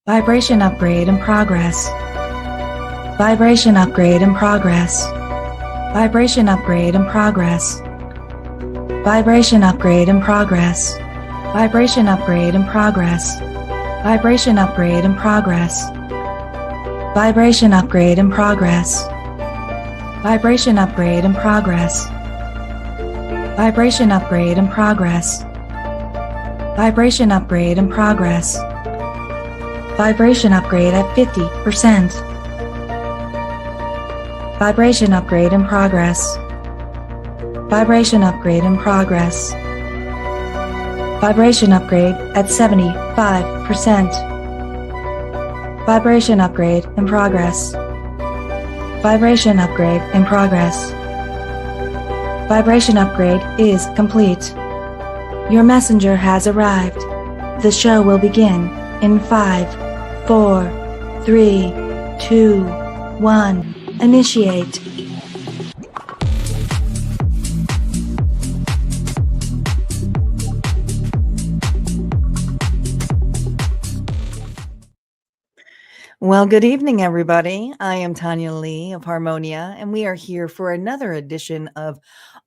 Vibration upgrade in progress. Vibration upgrade in progress. Vibration upgrade in progress. Vibration upgrade in progress. Vibration upgrade in progress. Vibration upgrade in progress. Vibration upgrade in progress. Vibration upgrade in progress. Vibration upgrade in progress. Vibration upgrade in progress. Vibration upgrade at 50%. Vibration upgrade in progress. Vibration upgrade in progress. Vibration upgrade at 75%. Vibration upgrade in progress. Vibration upgrade in progress. Vibration upgrade is complete. Your messenger has arrived. The show will begin in 5, 4, 3, 2, 1. Initiate. Well, good evening, everybody. I am Tanya Lee of Harmonia, and we are here for another edition of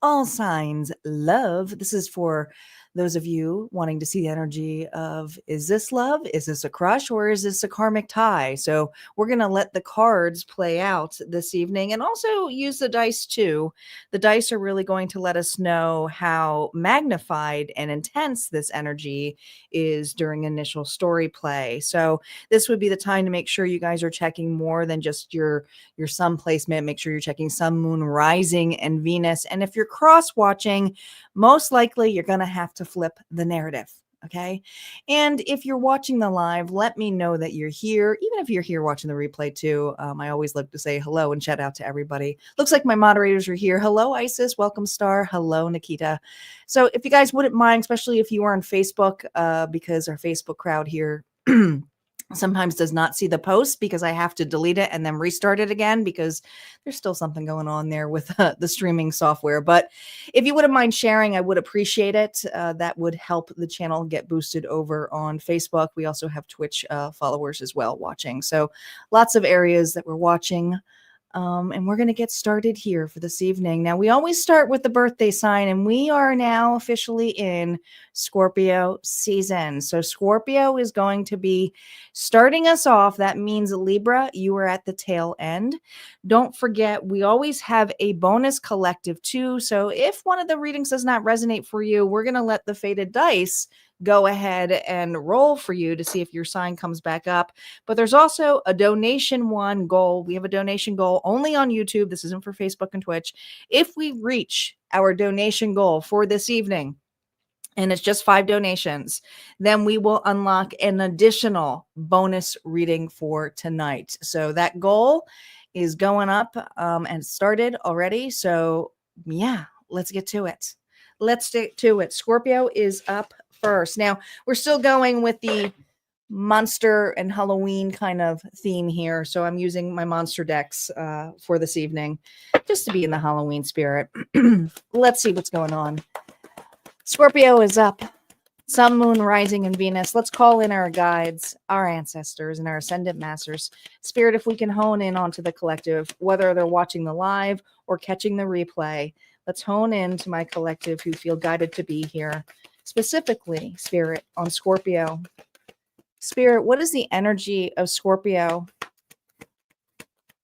All Signs Love. This is for those of you wanting to see the energy of, is this love? Is this a crush? Or is this a karmic tie? So we're going to let the cards play out this evening and also use the dice too. The dice are really going to let us know how magnified and intense this energy is during initial story play. So this would be the time to make sure you guys are checking more than just your sun placement. Make sure you're checking sun, moon, rising, and Venus. And if you're cross watching, most likely you're going to have to flip the narrative. Okay. And if you're watching the live, let me know that you're here. Even if you're here watching the replay too, I always like to say hello and shout out to everybody. Looks like my moderators are here. Hello, Isis. Welcome, Star. Hello, Nikita. So if you guys wouldn't mind, especially if you are on Facebook, because our Facebook crowd here sometimes does not see the post because I have to delete it and then restart it again because there's still something going on there with the streaming software. But if you wouldn't mind sharing, I would appreciate it. That would help the channel get boosted over on Facebook. We also have Twitch followers as well watching. So lots of areas that we're watching. And we're going to get started here for this evening. Now, we always start with the birthday sign, and we are now officially in Scorpio season. So Scorpio is going to be starting us off. That means Libra, you are at the tail end. Don't forget, we always have a bonus collective too. So if one of the readings does not resonate for you, we're going to let the faded dice go ahead and roll for you to see if your sign comes back up. But there's also a donation goal. We have a donation goal only on YouTube. This isn't for Facebook and Twitch. If we reach our donation goal for this evening, and it's just 5 donations, then we will unlock an additional bonus reading for tonight. So that goal is going up and started already. So yeah, let's get to it. Let's stick to it. Scorpio is up first. Now, we're still going with the monster and Halloween kind of theme here. So I'm using my monster decks for this evening just to be in the Halloween spirit. Let's see what's going on. Scorpio is up. Sun, moon, rising, and Venus. Let's call in our guides, our ancestors, and our ascendant masters. Spirit, if we can hone in onto the collective, whether they're watching the live or catching the replay, let's hone in to my collective who feel guided to be here. Specifically, Spirit, on Scorpio. Spirit, what is the energy of Scorpio?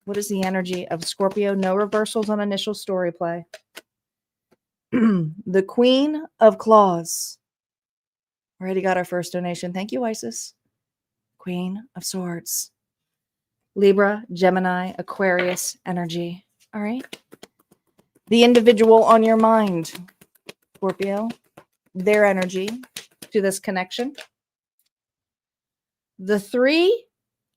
What is the energy of Scorpio? No reversals on initial story play. The Queen of Claws. Already got our first donation. Thank you, Isis. Queen of Swords. Libra, Gemini, Aquarius energy. All right. The individual on your mind, Scorpio. Their energy to this connection. The Three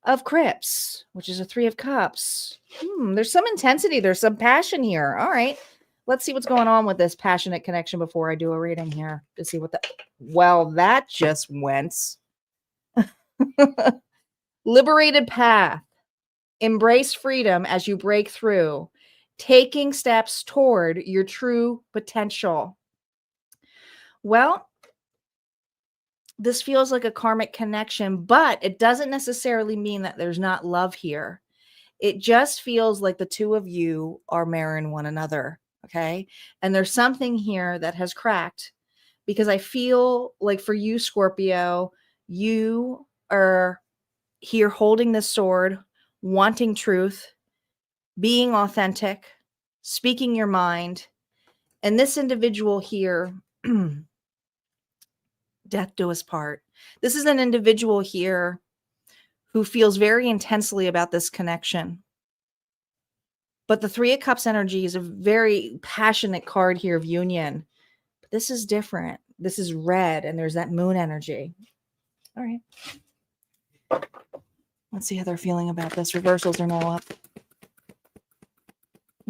of Crypts, which is a 3 of Cups. There's some intensity. There's some passion here. All right. Let's see what's going on with this passionate connection before I do a reading here to see what the... Well, that just went. Liberated path. Embrace freedom as you break through. Taking steps toward your true potential. Well, this feels like a karmic connection, but it doesn't necessarily mean that there's not love here. It just feels like the two of you are marrying one another. Okay. And there's something here that has cracked because I feel like for you, Scorpio, you are here holding this sword, wanting truth, being authentic, speaking your mind. And this individual here, death do us part. This is an individual here who feels very intensely about this connection. But the Three of Cups energy is a very passionate card here of union. But this is different. This is red, and there's that moon energy. All right. Let's see how they're feeling about this. Reversals are now up.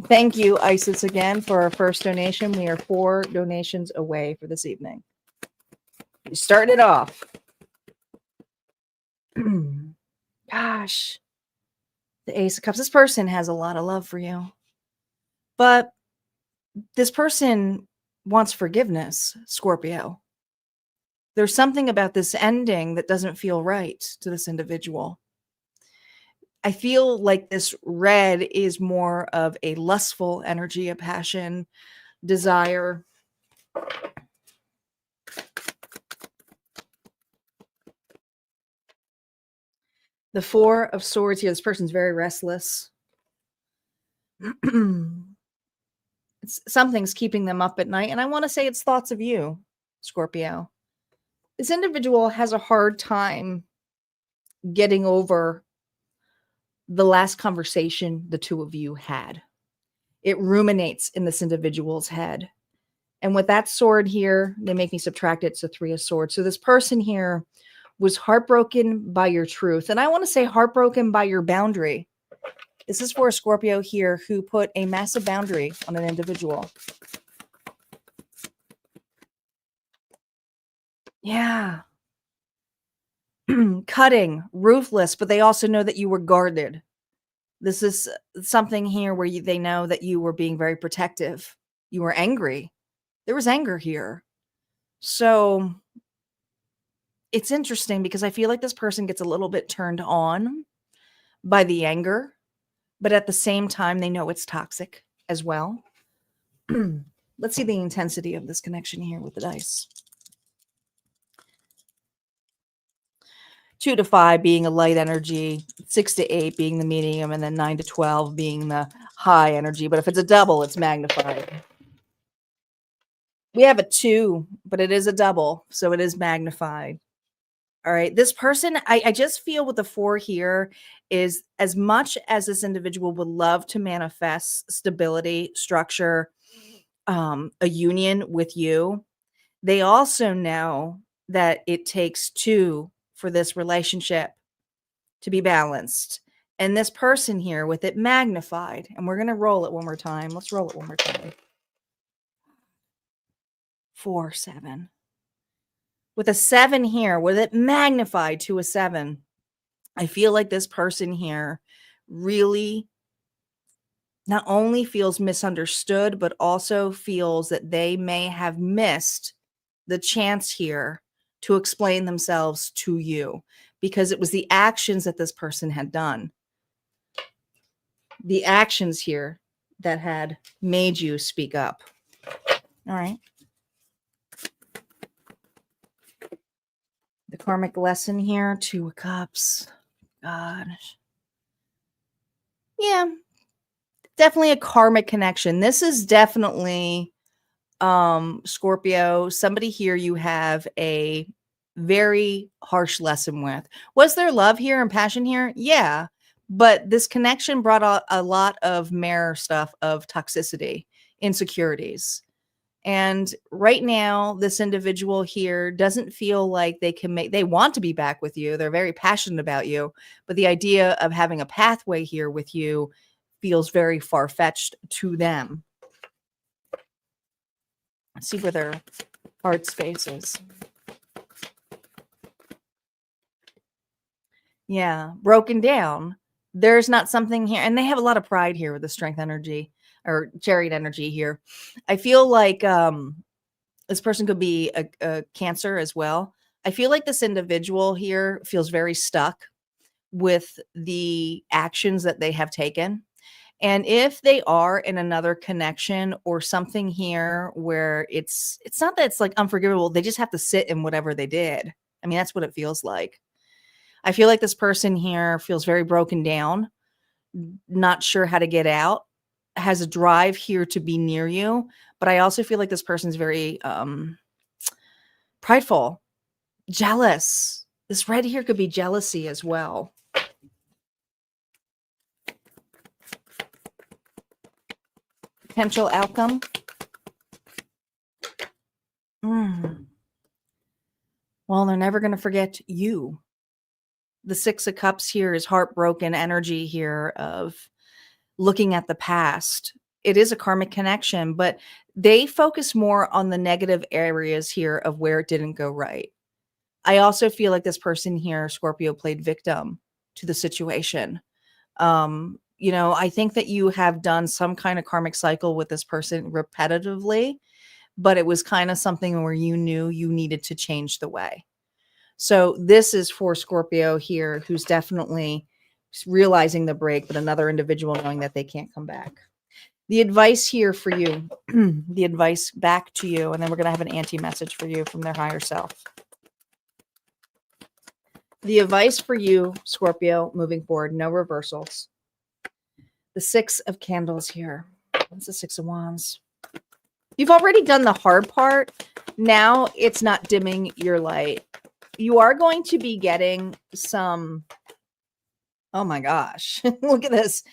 Thank you, Isis, again, for our first donation. We are 4 donations away for this evening. You started it off. Gosh. The Ace of Cups. This person has a lot of love for you. But this person wants forgiveness, Scorpio. There's something about this ending that doesn't feel right to this individual. I feel like this red is more of a lustful energy, a passion, desire. The Four of Swords here. This person's very restless. Something's keeping them up at night. And I want to say it's thoughts of you, Scorpio. This individual has a hard time getting over the last conversation the two of you had. It ruminates in this individual's head. And with that sword here, they make me subtract it to 3 of Swords. So this person here was heartbroken by your truth. And I want to say heartbroken by your boundary. This is for a Scorpio here who put a massive boundary on an individual. Yeah. Cutting, ruthless, but they also know that you were guarded. This is something here where they know that you were being very protective. You were angry. There was anger here. So it's interesting because I feel like this person gets a little bit turned on by the anger, but at the same time, they know it's toxic as well. Let's see the intensity of this connection here with the dice. 2 to 5 being a light energy, 6 to 8 being the medium, and then 9 to 12 being the high energy. But if it's a double, it's magnified. We have a 2, but it is a double, so it is magnified. All right. This person, I just feel with the 4 here is as much as this individual would love to manifest stability, structure, a union with you, they also know that it takes 2 for this relationship to be balanced. And this person here with it magnified, and we're going to roll it one more time. Let's roll it one more time. 4, 7. With a 7 here, with it magnified to a 7, I feel like this person here really not only feels misunderstood, but also feels that they may have missed the chance here to explain themselves to you because it was the actions that this person had done. The actions here that had made you speak up. All right. The karmic lesson here, 2 of Cups. Gosh. Yeah. Definitely a karmic connection. This is definitely Scorpio, somebody here you have a very harsh lesson with. Was there love here and passion here? Yeah. But this connection brought a lot of mirror stuff of toxicity, insecurities. And right now, this individual here doesn't feel like they want to be back with you. They're very passionate about you. But the idea of having a pathway here with you feels very far-fetched to them. Let's see where their heart space is. Yeah, broken down. There's not something here. And they have a lot of pride here with the strength energy or chariot energy here. I feel like this person could be a Cancer as well. I feel like this individual here feels very stuck with the actions that they have taken. And if they are in another connection or something here where it's not that it's like unforgivable, they just have to sit in whatever they did. I mean, that's what it feels like. I feel like this person here feels very broken down, not sure how to get out, has a drive here to be near you, but I also feel like this person's very prideful, jealous. This red here could be jealousy as well. Potential outcome. Well, they're never going to forget you. The Six of Cups here is heartbroken energy here of looking at the past. It is a karmic connection, but they focus more on the negative areas here of where it didn't go right. I also feel like this person here, Scorpio, played victim to the situation. You know, I think that you have done some kind of karmic cycle with this person repetitively, but it was kind of something where you knew you needed to change the way. So this is for Scorpio here, who's definitely realizing the break, but another individual knowing that they can't come back. The advice here for you, the advice back to you, and then we're going to have an anti-message for you from their higher self. The advice for you, Scorpio, moving forward, no reversals. The Six of Candles here. What's the Six of Wands? You've already done the hard part. Now it's not dimming your light. You are going to be getting some, oh my gosh, look at this.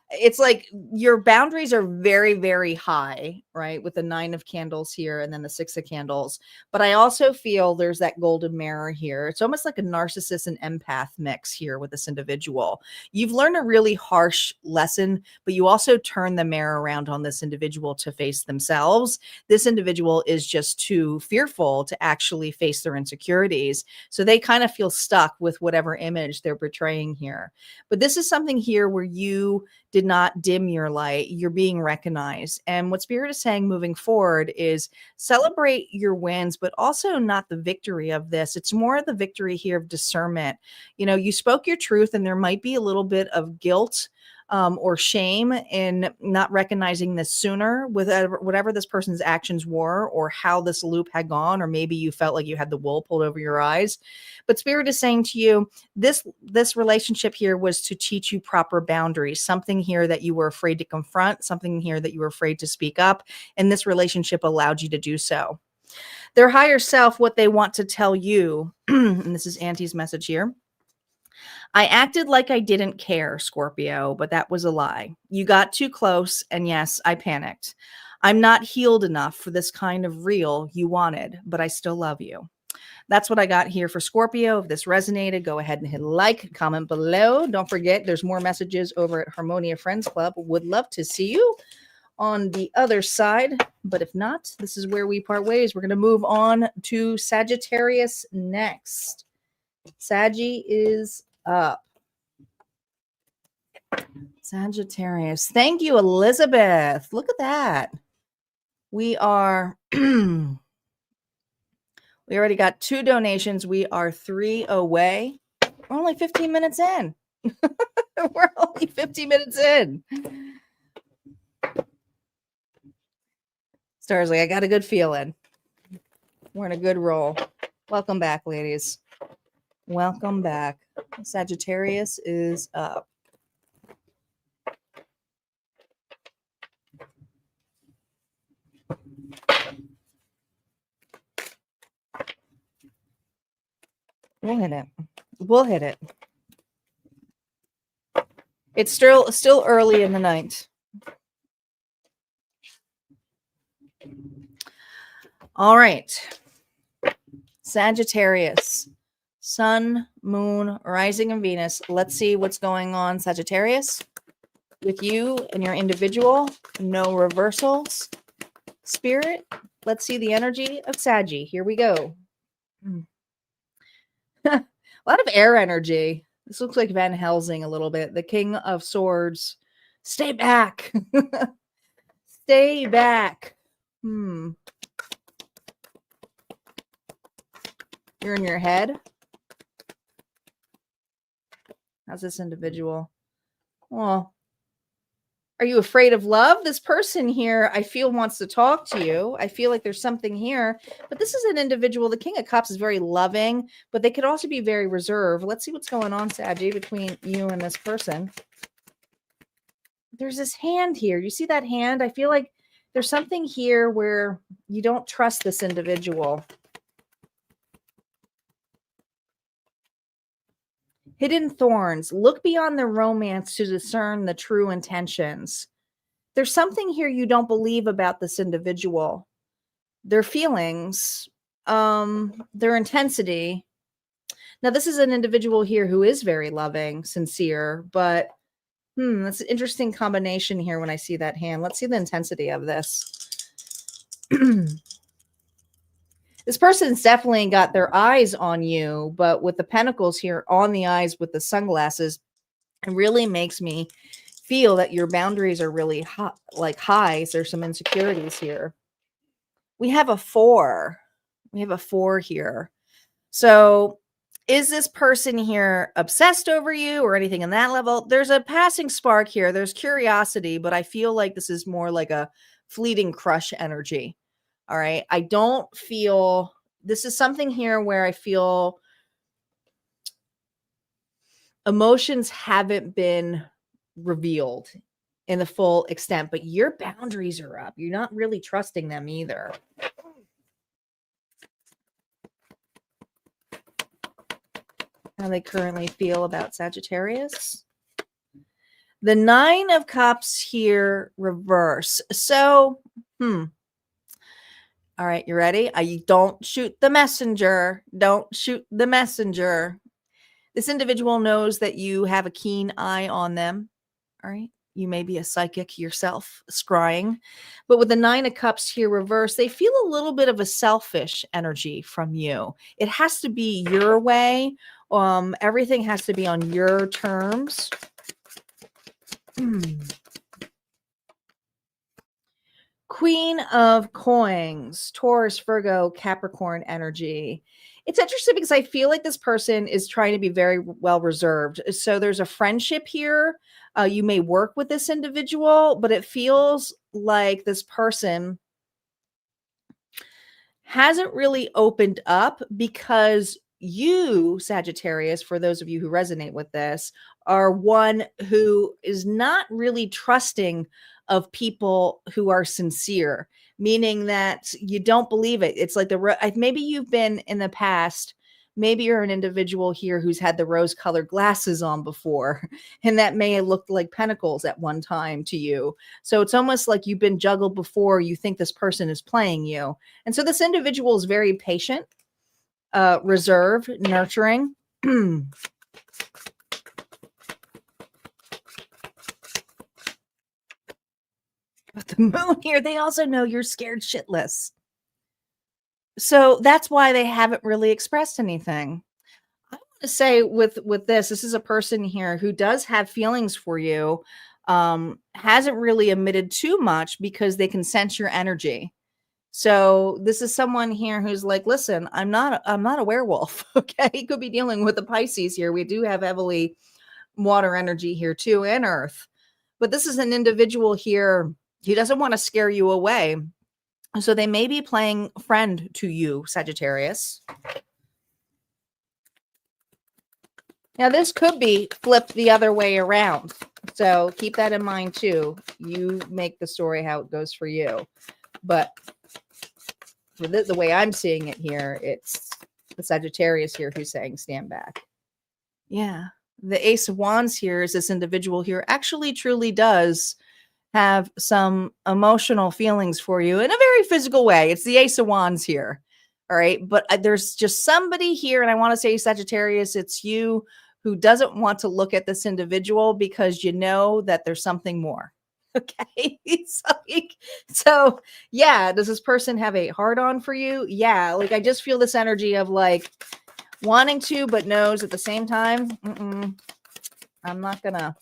It's like your boundaries are very, very high, right? With the Nine of Candles here and then the Six of Candles. But I also feel there's that golden mirror here. It's almost like a narcissist and empath mix here with this individual. You've learned a really harsh lesson, but you also turn the mirror around on this individual to face themselves. This individual is just too fearful to actually face their insecurities. So they kind of feel stuck with whatever image they're portraying here. But this is something here where you did not dim your light. You're being recognized. And what Spirit is saying moving forward is celebrate your wins, but also not the victory of this. It's more the victory here of discernment. You know, you spoke your truth, and there might be a little bit of guilt or shame in not recognizing this sooner with whatever this person's actions were or how this loop had gone, or maybe you felt like you had the wool pulled over your eyes. But Spirit is saying to you, this relationship here was to teach you proper boundaries, something here that you were afraid to confront, something here that you were afraid to speak up, and this relationship allowed you to do so. Their higher self, what they want to tell you, and this is Auntie's message here. I acted like I didn't care, Scorpio, but that was a lie. You got too close, and yes, I panicked. I'm not healed enough for this kind of real you wanted, but I still love you. That's what I got here for Scorpio. If this resonated, go ahead and hit like, comment below. Don't forget, there's more messages over at Harmonia Friends Club. Would love to see you on the other side. But if not, this is where we part ways. We're going to move on to Sagittarius next. Saggy is up. Sagittarius. Thank you, Elizabeth. Look at that. We are... We already got 2 donations. We are 3 away. We're only 15 minutes in. We're only 15 minutes in. Starsley, I got a good feeling. We're in a good roll. Welcome back, ladies. Welcome back. Sagittarius is up. We'll hit it. We'll hit it. It's still early in the night. All right. Sagittarius. Sun, Moon, Rising, and Venus. Let's see what's going on, Sagittarius. With you and your individual. No reversals. Spirit. Let's see the energy of Saggy. Here we go. A lot of air energy. This looks like Van Helsing a little bit. The King of Swords. Stay back. Stay back. You're in your head. How's this individual? Well, are you afraid of love? This person here, I feel, wants to talk to you. I feel like there's something here, but this is an individual. The King of Cups is very loving, but they could also be very reserved. Let's see what's going on, Saggy, between you and this person. There's this hand here. You see that hand? I feel like there's something here where you don't trust this individual. Hidden thorns. Look beyond the romance to discern the true intentions. There's something here you don't believe about this individual. Their feelings, their intensity. Now, this is an individual here who is very loving, sincere, but that's an interesting combination here when I see that hand. Let's see the intensity of this. This person's definitely got their eyes on you, but with the pentacles here on the eyes with the sunglasses, it really makes me feel that your boundaries are really hot, like high. So there's some insecurities here. We have a 4. We have a 4 here. So is this person here obsessed over you or anything in that level? There's a passing spark here. There's curiosity, but I feel like this is more like a fleeting crush energy. All right. I don't feel this is something here where I feel emotions haven't been revealed in the full extent, but your boundaries are up. You're not really trusting them either. How they currently feel about Sagittarius. The 9 of Cups here reverse. So, all right, you ready? You don't shoot the messenger. Don't shoot the messenger. This individual knows that you have a keen eye on them. All right. You may be a psychic yourself, scrying. But with the 9 of Cups here reverse, they feel a little bit of a selfish energy from you. It has to be your way. Everything has to be on your terms. Queen of Coins, Taurus, Virgo, Capricorn energy. It's interesting because I feel like this person is trying to be very well reserved. So there's a friendship here. You may work with this individual, but it feels like this person hasn't really opened up because you, Sagittarius, for those of you who resonate with this, are one who is not really trusting of people who are sincere, meaning that you don't believe it. It's like maybe you've been in the past, maybe you're an individual here who's had the rose-colored glasses on before, and that may have looked like pentacles at one time to you. So it's almost like you've been juggled before. You think this person is playing you. And so this individual is very patient, reserved, nurturing. But the moon here, they also know you're scared shitless. So that's why they haven't really expressed anything. I want to say with this is a person here who does have feelings for you, hasn't really admitted too much because they can sense your energy. So this is someone here who's like, listen, I'm not a werewolf. Okay. He could be dealing with the Pisces here. We do have heavily water energy here too, and earth. But this is an individual here. He doesn't want to scare you away. So they may be playing friend to you, Sagittarius. Now this could be flipped the other way around. So keep that in mind too. You make the story how it goes for you. But for the way I'm seeing it here, it's the Sagittarius here who's saying stand back. Yeah. The Ace of Wands here is this individual here actually truly does have some emotional feelings for you in a very physical way. It's the Ace of Wands here. All right. But there's just somebody here, and I want to say Sagittarius, it's you who doesn't want to look at this individual because you know that there's something more. Okay. So yeah, does this person have a hard on for you? Yeah. Like I just feel this energy of like wanting to, but knows at the same time. I'm not gonna.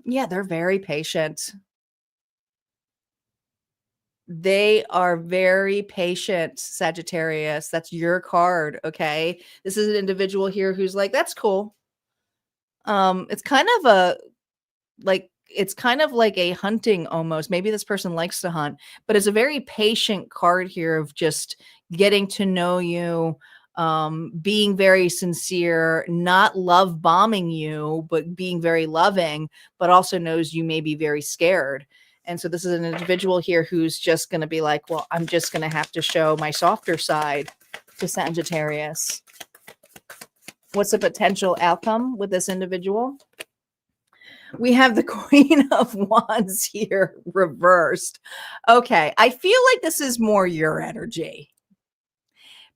Yeah, they're very patient. They are very patient, Sagittarius. That's your card, okay? This is an individual here who's like, that's cool. It's kind of a it's kind of like a hunting almost. Maybe this person likes to hunt, but it's a very patient card here of just getting to know you, being very sincere, not love bombing you, but being very loving, but also knows you may be very scared. And so this is an individual here who's just going to be like, well, I'm just going to have to show my softer side to Sagittarius. What's the potential outcome with this individual? We have the Queen of Wands here reversed. Okay, I feel like this is more your energy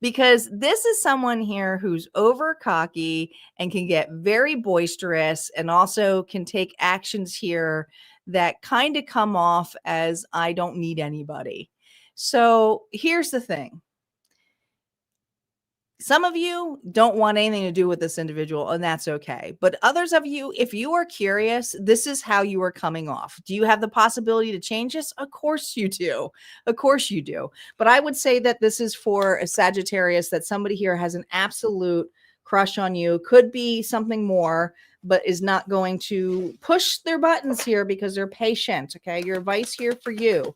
because this is someone here who's over cocky and can get very boisterous and also can take actions here that kind of come off as I don't need anybody. So here's the thing. Some of you don't want anything to do with this individual, and that's okay. But others of you, if you are curious, this is how you are coming off. Do you have the possibility to change this? Of course you do. Of course you do. But I would say that this is for a Sagittarius, that somebody here has an absolute crush on you. Could be something more, but is not going to push their buttons here because they're patient. Okay. Your advice here for you.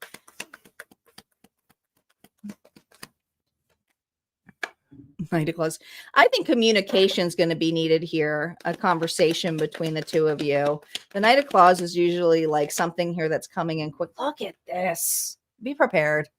Knight of Claws. I think communication is going to be needed here, a conversation between the two of you. The Knight of Claws is usually like something here that's coming in quick. Look at this. Be prepared.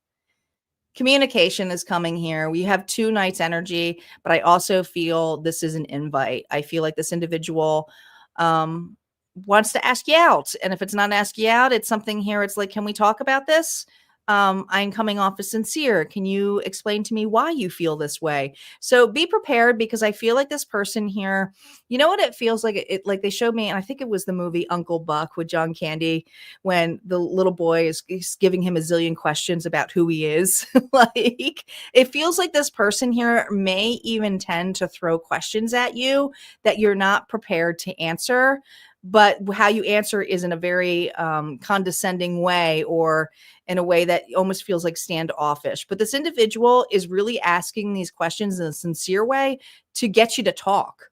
Communication is coming here. We have two Knights energy, but I also feel this is an invite. I feel like this individual wants to ask you out. And if it's not ask you out, it's something here. It's like, can we talk about this? I'm coming off as sincere. Can you explain to me why you feel this way? So be prepared because I feel like this person here, you know what it feels like? It like they showed me, and I think it was the movie Uncle Buck with John Candy, when the little boy is giving him a zillion questions about who he is. Like it feels like this person here may even tend to throw questions at you that you're not prepared to answer. But how you answer is in a very condescending way or in a way that almost feels like standoffish. But this individual is really asking these questions in a sincere way to get you to talk,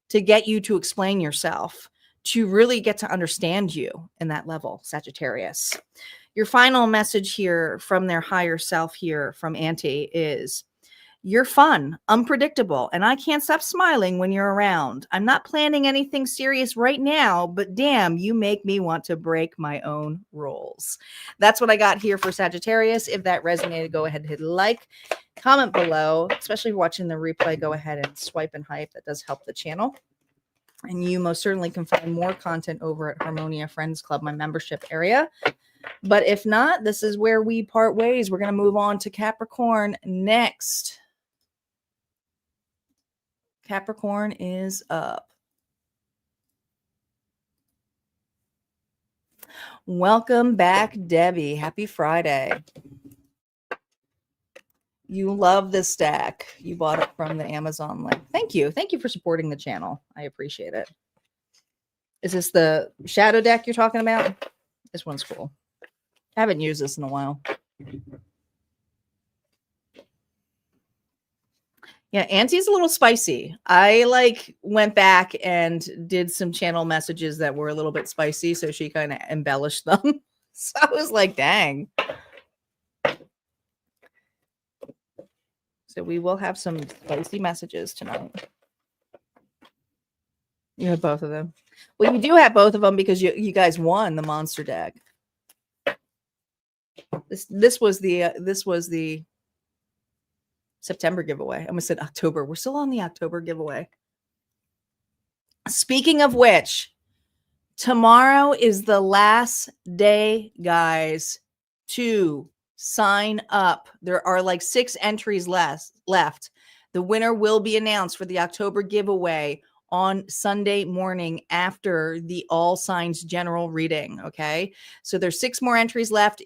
to get you to explain yourself, to really get to understand you in that level, Sagittarius. Your final message here from their higher self here from Auntie is, you're fun, unpredictable, and I can't stop smiling when you're around. I'm not planning anything serious right now, but damn, you make me want to break my own rules. That's what I got here for Sagittarius. If that resonated, go ahead and hit like, comment below, especially if you're watching the replay, go ahead and swipe and hype. That does help the channel. And you most certainly can find more content over at Harmonia Friends Club, my membership area. But if not, this is where we part ways. We're going to move on to Capricorn next. Capricorn is up. Welcome back, Debbie. Happy Friday. You love this stack. You bought it from the Amazon link. Thank you. Thank you for supporting the channel. I appreciate it. Is this the shadow deck you're talking about? This one's cool. I haven't used this in a while. Yeah, Auntie's a little spicy. I went back and did some channel messages that were a little bit spicy, so she kind of embellished them. So I was like, dang. So we will have some spicy messages tonight. You have both of them. Well, you do have both of them because you guys won the monster deck. This was the September giveaway. I almost said October. We're still on the October giveaway. Speaking of which, tomorrow is the last day, guys, to sign up. There are like 6 entries left. The winner will be announced for the October giveaway on Sunday morning after the all signs general reading. Okay. So there's 6 more entries left.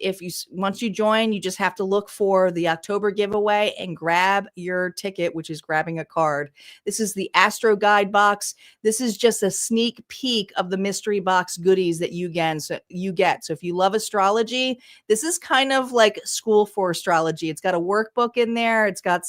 Once you join, you just have to look for the October giveaway and grab your ticket, which is grabbing a card. This is the Astro Guide box. This is just a sneak peek of the mystery box goodies that you get. So if you love astrology, this is kind of like school for astrology. It's got a workbook in there. It's got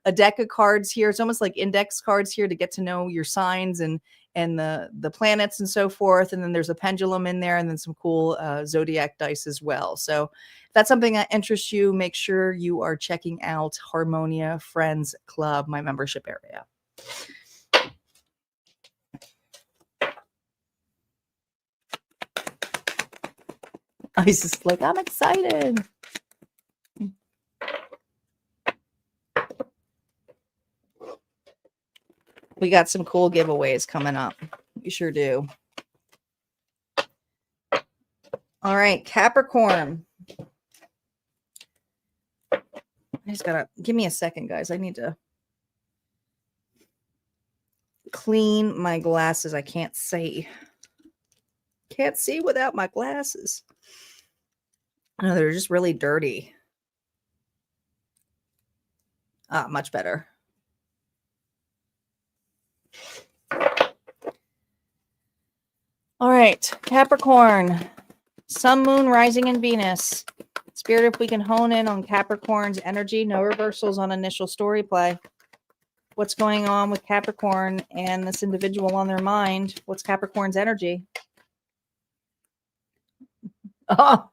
a deck of cards here. It's almost like index cards here to get to know your signs and the planets and so forth. And then there's a pendulum in there, and then some cool Zodiac dice as well. So if that's something that interests you, make sure you are checking out Harmonia Friends Club, my membership area. Ice is like, I'm excited. We got some cool giveaways coming up. We sure do. All right, Capricorn. I just gotta give me a second, guys. I need to clean my glasses. I can't see. Can't see without my glasses. No, they're just really dirty. Much better. All right, Capricorn, Sun, Moon, Rising, and Venus. Spirit, if we can hone in on Capricorn's energy, no reversals on initial story play. What's going on with Capricorn and this individual on their mind? What's Capricorn's energy? Oh,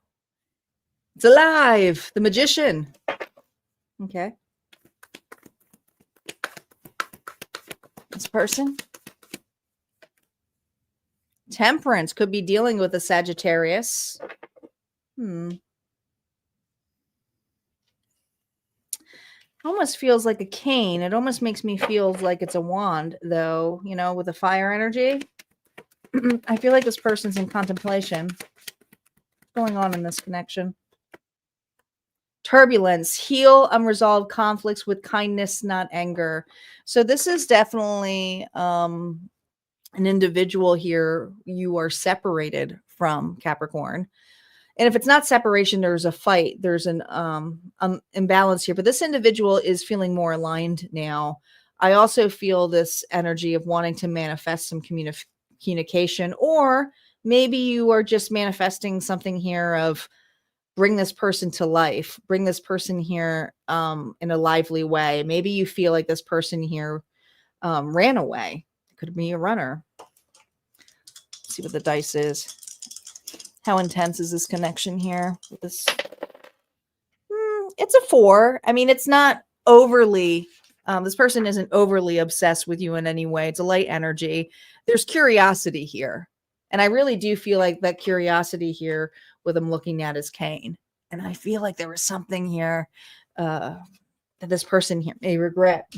it's alive. The Magician. Okay. This person. Temperance could be dealing with a Sagittarius. Almost feels like a cane. It almost makes me feel like it's a wand, though, you know, with a fire energy. I feel like this person's in contemplation. What's going on in this connection? Turbulence. Heal unresolved conflicts with kindness, not anger. So this is definitely an individual here you are separated from, Capricorn. And if it's not separation, there's a fight. There's an imbalance here. But this individual is feeling more aligned now. I also feel this energy of wanting to manifest some communication, or maybe you are just manifesting something here of bring this person to life, bring this person here in a lively way. Maybe you feel like this person here ran away. It could be a runner. Let's see what the dice is. How intense is this connection here with this? It's a 4. I mean, it's not overly, this person isn't overly obsessed with you in any way. It's a light energy. There's curiosity here. And I really do feel like that curiosity here with him looking at his cane. And I feel like there was something here that this person here may regret.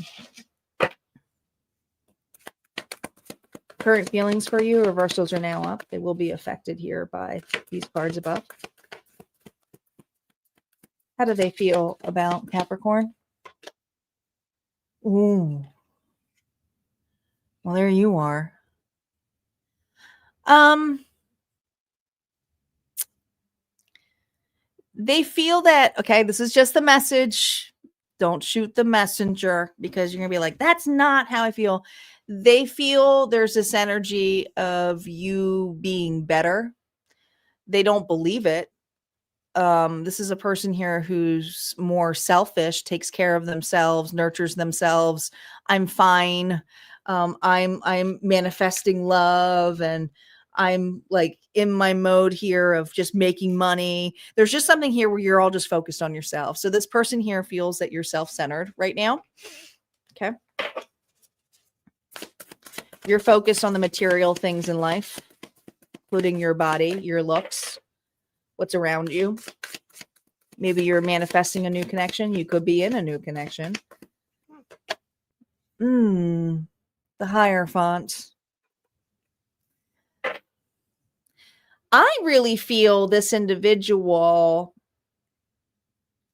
Current feelings for you, reversals are now up. They will be affected here by these cards above. How do they feel about Capricorn? Ooh. Well, there you are. They feel that, okay, this is just the message. Don't shoot the messenger, because you're going to be like, that's not how I feel. They feel there's this energy of you being better. They don't believe it. This is a person here who's more selfish, takes care of themselves, nurtures themselves. I'm fine. I'm manifesting love, and I'm like in my mode here of just making money. There's just something here where you're all just focused on yourself. So this person here feels that you're self-centered right now. Okay. You're focused on the material things in life, including your body, your looks, what's around you. Maybe you're manifesting a new connection. You could be in a new connection. The Hierophant. I really feel this individual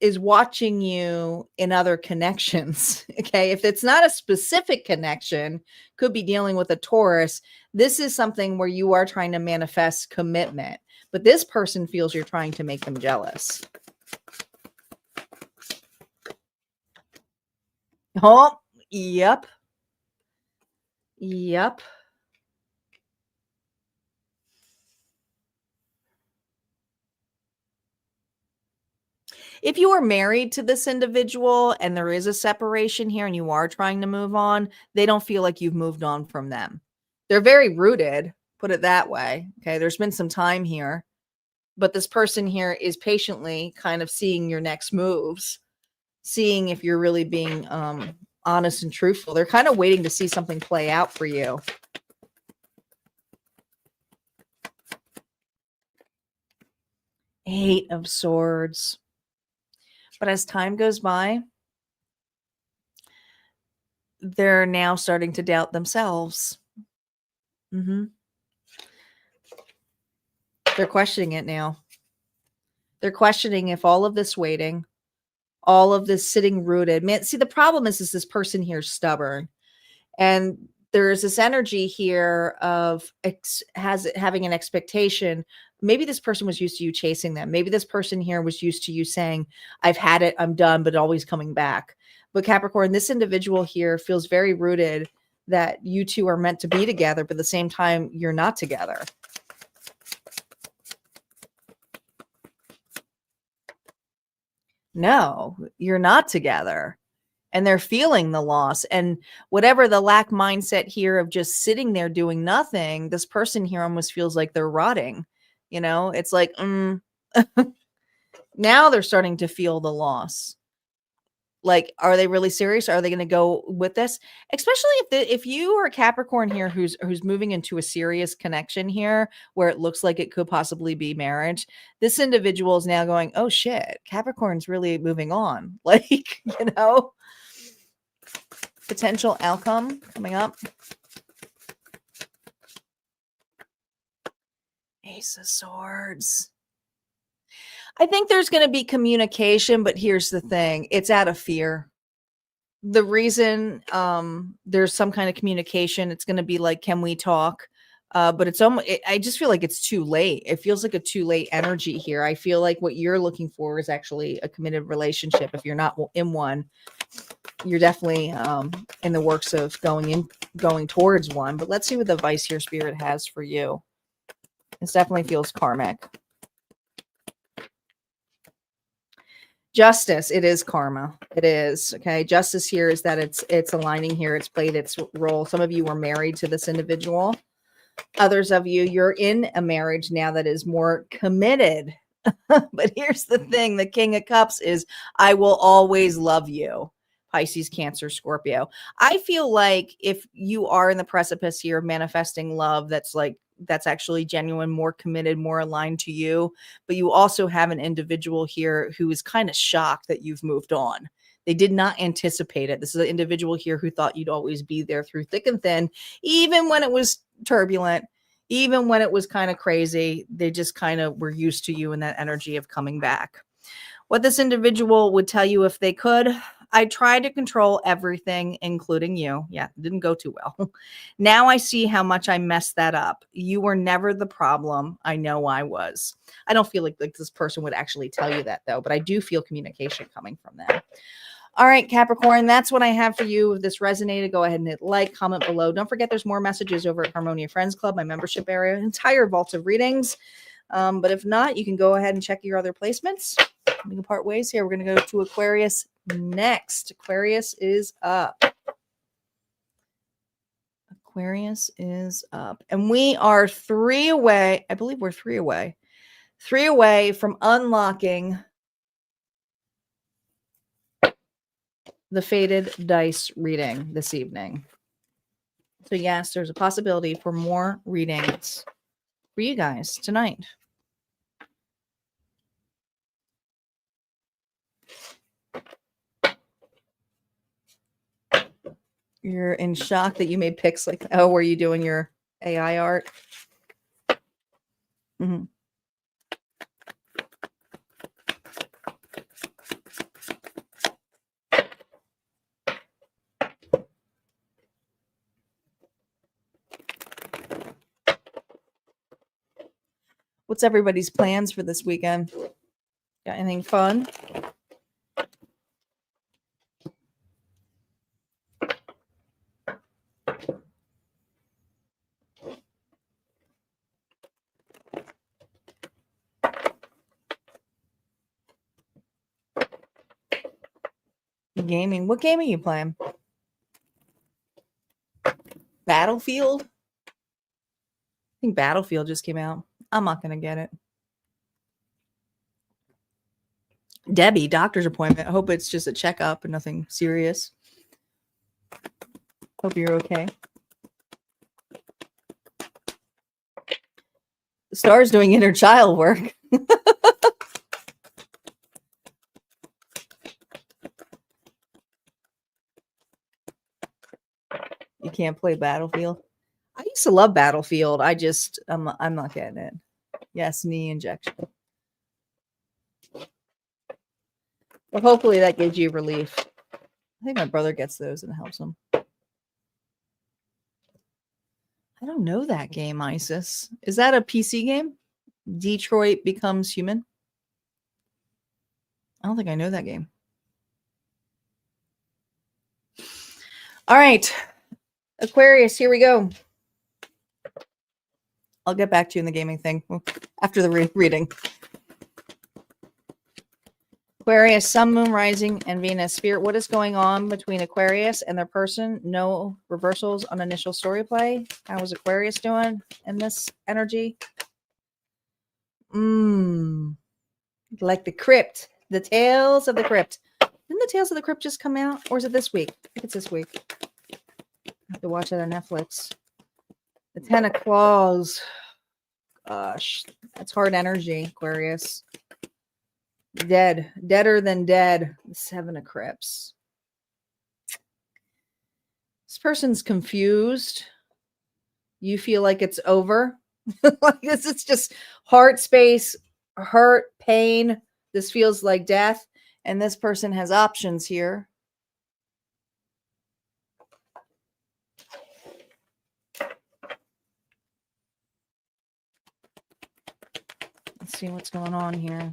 is watching you in other connections. Okay. If it's not a specific connection, could be dealing with a Taurus. This is something where you are trying to manifest commitment, but this person feels you're trying to make them jealous. Oh, yep. Yep. If you are married to this individual and there is a separation here and you are trying to move on, they don't feel like you've moved on from them. They're very rooted, put it that way. Okay. There's been some time here, but this person here is patiently kind of seeing your next moves, seeing if you're really being honest and truthful. They're kind of waiting to see something play out for you. Eight of Swords. But as time goes by, they're now starting to doubt themselves. They're questioning it now. They're questioning if all of this waiting, all of this sitting rooted. Man, see, the problem is this person here is stubborn. And there's this energy here of having an expectation. Maybe this person was used to you chasing them. Maybe this person here was used to you saying, I've had it, I'm done, but always coming back. But Capricorn, this individual here feels very rooted that you two are meant to be together, but at the same time, you're not together. No, you're not together. And they're feeling the loss, and whatever the lack mindset here of just sitting there doing nothing, this person here almost feels like they're rotting. You know, it's like, now they're starting to feel the loss. Like, are they really serious? Are they going to go with this? Especially if you are a Capricorn here who's moving into a serious connection here where it looks like it could possibly be marriage. This individual is now going, oh shit, Capricorn's really moving on. Like, you know, potential outcome coming up. Ace of Swords. I think there's going to be communication, but here's the thing. It's out of fear. The reason there's some kind of communication, it's going to be like, can we talk? But it's almost, I just feel like it's too late. It feels like a too late energy here. I feel like what you're looking for is actually a committed relationship. If you're not in one, you're definitely in the works of going towards one. But let's see what the advice here Spirit has for you. This definitely feels karmic. Justice, it is karma. It is. Okay. Justice here is that it's aligning here. It's played its role. Some of you were married to this individual. Others of you, you're in a marriage now that is more committed. But here's the thing. The King of Cups is, I will always love you. Pisces, Cancer, Scorpio. I feel like if you are in the precipice here of manifesting love that's actually genuine, more committed, more aligned to you, but you also have an individual here who is kind of shocked that you've moved on. They did not anticipate it. This is an individual here who thought you'd always be there through thick and thin, even when it was turbulent, even when it was kind of crazy. They just kind of were used to you in that energy of coming back. What this individual would tell you if they could, I tried to control everything, including you. Yeah, it didn't go too well. Now I see how much I messed that up. You were never the problem. I know I was. I don't feel like this person would actually tell you that, though, but I do feel communication coming from them. All right, Capricorn, that's what I have for you. If this resonated, go ahead and hit like, comment below. Don't forget there's more messages over at Harmonia Friends Club, my membership area, entire vault of readings. But if not, you can go ahead and check your other placements. We can part ways here. We're going to go to Aquarius next. Aquarius is up. Aquarius is up. And we are 3 away. I believe we're 3 away. 3 away from unlocking the Faded Dice reading this evening. So yes, there's a possibility for more readings for you guys tonight. You're in shock that you made picks like, oh, were you doing your AI art? Mm-hmm. What's everybody's plans for this weekend? Got anything fun? Gaming. What game are you playing? Battlefield? I think Battlefield just came out. I'm not going to get it. Debbie, doctor's appointment. I hope it's just a checkup and nothing serious. Hope you're okay. The star's doing inner child work. You can't play Battlefield. I used to love Battlefield. I'm not getting it. Yes, knee injection. But hopefully that gives you relief. I think my brother gets those and it helps him. I don't know that game, Isis. Is that a PC game? Detroit Becomes Human? I don't think I know that game. All right. Aquarius, here we go. I'll get back to you in the gaming thing after the reading. Aquarius, Sun, Moon, Rising, and Venus. Spirit, what is going on between Aquarius and their person? No reversals on initial story play. How is Aquarius doing in this energy? Like the crypt. The Tales of the Crypt. Didn't the Tales of the Crypt just come out? Or is it this week? I think it's this week. I have to watch it on Netflix. The Ten of Claws. Gosh, that's hard energy, Aquarius. Dead. Deader than dead. The Seven of Crypts. This person's confused. You feel like it's over. Like this is just heart space, hurt, pain. This feels like death. And this person has options here. Let's see what's going on here. I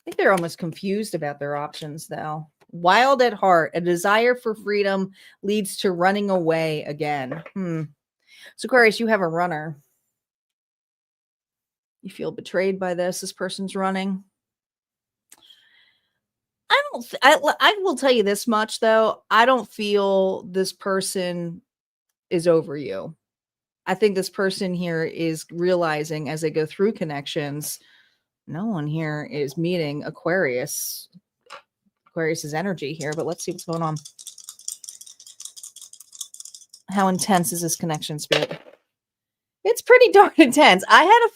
think they're almost confused about their options, though. Wild at heart, a desire for freedom leads to running away again. So, Aquarius, you have a runner. You feel betrayed by this. This person's running. I will tell you this much, though. I don't feel this person is over you. I think this person here is realizing as they go through connections, no one here is meeting Aquarius's energy here, but let's see what's going on. How intense is this connection, Spirit? It's pretty darn intense. I had a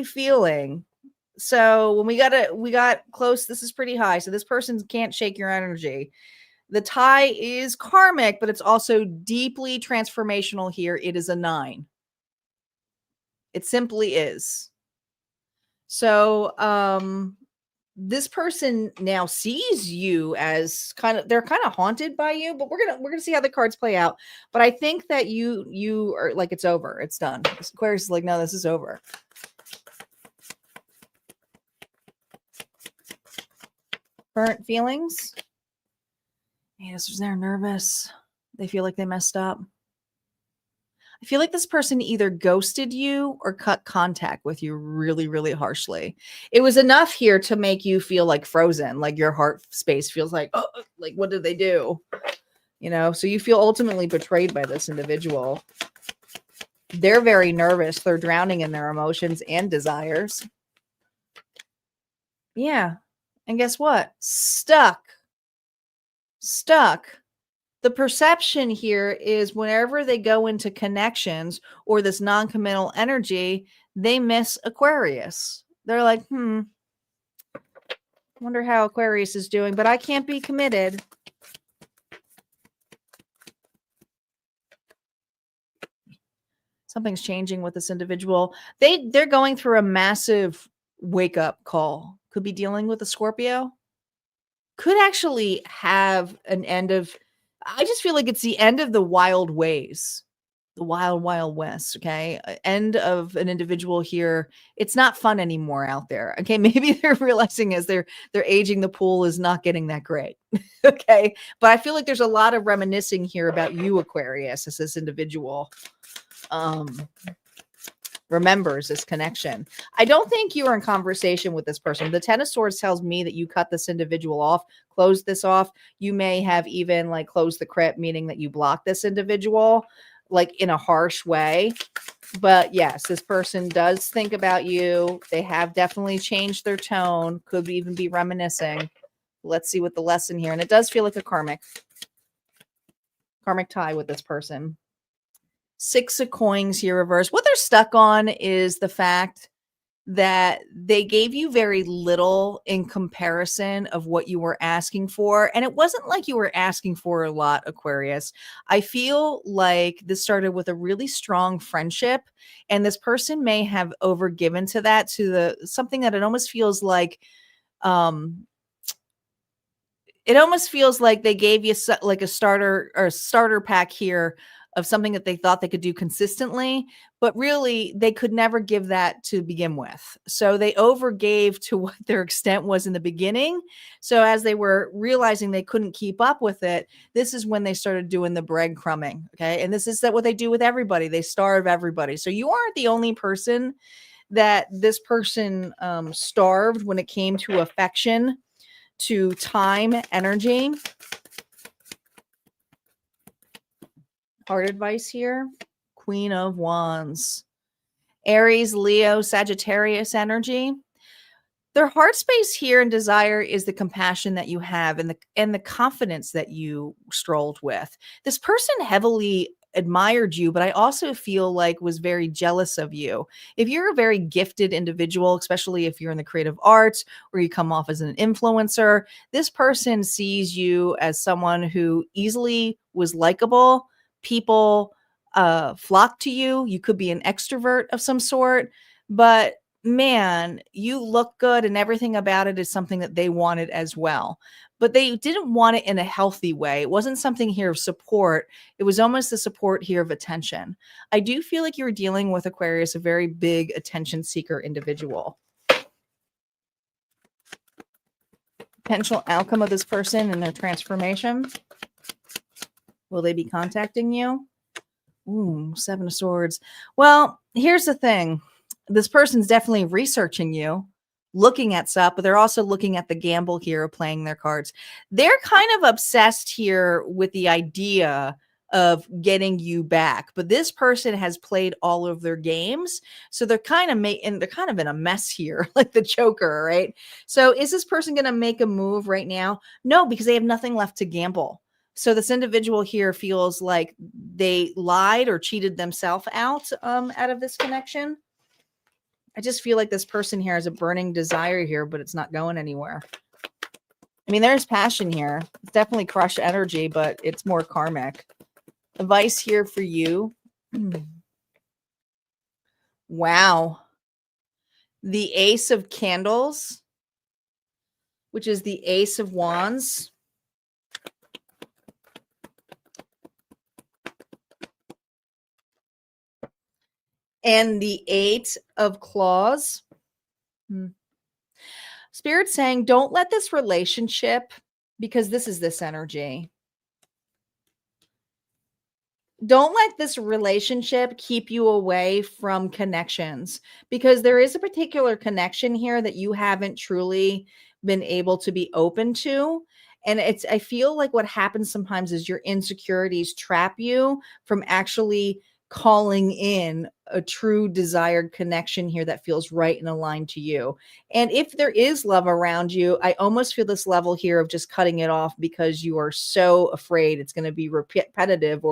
feeling. So when we got close, this is pretty high. So this person can't shake your energy. The tie is karmic, but it's also deeply transformational here. It is a 9. It simply is. So this person now sees you as they're kind of haunted by you, but we're gonna see how the cards play out. But I think that you are like, it's over, it's done. Aquarius is like, no, this is over. Burnt feelings. Yes, they're nervous. They feel like they messed up. I feel like this person either ghosted you or cut contact with you really, really harshly. It was enough here to make you feel like frozen, like your heart space feels like, oh, like what did they do? You know, so you feel ultimately betrayed by this individual. They're very nervous. They're drowning in their emotions and desires. Yeah. And guess what? Stuck. The perception here is whenever they go into connections or this non-committal energy, they miss Aquarius. They're like, wonder how Aquarius is doing, but I can't be committed. Something's changing with this individual. They're going through a massive wake-up call. Could be dealing with a Scorpio. Could actually have an end of... I just feel like it's the end of the wild ways. the wild, wild west. Okay. End of an individual here. It's not fun anymore out there. Okay. Maybe they're realizing as they're aging, the pool is not getting that great. Okay. But I feel like there's a lot of reminiscing here about you, Aquarius, as this individual remembers this connection. I don't think you are in conversation with this person. The Ten of Swords tells me that you cut this individual off, closed this off. You may have even like closed the crypt, meaning that you blocked this individual like in a harsh way. But yes, this person does think about you. They have definitely changed their tone, could even be reminiscing. Let's see what the lesson here. And it does feel like a karmic tie with this person. Six of Coins here reversed. What they're stuck on is the fact that they gave you very little in comparison of what you were asking for. And it wasn't like you were asking for a lot, Aquarius. I feel like this started with a really strong friendship, and this person may have overgiven to that, to the something that it almost feels like they gave you like a starter pack here of something that they thought they could do consistently, but really they could never give that to begin with. So they overgave to what their extent was in the beginning. So as they were realizing they couldn't keep up with it, this is when they started doing the breadcrumbing. Okay. And this is what they do with everybody. They starve everybody. So you aren't the only person that this person starved when it came to affection, to time, energy. Heart advice here. Queen of Wands. Aries, Leo, Sagittarius energy. Their heart space here and desire is the compassion that you have and the confidence that you strolled with. This person heavily admired you, but I also feel like was very jealous of you. If you're a very gifted individual, especially if you're in the creative arts or you come off as an influencer, this person sees you as someone who easily was likable. People flock to you. You could be an extrovert of some sort, but man, you look good and everything about it is something that they wanted as well. But they didn't want it in a healthy way. It wasn't something here of support. It was almost the support here of attention. I do feel like you're dealing with, Aquarius, a very big attention seeker individual. Potential outcome of this person and their transformation. Will they be contacting you? Ooh, Seven of Swords. Well, here's the thing. This person's definitely researching you, looking at stuff, but they're also looking at the gamble here of playing their cards. They're kind of obsessed here with the idea of getting you back, but this person has played all of their games, so they're kind of in a mess here, like the Joker, right? So is this person going to make a move right now? No, because they have nothing left to gamble. So this individual here feels like they lied or cheated themselves out of this connection. I just feel like this person here has a burning desire here, but it's not going anywhere. I mean, there's passion here. It's definitely crush energy, but it's more karmic. Advice here for you. Wow. The Ace of Candles, which is the Ace of Wands. And the Eight of Claws. Spirit saying, don't let this relationship, because this is this energy. Don't let this relationship keep you away from connections, because there is a particular connection here that you haven't truly been able to be open to. And I feel like what happens sometimes is your insecurities trap you from actually calling in a true desired connection here that feels right and aligned to you. And if there is love around you, I almost feel this level here of just cutting it off because you are so afraid it's going to be repetitive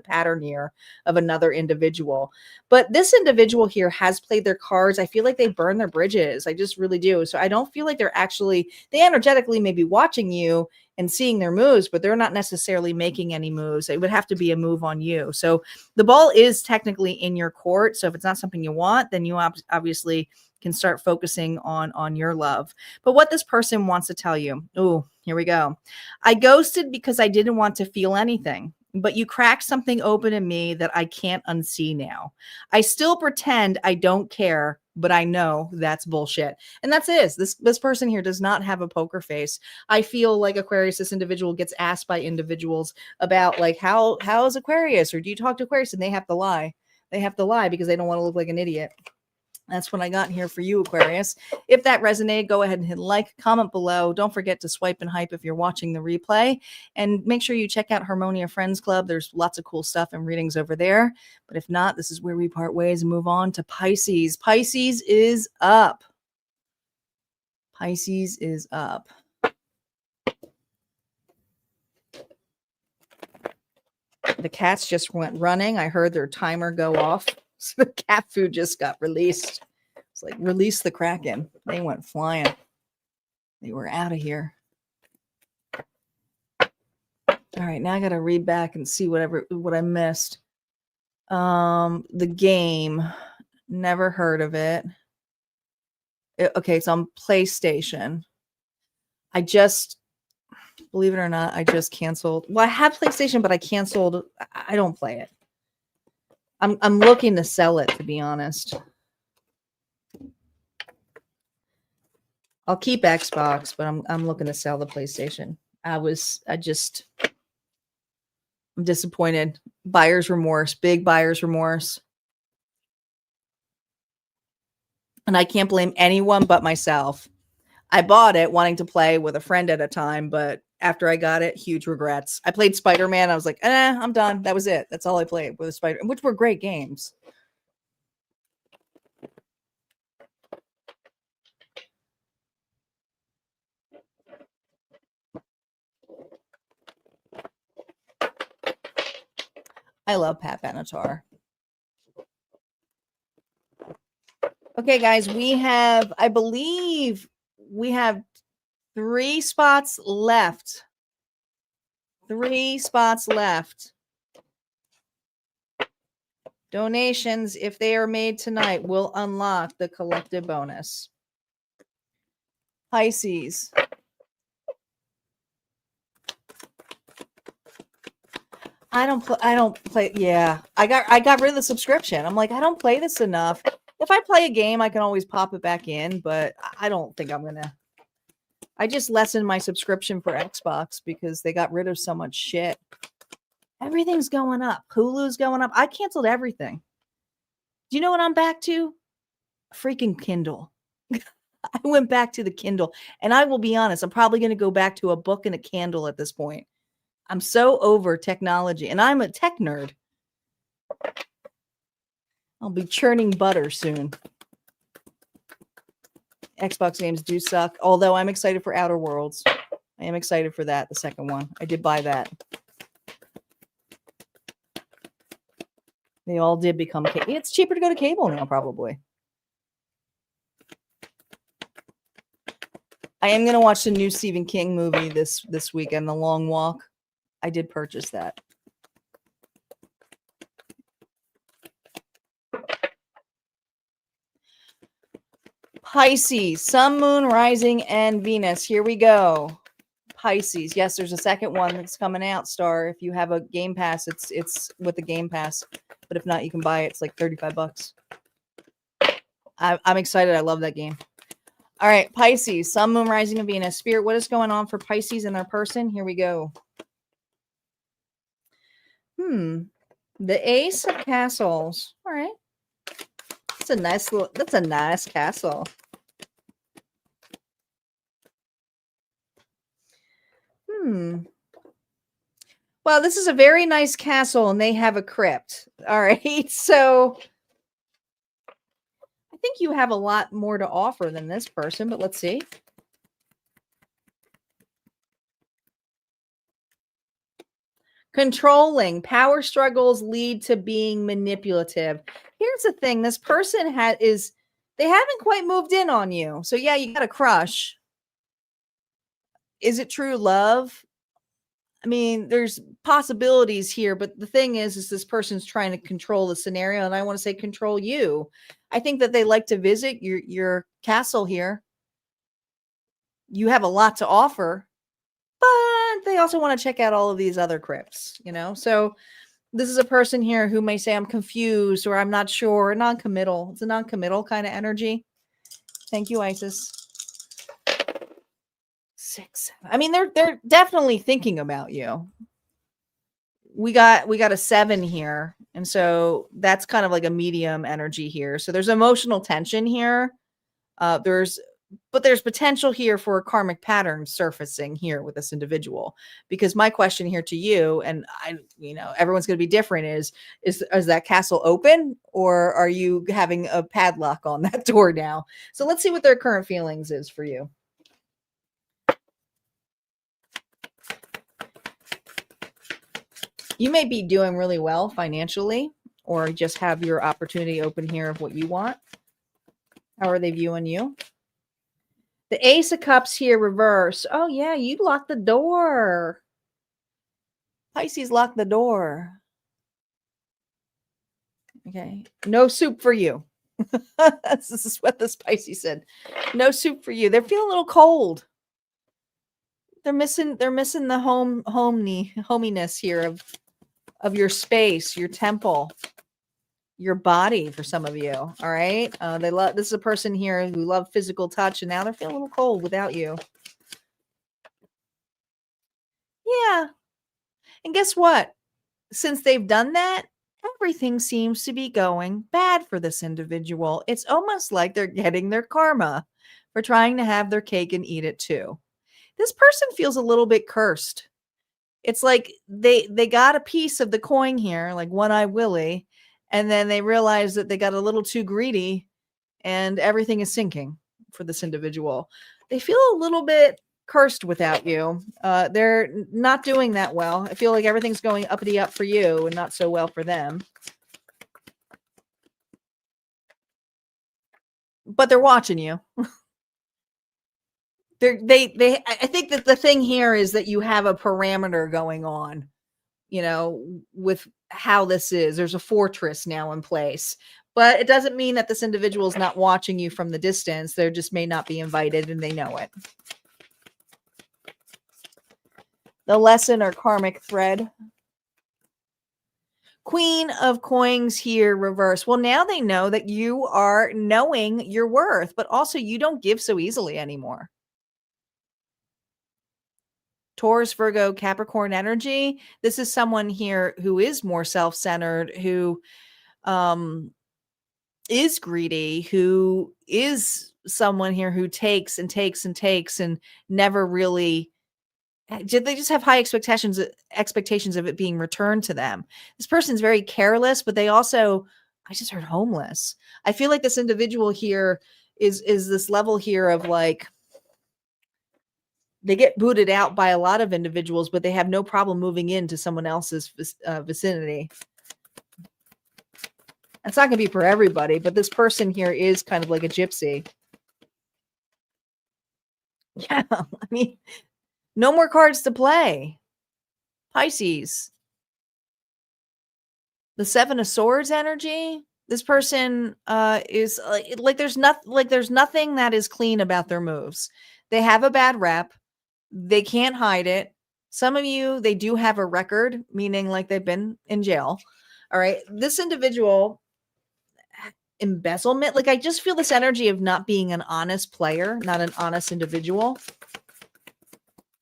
pattern here of another individual. But this individual here has played their cards. I feel like they burn their bridges. I just really do. So I don't feel like they energetically may be watching you and seeing their moves, but they're not necessarily making any moves. It would have to be a move on you. So the ball is technically in your court. So if it's not something you want, then you obviously can start focusing on your love. But what this person wants to tell you, oh, here we go. I ghosted because I didn't want to feel anything. but you cracked something open in me that I can't unsee now. I still pretend I don't care, but I know that's bullshit. And that's it. This person here does not have a poker face. I feel like Aquarius, this individual gets asked by individuals about like, how's Aquarius? Or do you talk to Aquarius? And they have to lie. They have to lie because they don't want to look like an idiot. That's what I got here for you, Aquarius. If that resonated, go ahead and hit like, comment below. Don't forget to swipe and hype if you're watching the replay. And make sure you check out Harmonia Friends Club. There's lots of cool stuff and readings over there. But if not, this is where we part ways and move on to Pisces. Pisces is up. Pisces is up. The cats just went running. I heard their timer go off. So the cat food just got released. It's like, release the Kraken. They went flying. They were out of here. All right, now I got to read back and see what I missed. The game. Never heard of it. Okay, it's on PlayStation. Believe it or not, I just canceled. Well, I have PlayStation, but I canceled. I don't play it. I'm looking to sell it, to be honest. I'll keep Xbox, but I'm looking to sell the PlayStation. I'm disappointed. Buyer's remorse, big buyer's remorse. And I can't blame anyone but myself. I bought it wanting to play with a friend at a time, but after I got it, huge regrets. I played Spider-Man. I was like, I'm done. That was it. That's all I played with Spider-Man, which were great games. I love Pat Benatar. Okay, guys, I believe we have 3 spots left. 3 spots left. Donations, if they are made tonight, will unlock the collective bonus. Pisces. I don't play. Yeah, I got rid of the subscription. I'm like, I don't play this enough. If I play a game, I can always pop it back in, but I don't think I'm gonna. I just lessened my subscription for Xbox because they got rid of so much shit. Everything's going up. Hulu's going up. I canceled everything. Do you know what I'm back to? Freaking Kindle. I went back to the Kindle, and I will be honest, I'm probably going to go back to a book and a candle at this point. I'm so over technology, and I'm a tech nerd. I'll be churning butter soon. Xbox games do suck, although I'm excited for Outer Worlds. I am excited for that, the second one. I did buy that. They all did become cable. It's cheaper to go to cable now, probably. I am going to watch the new Stephen King movie this weekend, The Long Walk. I did purchase that. Pisces, Sun, Moon, Rising, and Venus. Here we go. Pisces. Yes, there's a second one that's coming out, Star. If you have a Game Pass, it's with the Game Pass. But if not, you can buy it. It's like $35. I'm excited. I love that game. All right, Pisces, Sun, Moon, Rising, and Venus. Spirit, what is going on for Pisces and their person? Here we go. The Ace of Castles. All right. That's a nice castle. Well, this is a very nice castle, and they have a crypt. All right. So I think you have a lot more to offer than this person, but let's see. Controlling. Power struggles lead to being manipulative. Here's the thing. This person they haven't quite moved in on you. So yeah, you got a crush. Is it true love? I mean, there's possibilities here, but the thing is this person's trying to control the scenario, and I want to say control you. I think that they like to visit your castle here. You have a lot to offer, but And they also want to check out all of these other crypts, you know? So this is a person here who may say, I'm confused or I'm not sure, non-committal. It's a non-committal kind of energy. Thank you, Isis. 6. I mean, they're definitely thinking about you. We got a 7 here. And so that's kind of like a medium energy here. So there's emotional tension here. There's potential here for a karmic pattern surfacing here with this individual, because my question here to you, and everyone's going to be different, is that castle open, or are you having a padlock on that door now? So let's see what their current feelings is for you. You may be doing really well financially, or just have your opportunity open here of what you want. How are they viewing you? The Ace of Cups here reverse. Oh, yeah, you locked the door. Pisces locked the door. Okay. No soup for you. This is what this Pisces said. No soup for you. They're feeling a little cold. They're missing the hominess here of your space, your temple, your body for some of you. All right. This is a person here who loved physical touch, and now they're feeling a little cold without you. Yeah. And guess what? Since they've done that, everything seems to be going bad for this individual. It's almost like they're getting their karma for trying to have their cake and eat it too. This person feels a little bit cursed. It's like they got a piece of the coin here, like One-Eye Willie, and then they realize that they got a little too greedy and everything is sinking for this individual. They feel a little bit cursed without you. They're not doing that well. I feel like everything's going uppity up for you and not so well for them. But they're watching you. I think that the thing here is that you have a parameter going on, with how this is. There's a fortress now in place, but it doesn't mean that this individual is not watching you from the distance. They just may not be invited and they know it. The lesson or karmic thread. Queen of Coins here reverse. Well, now they know that you are knowing your worth, but also you don't give so easily anymore. Taurus, Virgo, Capricorn energy. This is someone here who is more self-centered, who is greedy, who is someone here who takes and takes and takes and never really, they just have high expectations of it being returned to them. This person's very careless, but they also, I just heard homeless. I feel like this individual here is this level here of like, they get booted out by a lot of individuals, but they have no problem moving into someone else's vicinity. It's not going to be for everybody, but this person here is kind of like a gypsy. Yeah, I mean, no more cards to play. Pisces. The 7 of Swords energy. This person is like there's nothing that is clean about their moves. They have a bad rep. They can't hide it. Some of you, they do have a record, meaning like they've been in jail. All right. This individual, embezzlement. Like I just feel this energy of not being an honest player, not an honest individual.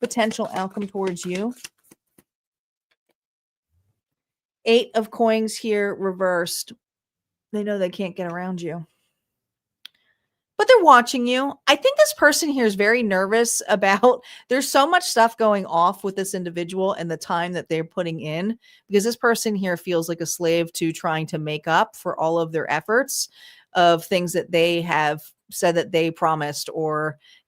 Potential outcome towards you. 8 of Coins here reversed. They know they can't get around you, but they're watching you. I think this person here is very nervous about, there's so much stuff going off with this individual and the time that they're putting in, because this person here feels like a slave to trying to make up for all of their efforts of things that they have said that they promised,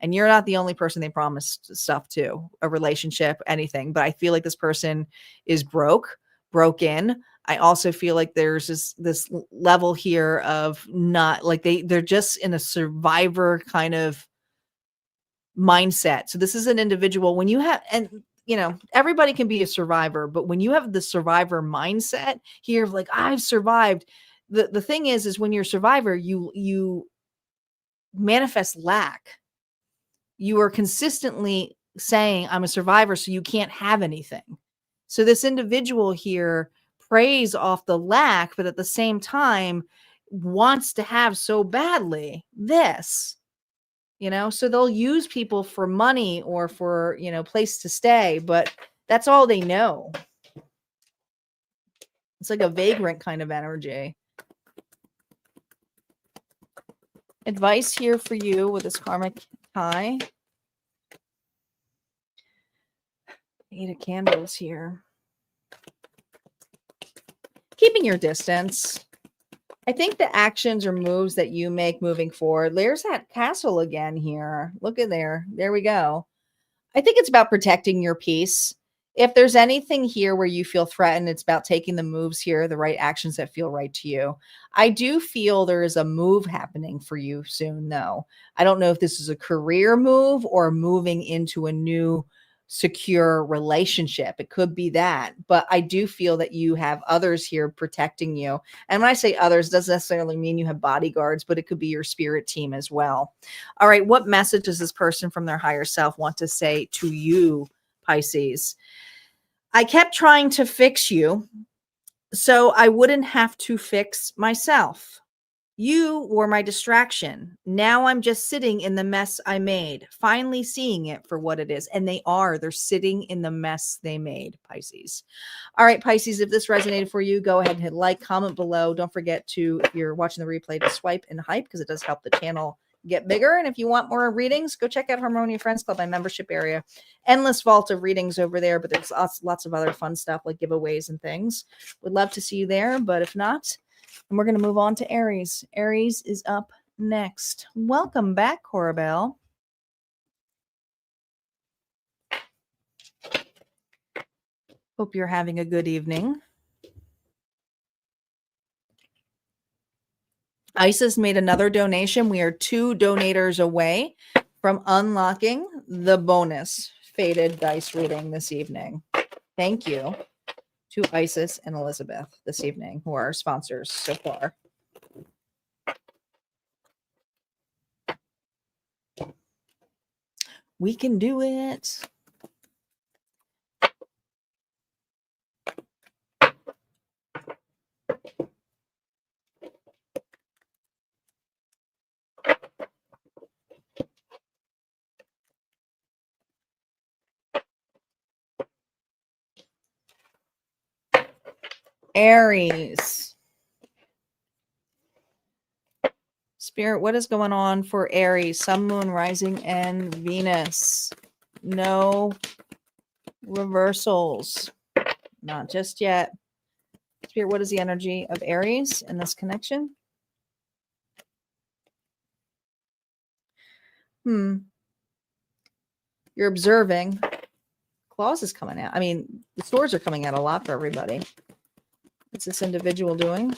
and you're not the only person they promised stuff to, a relationship, anything. But I feel like this person is broken. I also feel like there's this level here of not like they're just in a survivor kind of mindset. So this is an individual when you have, and everybody can be a survivor, but when you have the survivor mindset here of like, I've survived, the thing is when you're a survivor, you manifest lack. You are consistently saying, I'm a survivor, so you can't have anything. So this individual here preys off the lack, but at the same time wants to have so badly this, so they'll use people for money or for, place to stay, but that's all they know. It's like a vagrant kind of energy. Advice here for you with this karmic tie. 8 of Candles here. Keeping your distance. I think the actions or moves that you make moving forward, there's that castle again here. Look at there. There we go. I think it's about protecting your peace. If there's anything here where you feel threatened, it's about taking the moves here, the right actions that feel right to you. I do feel there is a move happening for you soon, though. I don't know if this is a career move or moving into a new secure relationship. It could be that, but I do feel that you have others here protecting you. And when I say others, doesn't necessarily mean you have bodyguards, but it could be your spirit team as well. All right, what message does this person from their higher self want to say to you, Pisces? I kept trying to fix you so I wouldn't have to fix myself. You were my distraction. Now I'm just sitting in the mess I made, finally seeing it for what it is. And they're sitting in the mess they made, Pisces. All right, Pisces, if this resonated for you, go ahead and hit like, comment below. Don't forget to, if you're watching the replay, to swipe and hype because it does help the channel get bigger. And if you want more readings, go check out Harmonia Friends Club, my membership area. Endless vault of readings over there, but there's lots of other fun stuff like giveaways and things. Would love to see you there, but if not, and we're going to move on to Aries. Aries is up next. Welcome back, Corabelle. Hope you're having a good evening. Isis made another donation. We are 2 donators away from unlocking the bonus Faded Dice reading this evening. Thank you to Isis and Elizabeth this evening, who are our sponsors so far. We can do it. Aries. Spirit, what is going on for Aries? Sun, Moon, Rising, and Venus. No reversals. Not just yet. Spirit, what is the energy of Aries in this connection? You're observing. Claws is coming out. I mean, the swords are coming out a lot for everybody. What's this individual doing?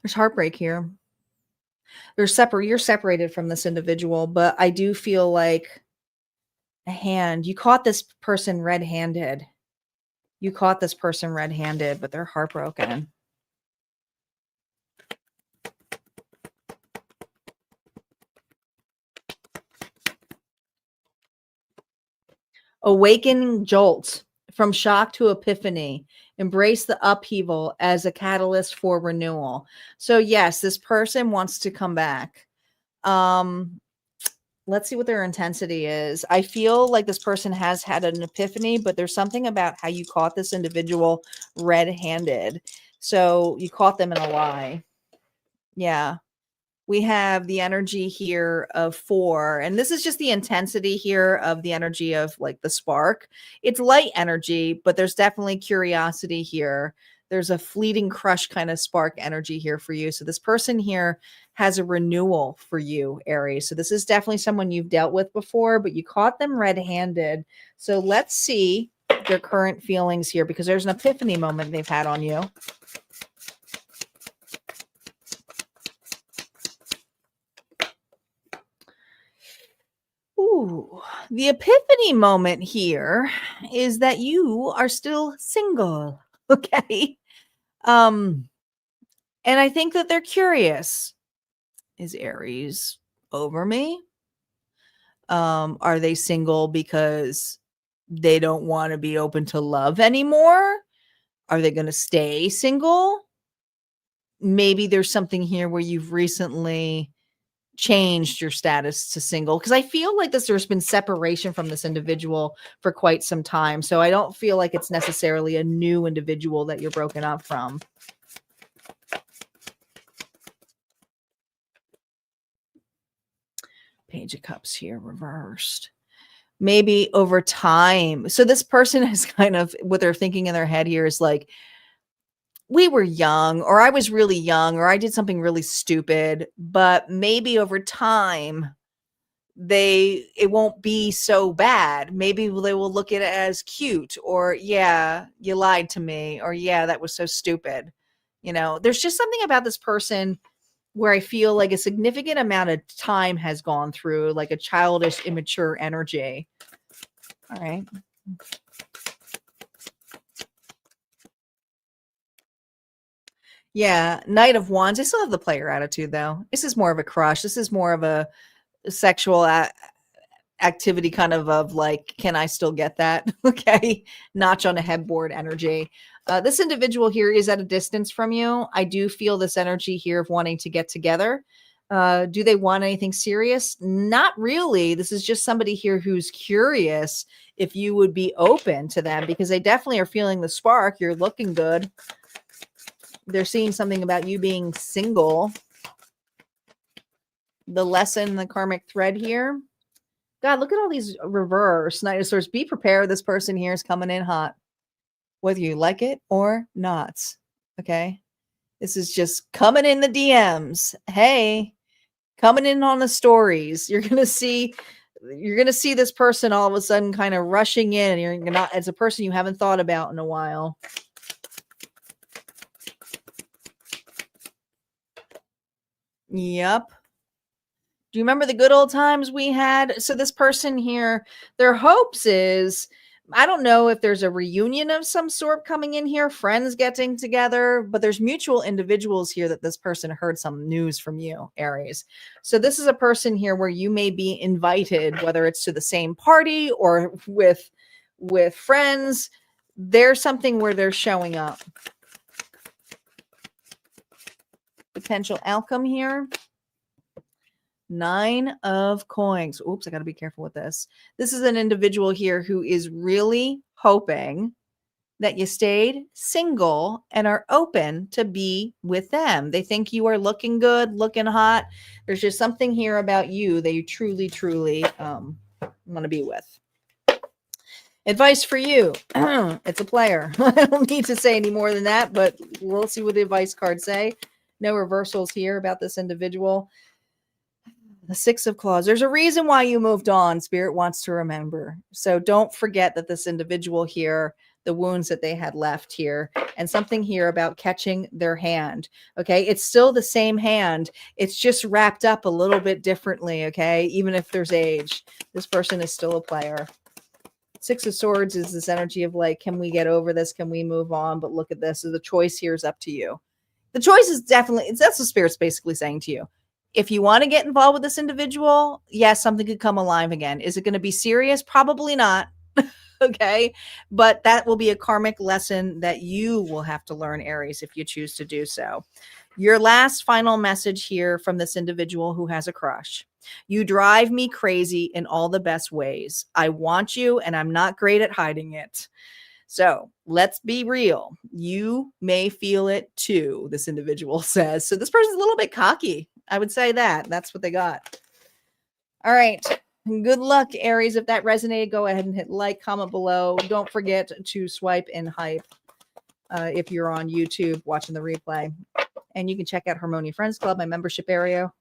There's heartbreak here. You're separated from this individual, but I do feel like a hand. You caught this person red-handed. But they're heartbroken. Awakening jolt from shock to epiphany. Embrace the upheaval as a catalyst for renewal. So yes, this person wants to come back. Let's see what their intensity is. I feel like this person has had an epiphany, but there's something about how you caught this individual red-handed. So you caught them in a lie. Yeah. We have the energy here of 4, and this is just the intensity here of the energy of like the spark. It's light energy, but there's definitely curiosity here. There's a fleeting crush kind of spark energy here for you. So this person here has a renewal for you, Aries. So this is definitely someone you've dealt with before, but you caught them red-handed. So let's see their current feelings here, because there's an epiphany moment they've had on you. Ooh, the epiphany moment here is that you are still single. Okay. Um, and I think that they're curious. Is Aries over me? Are they single because they don't want to be open to love anymore? Are they going to stay single? Maybe there's something here where you've recently changed your status to single, because I feel like there's been separation from this individual for quite some time. So I don't feel like it's necessarily a new individual that you're broken up from. Page of Cups here reversed. Maybe over time. So this person is kind of, what they're thinking in their head here is like, we were young, or I was really young, or I did something really stupid, but maybe over time it won't be so bad. Maybe they will look at it as cute, or yeah, you lied to me, or yeah, that was so stupid. There's just something about this person where I feel like a significant amount of time has gone through, like a childish, immature energy. All right. Yeah, Knight of Wands. I still have the player attitude, though. This is more of a crush. This is more of a sexual activity, kind of like, can I still get that? Okay, notch on a headboard energy. This individual here is at a distance from you. I do feel this energy here of wanting to get together. Do they want anything serious? Not really. This is just somebody here who's curious if you would be open to them, because they definitely are feeling the spark. You're looking good. They're seeing something about you being single. The lesson, the karmic thread here. God, look at all these reverse Knight of Swords. Be prepared. This person here is coming in hot, whether you like it or not. Okay. This is just coming in the DMs. Hey, coming in on the stories. You're going to see this person all of a sudden kind of rushing in, and you're not, as a person you haven't thought about in a while. Yep. Do you remember the good old times we had? So this person here, their hopes is, I don't know if there's a reunion of some sort coming in here, friends getting together, but there's mutual individuals here that this person heard some news from you, Aries. So this is a person here where you may be invited, whether it's to the same party or with friends. There's something where they're showing up. Potential outcome here. 9 of Coins. Oops, I got to be careful with this. This is an individual here who is really hoping that you stayed single and are open to be with them. They think you are looking good, looking hot. There's just something here about you that you truly, truly want to be with. Advice for you. It's a player. I don't need to say any more than that, but we'll see what the advice cards say. No reversals here about this individual. The 6 of Claws. There's a reason why you moved on. Spirit wants to remember. So don't forget that this individual here, the wounds that they had left here, and something here about catching their hand. Okay. It's still the same hand. It's just wrapped up a little bit differently. Okay. Even if there's age, this person is still a player. 6 of Swords is this energy of like, can we get over this? Can we move on? But look at this. So the choice here is up to you. The choice is definitely, that's what Spirit's basically saying to you. If you want to get involved with this individual, yes, something could come alive again. Is it going to be serious? Probably not. Okay. But that will be a karmic lesson that you will have to learn, Aries, if you choose to do so. Your last final message here from this individual who has a crush. You drive me crazy in all the best ways. I want you, and I'm not great at hiding it. So let's be real. You may feel it too, this individual says. So this person's a little bit cocky. I would say that. That's what they got. All right. Good luck, Aries. If that resonated, go ahead and hit like, comment below. Don't forget to swipe and hype if you're on YouTube watching the replay. And you can check out Harmonia Friends Club, my membership area.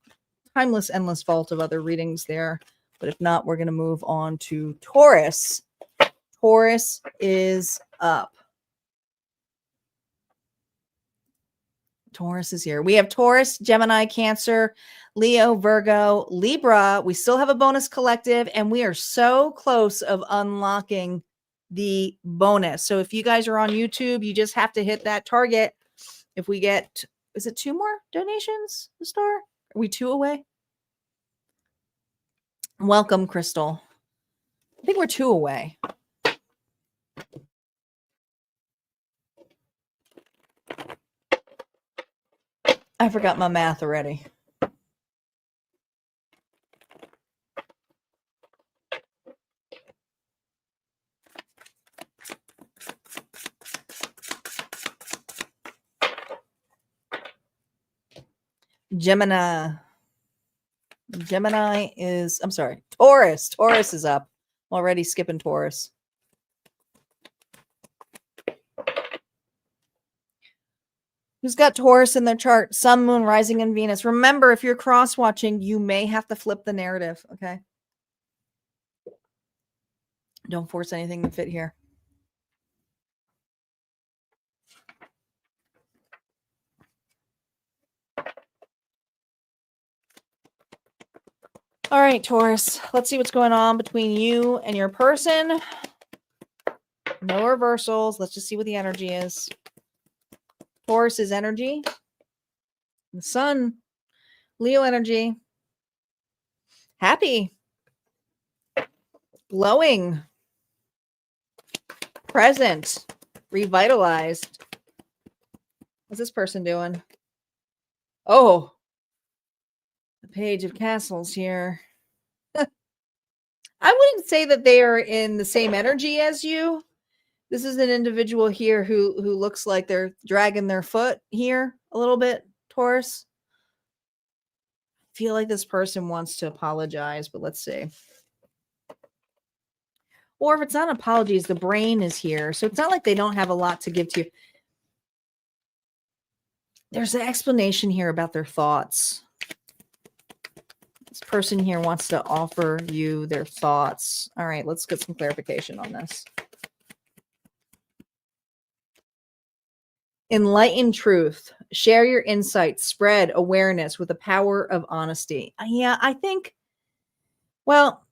Timeless, endless vault of other readings there. But if not, we're going to move on to Taurus. Taurus is up. Taurus is here. We have Taurus, Gemini, Cancer, Leo, Virgo, Libra. We still have a bonus collective, and we are so close of unlocking the bonus. So if you guys are on YouTube, you just have to hit that target. If we get, is it 2 more donations, the star? Are we 2 away? Welcome, Crystal. I think we're 2 away. I forgot my math already. Gemini is, I'm sorry, Taurus. Taurus is up. I'm already skipping Taurus. Who's got Taurus in their chart? Sun, Moon, Rising, and Venus. Remember, if you're cross-watching, you may have to flip the narrative, okay? Don't force anything to fit here. All right, Taurus. Let's see what's going on between you and your person. No reversals. Let's just see what the energy is. Taurus's energy. The Sun. Leo energy. Happy. Glowing. Present. Revitalized. What's this person doing? Oh. The Page of Castles here. I wouldn't say that they are in the same energy as you. This is an individual here who looks like they're dragging their foot here a little bit, Taurus. I feel like this person wants to apologize, but let's see. Or if it's not apologies, the brain is here. So it's not like they don't have a lot to give to you. There's an explanation here about their thoughts. This person here wants to offer you their thoughts. All right, let's get some clarification on this. Enlighten truth. Share your insights. Spread awareness with the power of honesty. Yeah, I think, well,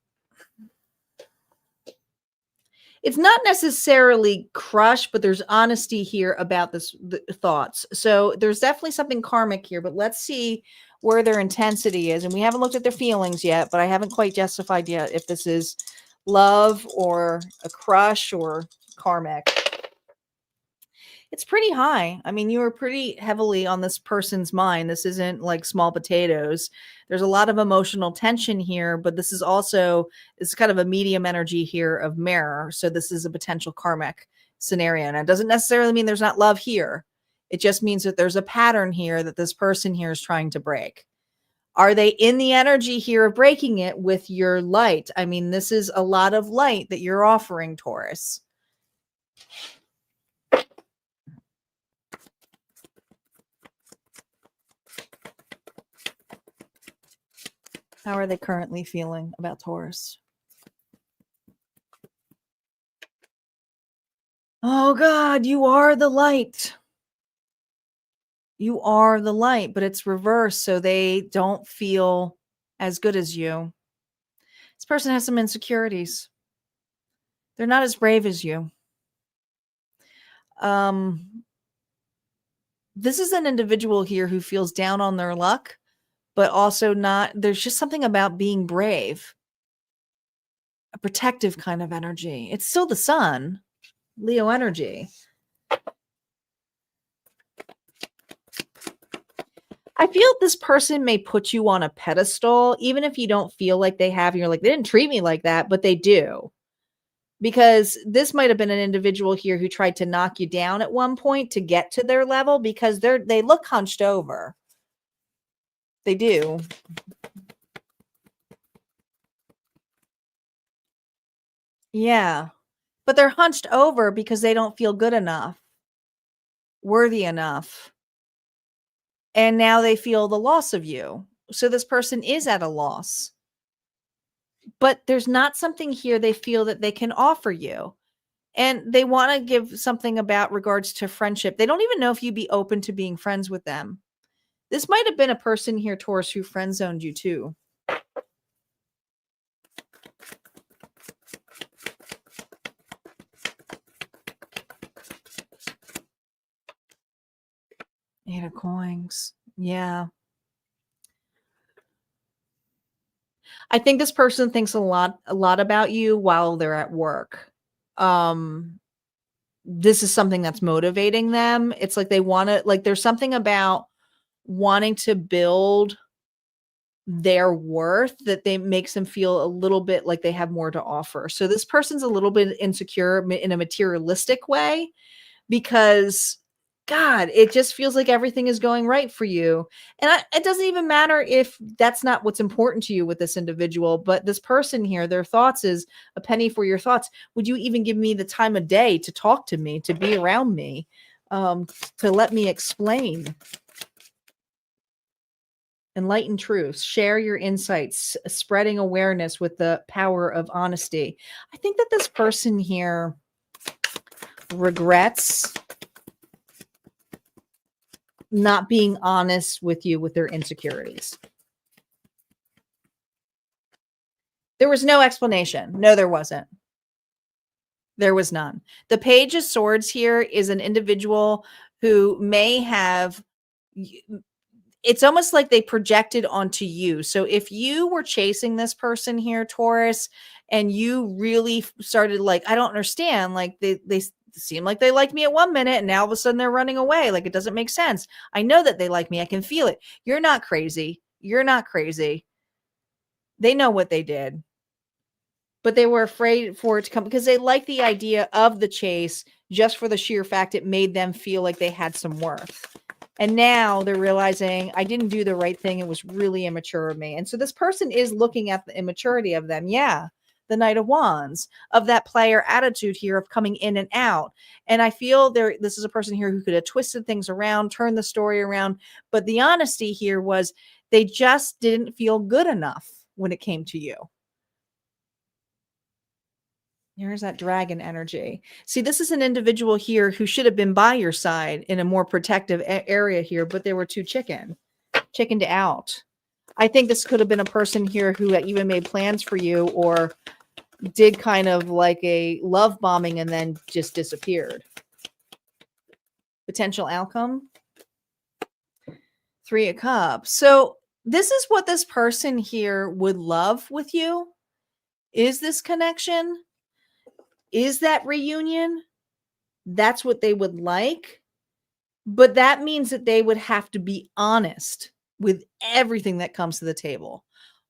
it's not necessarily crush, but there's honesty here about the thoughts. So there's definitely something karmic here, but let's see where their intensity is. And we haven't looked at their feelings yet, but I haven't quite justified yet if this is love or a crush or karmic. It's pretty high. I mean, you are pretty heavily on this person's mind. This isn't like small potatoes. There's a lot of emotional tension here, but this is also, it's kind of a medium energy here of mirror. So this is a potential karmic scenario. And it doesn't necessarily mean there's not love here. It just means that there's a pattern here that this person here is trying to break. Are they in the energy here of breaking it with your light? I mean, this is a lot of light that you're offering, Taurus. How are they currently feeling about Taurus? Oh God, you are the light. You are the light, but it's reversed, so they don't feel as good as you. This person has some insecurities. They're not as brave as you. This is an individual here who feels down on their luck, but also not, there's just something about being brave. A protective kind of energy. It's still the Sun, Leo energy. I feel this person may put you on a pedestal, even if you don't feel like they have. You're like, they didn't treat me like that, but they do. Because this might have been an individual here who tried to knock you down at one point to get to their level because they look hunched over. They do. Yeah. But they're hunched over because they don't feel good enough, worthy enough. And now they feel the loss of you. So this person is at a loss. But there's not something here they feel that they can offer you. And they want to give something about regards to friendship. They don't even know if you'd be open to being friends with them. This might have been a person here, Taurus, who friend zoned you too. 8 of coins. Yeah. I think this person thinks a lot about you while they're at work. Um, this is something that's motivating them. It's like they wanna like, there's something about wanting to build their worth that they makes them feel a little bit like they have more to offer. So this person's a little bit insecure in a materialistic way because God, it just feels like everything is going right for you. And it doesn't even matter if that's not what's important to you with this individual, but this person here, their thoughts is a penny for your thoughts. Would you even give me the time of day to talk to me, to be around me, um, to let me explain? Enlighten truths, share your insights, spreading awareness with the power of honesty. I think that this person here regrets not being honest with you with their insecurities. There was no explanation. No, there wasn't. There was none. The Page of Swords here is an individual who may have, it's almost like they projected onto you. So if you were chasing this person here, Taurus, and you really started like, I don't understand, like they seem like they like me at one minute and now all of a sudden they're running away. Like it doesn't make sense. I know that they like me. I can feel it. You're not crazy. You're not crazy. They know what they did, but they were afraid for it to come because they like the idea of the chase just for the sheer fact it made them feel like they had some worth. And now they're realizing I didn't do the right thing. It was really immature of me. And so this person is looking at the immaturity of them. Yeah. The Knight of Wands, of that player attitude here of coming in and out. And I feel this is a person here who could have twisted things around, turned the story around. But the honesty here was they just didn't feel good enough when it came to you. Here's that dragon energy. See, this is an individual here who should have been by your side in a more protective area here, but they were too chickened out. I think this could have been a person here who had even made plans for you or did kind of like a love bombing and then just disappeared. Potential outcome. 3 of Cups. So this is what this person here would love with you. Is this connection? Is that reunion? That's what they would like. But that means that they would have to be honest with everything that comes to the table.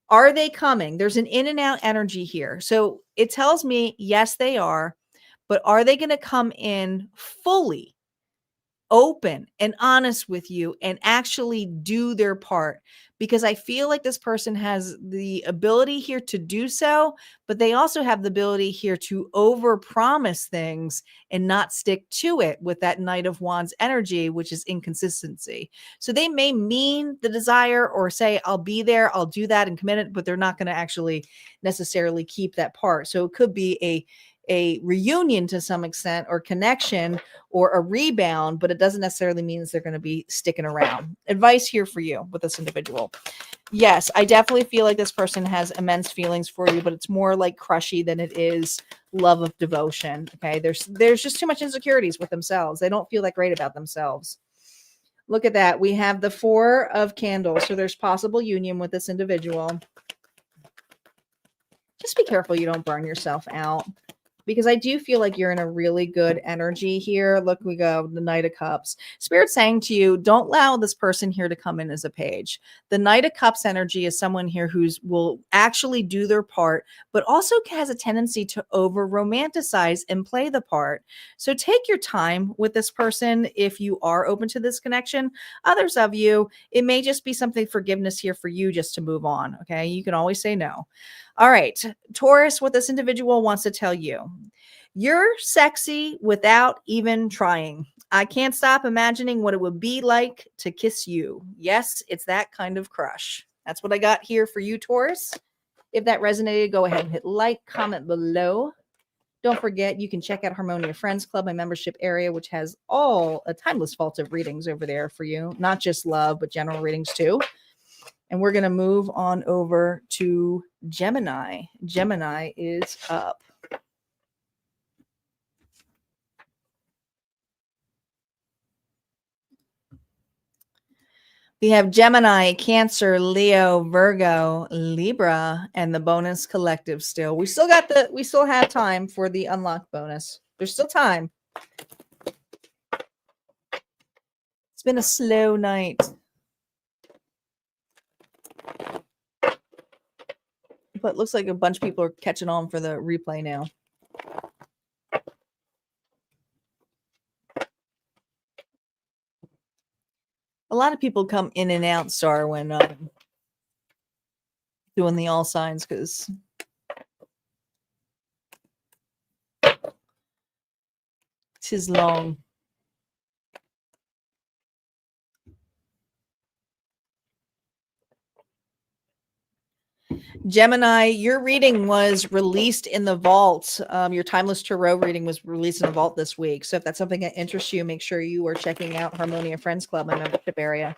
Are they coming? There's an in and out energy here. So it tells me, yes, they are. But are they going to come in fully open and honest with you and actually do their part? Because I feel like this person has the ability here to do so, but they also have the ability here to overpromise things and not stick to it with that Knight of Wands energy, which is inconsistency. So they may mean the desire or say, I'll be there, I'll do that and commit it, but they're not going to actually necessarily keep that part. So it could be a reunion to some extent or connection or a rebound, but it doesn't necessarily mean they're going to be sticking around. Advice here for you with this individual. Yes, I definitely feel like this person has immense feelings for you, but it's more like crushy than it is love of devotion. Okay. There's just too much insecurities with themselves. They don't feel that great about themselves. Look at that. We have the 4 of Candles. So there's possible union with this individual. Just be careful you don't burn yourself out, because I do feel like you're in a really good energy here. Look, we go, the Knight of Cups. Spirit saying to you, don't allow this person here to come in as a page. The Knight of Cups energy is someone here will actually do their part, but also has a tendency to over romanticize and play the part. So take your time with this person if you are open to this connection. Others of you, it may just be something forgiveness here for you just to move on. Okay. You can always say no. All right, Taurus, what this individual wants to tell you. You're sexy without even trying. I can't stop imagining what it would be like to kiss you. Yes, it's that kind of crush. That's what I got here for you, Taurus. If that resonated, go ahead and hit like, comment below. Don't forget, you can check out Harmonia Friends Club, my membership area, which has all a timeless vault of readings over there for you. Not just love, but general readings too. And we're going to move on over to Gemini. Gemini is up. We have Gemini, Cancer, Leo, Virgo, Libra, and the bonus collective still. We still have time for the unlock bonus. There's still time. It's been a slow night. But it looks like a bunch of people are catching on for the replay now. A lot of people come in and out, Star, when doing the all signs, because tis long. Gemini, your reading was released in the vault. Your Timeless Tarot reading was released in the vault this week. So if that's something that interests you, make sure you are checking out Harmonia Friends Club, my membership area.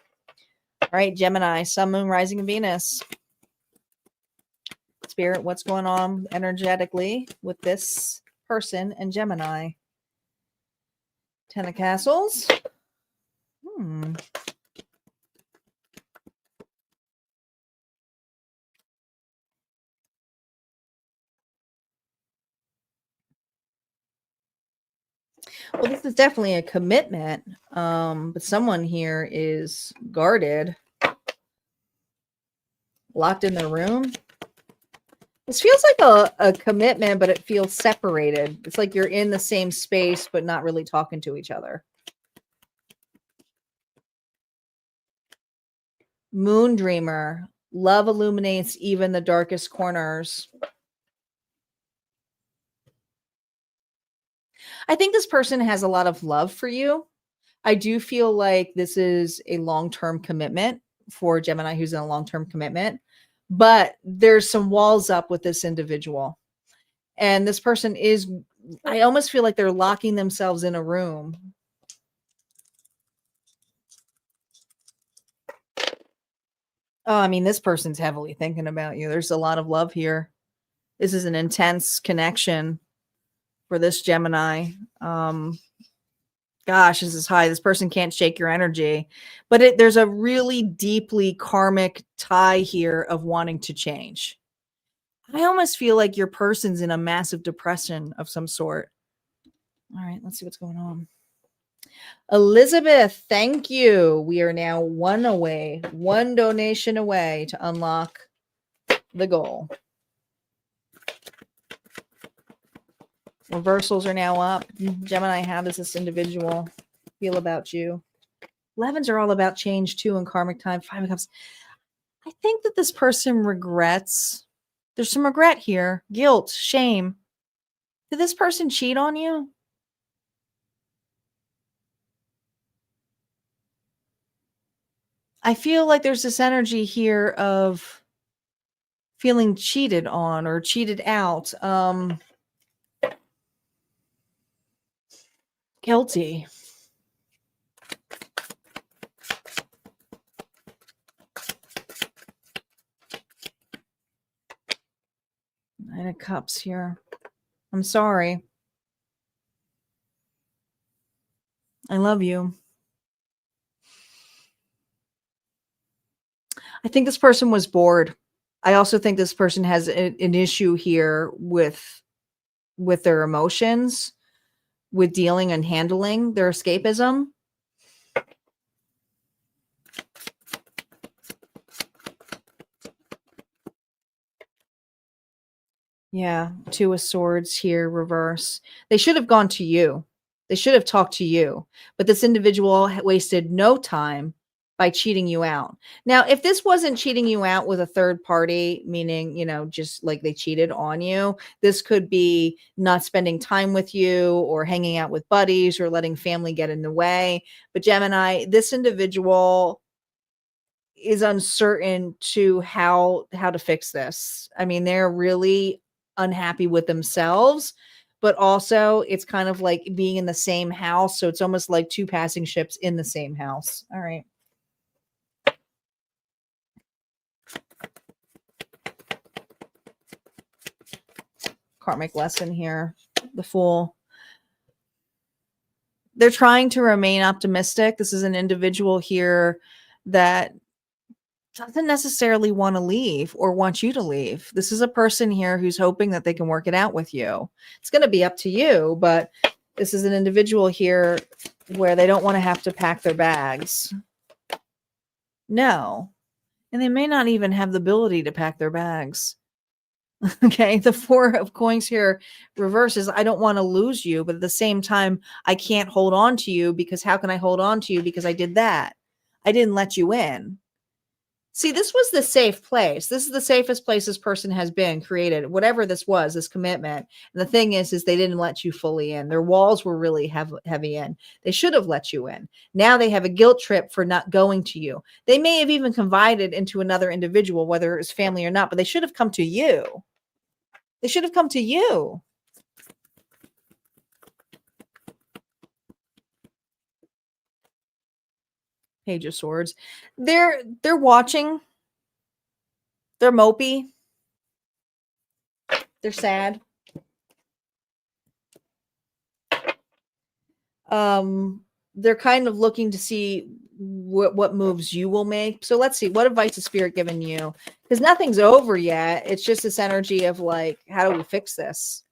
All right, Gemini, Sun, Moon, Rising, and Venus. Spirit, what's going on energetically with this person and Gemini? Ten of Castles. Well, this is definitely a commitment, but someone here is guarded, locked in their room. This feels like a commitment, but it feels separated. It's like you're in the same space, but not really talking to each other. Moon Dreamer. Love illuminates even the darkest corners. I think this person has a lot of love for you. I do feel like this is a long-term commitment for Gemini who's in a long-term commitment, but there's some walls up with this individual. And this person is, I almost feel like they're locking themselves in a room. Oh, I mean, this person's heavily thinking about you. There's a lot of love here. This is an intense connection for this Gemini. Gosh, this is high. This person can't shake your energy. But there's a really deeply karmic tie here of wanting to change. I almost feel like your person's in a massive depression of some sort. All right, let's see what's going on. Elizabeth, thank you. We are now one donation away to unlock the goal. Reversals are now up. Gemini, how does this individual feel about you? 11s are all about change too in karmic time. 5 of Cups. I think that this person regrets. There's some regret here. Guilt, shame. Did this person cheat on you? I feel like there's this energy here of feeling cheated on or cheated out. Guilty. Nine of Cups here. I'm sorry. I love you. I think this person was bored. I also think this person has an issue here with their emotions, with dealing and handling their escapism. Yeah, 2 of Swords here, reverse. They should have gone to you. They should have talked to you. But this individual wasted no time by cheating you out. Now, if this wasn't cheating you out with a third party, meaning, just like they cheated on you, this could be not spending time with you or hanging out with buddies or letting family get in the way. But Gemini, this individual is uncertain to how to fix this. I mean, they're really unhappy with themselves, but also it's kind of like being in the same house. So it's almost like 2 passing ships in the same house. All right. Karmic lesson here. The Fool. They're trying to remain optimistic. This is an individual here that doesn't necessarily want to leave or want you to leave. This is a person here who's hoping that they can work it out with you. It's going to be up to you, but this is an individual here where they don't want to have to pack their bags. No. And they may not even have the ability to pack their bags. Okay. The Four of Coins here reverses. I don't want to lose you, but at the same time, I can't hold on to you because how can I hold on to you? Because I did that. I didn't let you in. See, this was the safe place. This is the safest place this person has been created, whatever this was, this commitment. And the thing is they didn't let you fully in. Their walls were really heavy in. They should have let you in. Now they have a guilt trip for not going to you. They may have even confided into another individual, whether it was family or not, but they should have come to you. They should have come to you. Page of Swords. They're watching. They're mopey. They're sad. They're kind of looking to see what moves you will make. So let's see, what advice is Spirit giving you? Because nothing's over yet. It's just this energy of like, how do we fix this?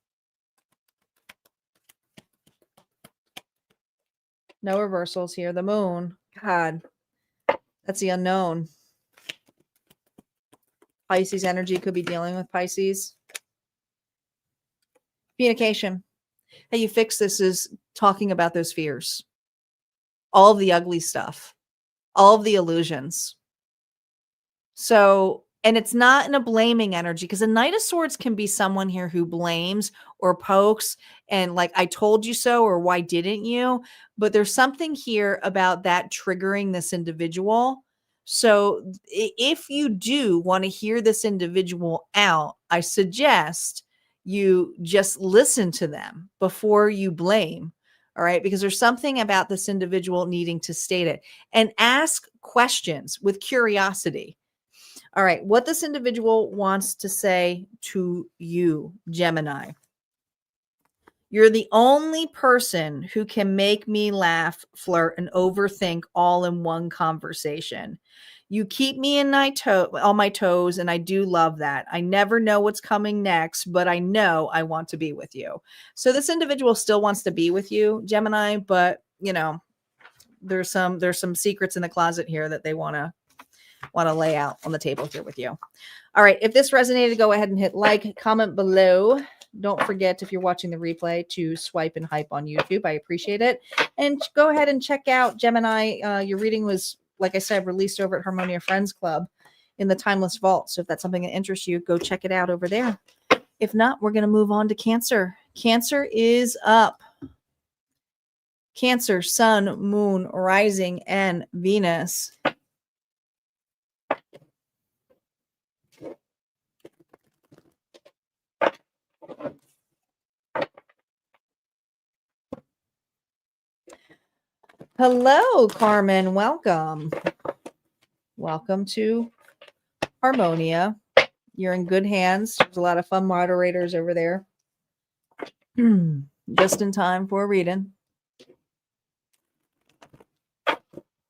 No reversals here. The Moon. God, that's the unknown. Pisces energy could be dealing with Pisces. Communication. How you fix this is talking about those fears. All of the ugly stuff. All of the illusions. So, and it's not in a blaming energy, because a Knight of Swords can be someone here who blames or pokes and like, I told you so, or why didn't you? But there's something here about that triggering this individual. So if you do want to hear this individual out, I suggest you just listen to them before you blame. All right. Because there's something about this individual needing to state it, and ask questions with curiosity. All right. What this individual wants to say to you, Gemini. You're the only person who can make me laugh, flirt, and overthink all in one conversation. You keep me on my toes, and I do love that. I never know what's coming next, but I know I want to be with you. So this individual still wants to be with you, Gemini, but you know, there's some secrets in the closet here that they want to lay out on the table here with you. All right. If this resonated, go ahead and hit like, comment below. Don't forget, if you're watching the replay, to swipe and hype on YouTube. I appreciate it. And go ahead and check out Gemini. Your reading was, like I said, released over at Harmonia Friends Club in the Timeless Vault. So if that's something that interests you, go check it out over there. If not, we're going to move on to Cancer. Cancer is up. Cancer, Sun, Moon, Rising, and Venus. Hello, Carmen. Welcome. Welcome to Harmonia. You're in good hands. There's a lot of fun moderators over there. Just in time for a reading.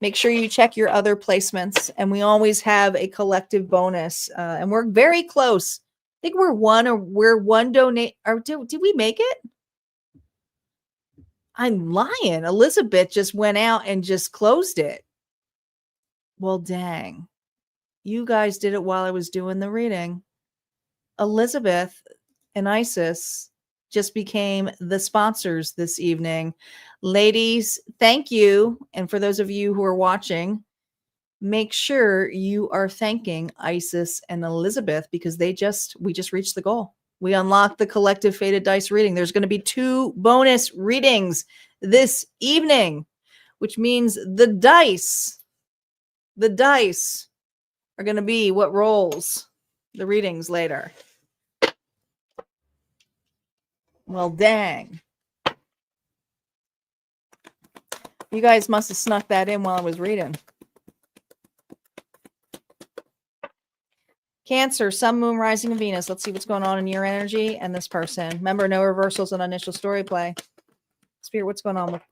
Make sure you check your other placements. And we always have a collective bonus. And we're very close. I think we're one donate. Or did we make it? I'm lying. Elizabeth just went out and just closed it. Well, dang. You guys did it while I was doing the reading. Elizabeth and Isis just became the sponsors this evening. Ladies, thank you. And for those of you who are watching, make sure you are thanking Isis and Elizabeth, because we just reached the goal. We unlocked the collective Fated Dice reading. There's going to be 2 bonus readings this evening, which means the dice are going to be what rolls the readings later. Well, dang. You guys must have snuck that in while I was reading. Cancer, Sun, Moon, Rising, and Venus. Let's see what's going on in your energy and this person. Remember, no reversals on initial story play. Spirit, what's going on with...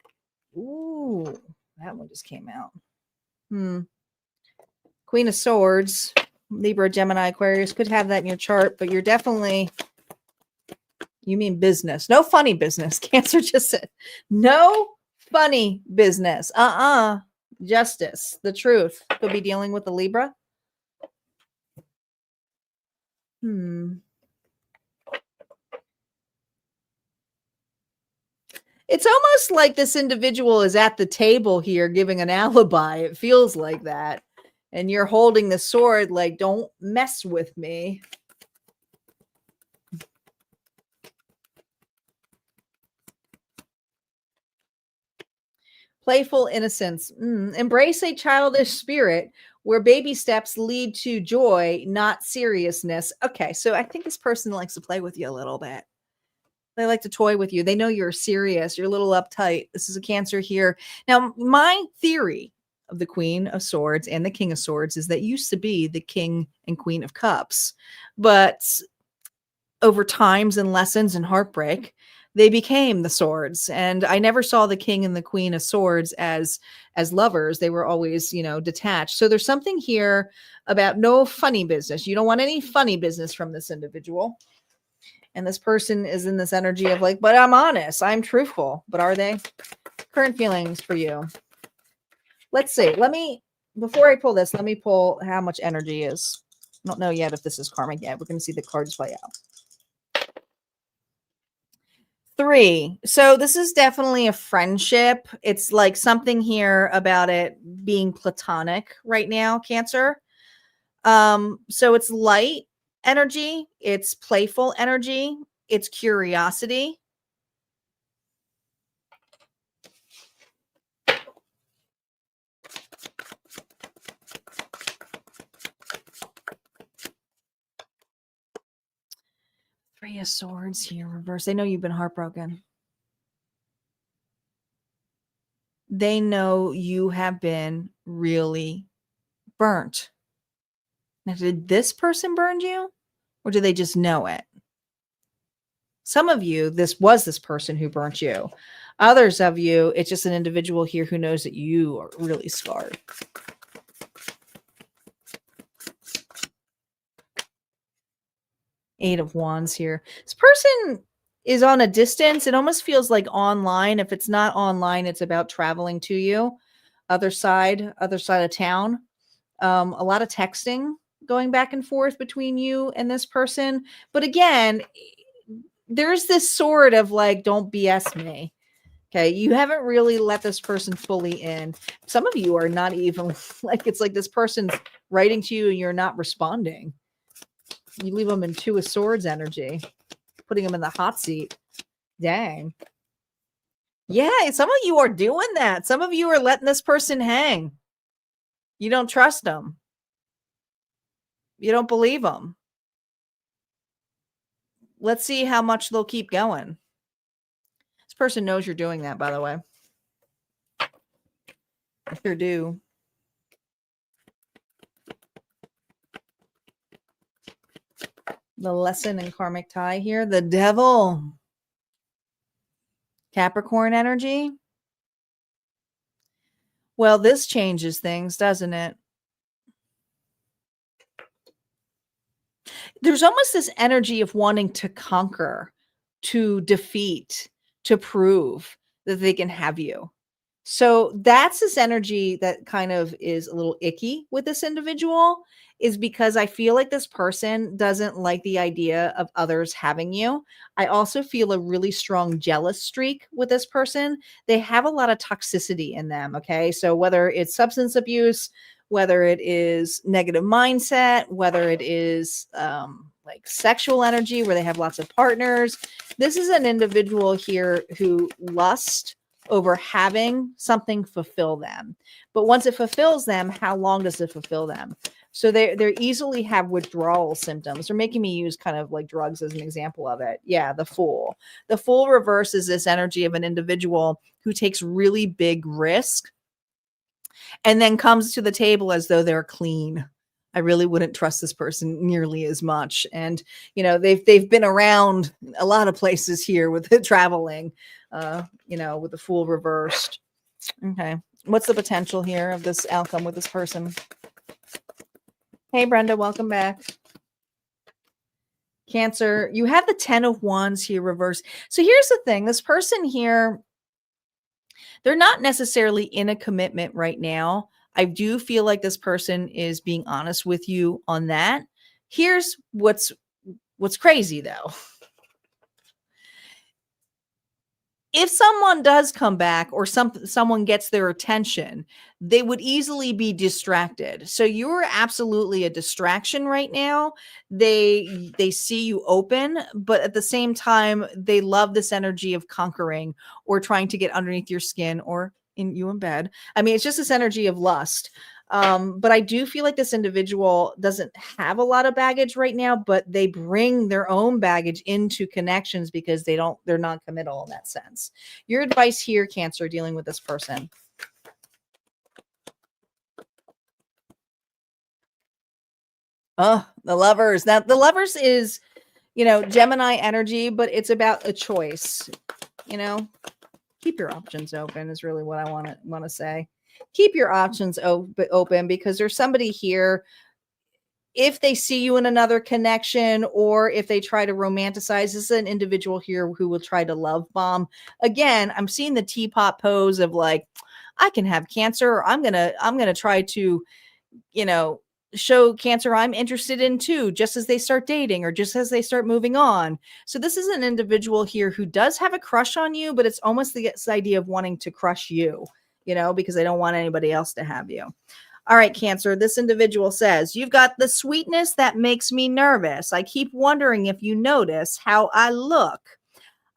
Ooh, that one just came out. Queen of Swords, Libra, Gemini, Aquarius, could have that in your chart, but you're definitely, you mean business. No funny business. Cancer just said, no funny business. Justice, the truth. Could be dealing with the Libra. It's almost like this individual is at the table here giving an alibi. It feels like that. And you're holding the sword like, don't mess with me. Playful innocence. Embrace a childish spirit where baby steps lead to joy, not seriousness. Okay, so I think this person likes to play with you a little bit. They like to toy with you. They know you're serious. You're a little uptight. This is a Cancer here. Now, my theory of the Queen of Swords and the King of Swords is that used to be the King and Queen of Cups. But over times and lessons and heartbreak, they became the swords. And I never saw the King and the Queen of Swords as lovers. They were always, detached. So there's something here about no funny business. You don't want any funny business from this individual. And this person is in this energy of like, but I'm honest, I'm truthful. But are they? Current feelings for you. Let's see. Before I pull this, let me pull how much energy is. I don't know yet if this is karmic yet. We're going to see the cards play out. 3. So this is definitely a friendship. It's like something here about it being platonic right now, Cancer. So it's light energy, it's playful energy, it's curiosity. Three of Swords here, reverse. They know you've been heartbroken. They know you have been really burnt. Now, did this person burn you? Or do they just know it? Some of you, this was this person who burnt you. Others of you, it's just an individual here who knows that you are really scarred. Eight of Wands here. This person is on a distance. It almost feels like online. If it's not online, it's about traveling to you. Other side of town. A lot of texting going back and forth between you and this person. But again, there's this sort of like, don't BS me. Okay. You haven't really let this person fully in. Some of you are not even like, it's like this person's writing to you and you're not responding. You leave them in Two of Swords energy, putting them in the hot seat. Dang. Yeah. Some of you are doing that. Some of you are letting this person hang. You don't trust them. You don't believe them. Let's see how much they'll keep going. This person knows you're doing that, by the way. I sure do. The lesson in Karmic Tie here. The Devil. Capricorn energy. Well, this changes things, doesn't it? There's almost this energy of wanting to conquer, to defeat, to prove that they can have you. So that's this energy that kind of is a little icky with this individual, is because I feel like this person doesn't like the idea of others having you. I also feel a really strong jealous streak with this person. They have a lot of toxicity in them. Okay. So whether it's substance abuse, whether it is negative mindset, whether it is like sexual energy where they have lots of partners, this is an individual here who lusts over having something fulfill them. But once it fulfills them, how long does it fulfill them? So they easily have withdrawal symptoms. They're making me use kind of like drugs as an example of it. Yeah, the Fool. The Fool reverses this energy of an individual who takes really big risk and then comes to the table as though they're clean. I really wouldn't trust this person nearly as much. And, they've been around a lot of places here with the traveling, with the Fool reversed. Okay. What's the potential here of this outcome with this person? Hey, Brenda, welcome back. Cancer, you have the 10 of Wands here reversed. So here's the thing. This person here, they're not necessarily in a commitment right now. I do feel like this person is being honest with you on that. Here's what's crazy though. If someone does come back or someone gets their attention, they would easily be distracted. So you're absolutely a distraction right now. They see you open, but at the same time, they love this energy of conquering or trying to get underneath your skin or in you in bed. I mean, it's just this energy of lust. But I do feel like this individual doesn't have a lot of baggage right now, but they bring their own baggage into connections because they're not committal in that sense. Your advice here, Cancer, dealing with this person. Oh, the Lovers. Now, the Lovers is, Gemini energy, but it's about a choice. Keep your options open is really what I want to say. Keep your options open because there's somebody here. If they see you in another connection or if they try to romanticize, this is an individual here who will try to love bomb. Again, I'm seeing the teapot pose of like, I can have Cancer, or I'm gonna try to, show Cancer I'm interested in too, just as they start dating or just as they start moving on. So this is an individual here who does have a crush on you, but it's almost this idea of wanting to crush you, because they don't want anybody else to have you. All right, Cancer, this individual says, you've got the sweetness that makes me nervous. I keep wondering if you notice how I look.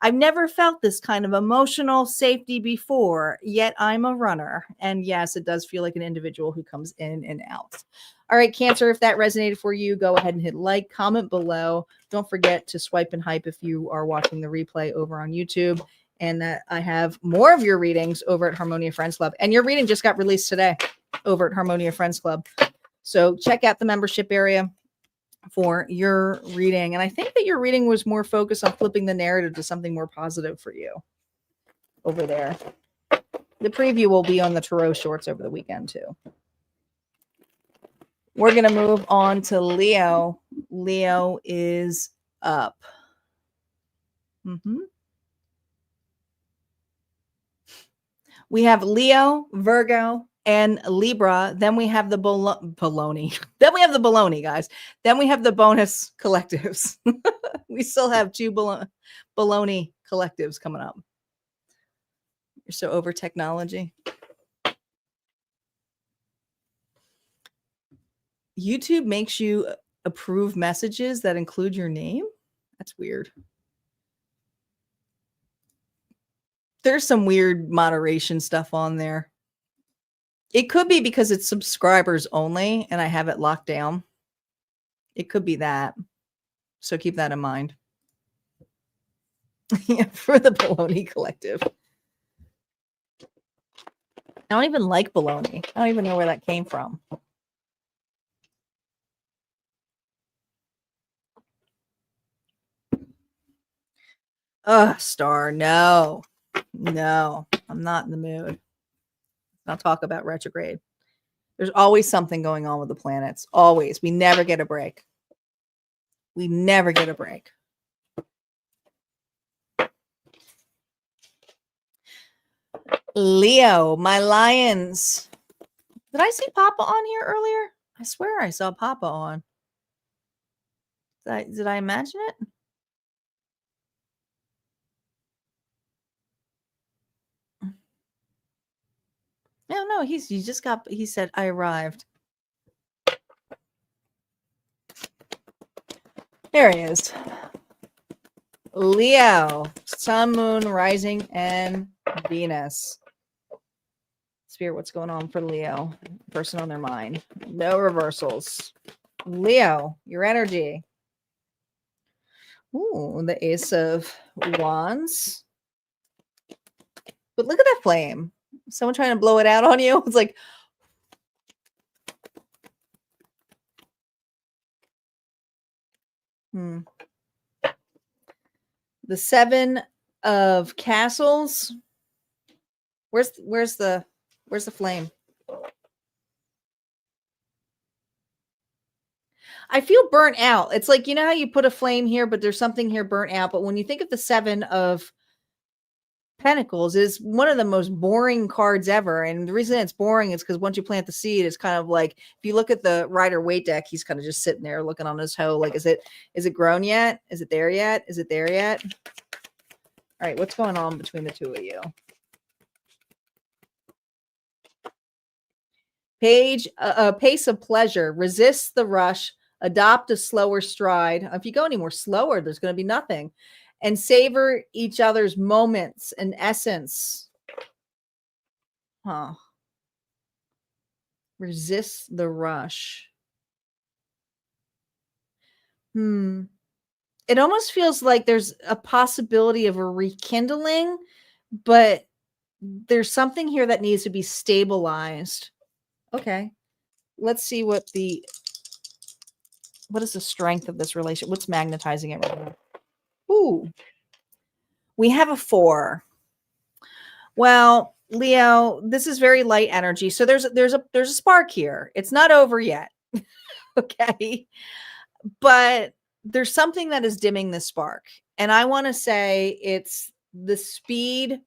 I've never felt this kind of emotional safety before, yet I'm a runner. And yes, it does feel like an individual who comes in and out. All right, Cancer, if that resonated for you, go ahead and hit like, comment below. Don't forget to swipe and hype if you are watching the replay over on YouTube. And that I have more of your readings over at Harmonia Friends Club. And your reading just got released today over at Harmonia Friends Club. So check out the membership area for your reading. And I think that your reading was more focused on flipping the narrative to something more positive for you over there. The preview will be on the Tarot Shorts over the weekend too. We're going to move on to Leo. Leo is up. We have Leo, Virgo, and Libra. Then we have the baloney. Then we have the baloney, guys. Then we have the bonus collectives. We still have two baloney collectives coming up. You're so over technology. YouTube makes you approve messages that include your name. That's weird. There's some weird moderation stuff on there. It could be because it's subscribers only and I have it locked down. It could be that. So keep that in mind. Yeah, for the baloney collective. I don't even like baloney. I don't even know where that came from. Star, no. No, I'm not in the mood. I'll talk about retrograde. There's always something going on with the planets. Always. We never get a break. We never get a break. Leo, my lions. Did I see Papa on here earlier? I swear I saw Papa on. Did I imagine it? No, he said, I arrived. There he is. Leo, sun, moon, rising, and Venus. Spirit, what's going on for Leo? Person on their mind. No reversals. Leo, your energy. Ooh, the Ace of Wands. But look at that flame. Someone trying to blow it out on you. It's like, the Seven of Castles. Where's the flame? I feel burnt out. It's like, you know how you put a flame here, but there's something here burnt out. But when you think of the 7 of Pentacles, is one of the most boring cards ever. And the reason it's boring is because once you plant the seed, it's kind of like, if you look at the Rider-Waite deck, he's kind of just sitting there looking on his hoe. Like, is it grown yet? Is it there yet? Is it there yet? All right, what's going on between the two of you? Pace of pleasure. Resist the rush. Adopt a slower stride. If you go any more slower, there's going to be nothing. And savor each other's moments and essence. Huh. Resist the rush. It almost feels like there's a possibility of a rekindling, but there's something here that needs to be stabilized. Okay. Let's see what is the strength of this relationship? What's magnetizing it right now? Ooh. We have a 4. Well, Leo, this is very light energy. So there's a spark here. It's not over yet. Okay. But there's something that is dimming the spark. And I want to say it's the speed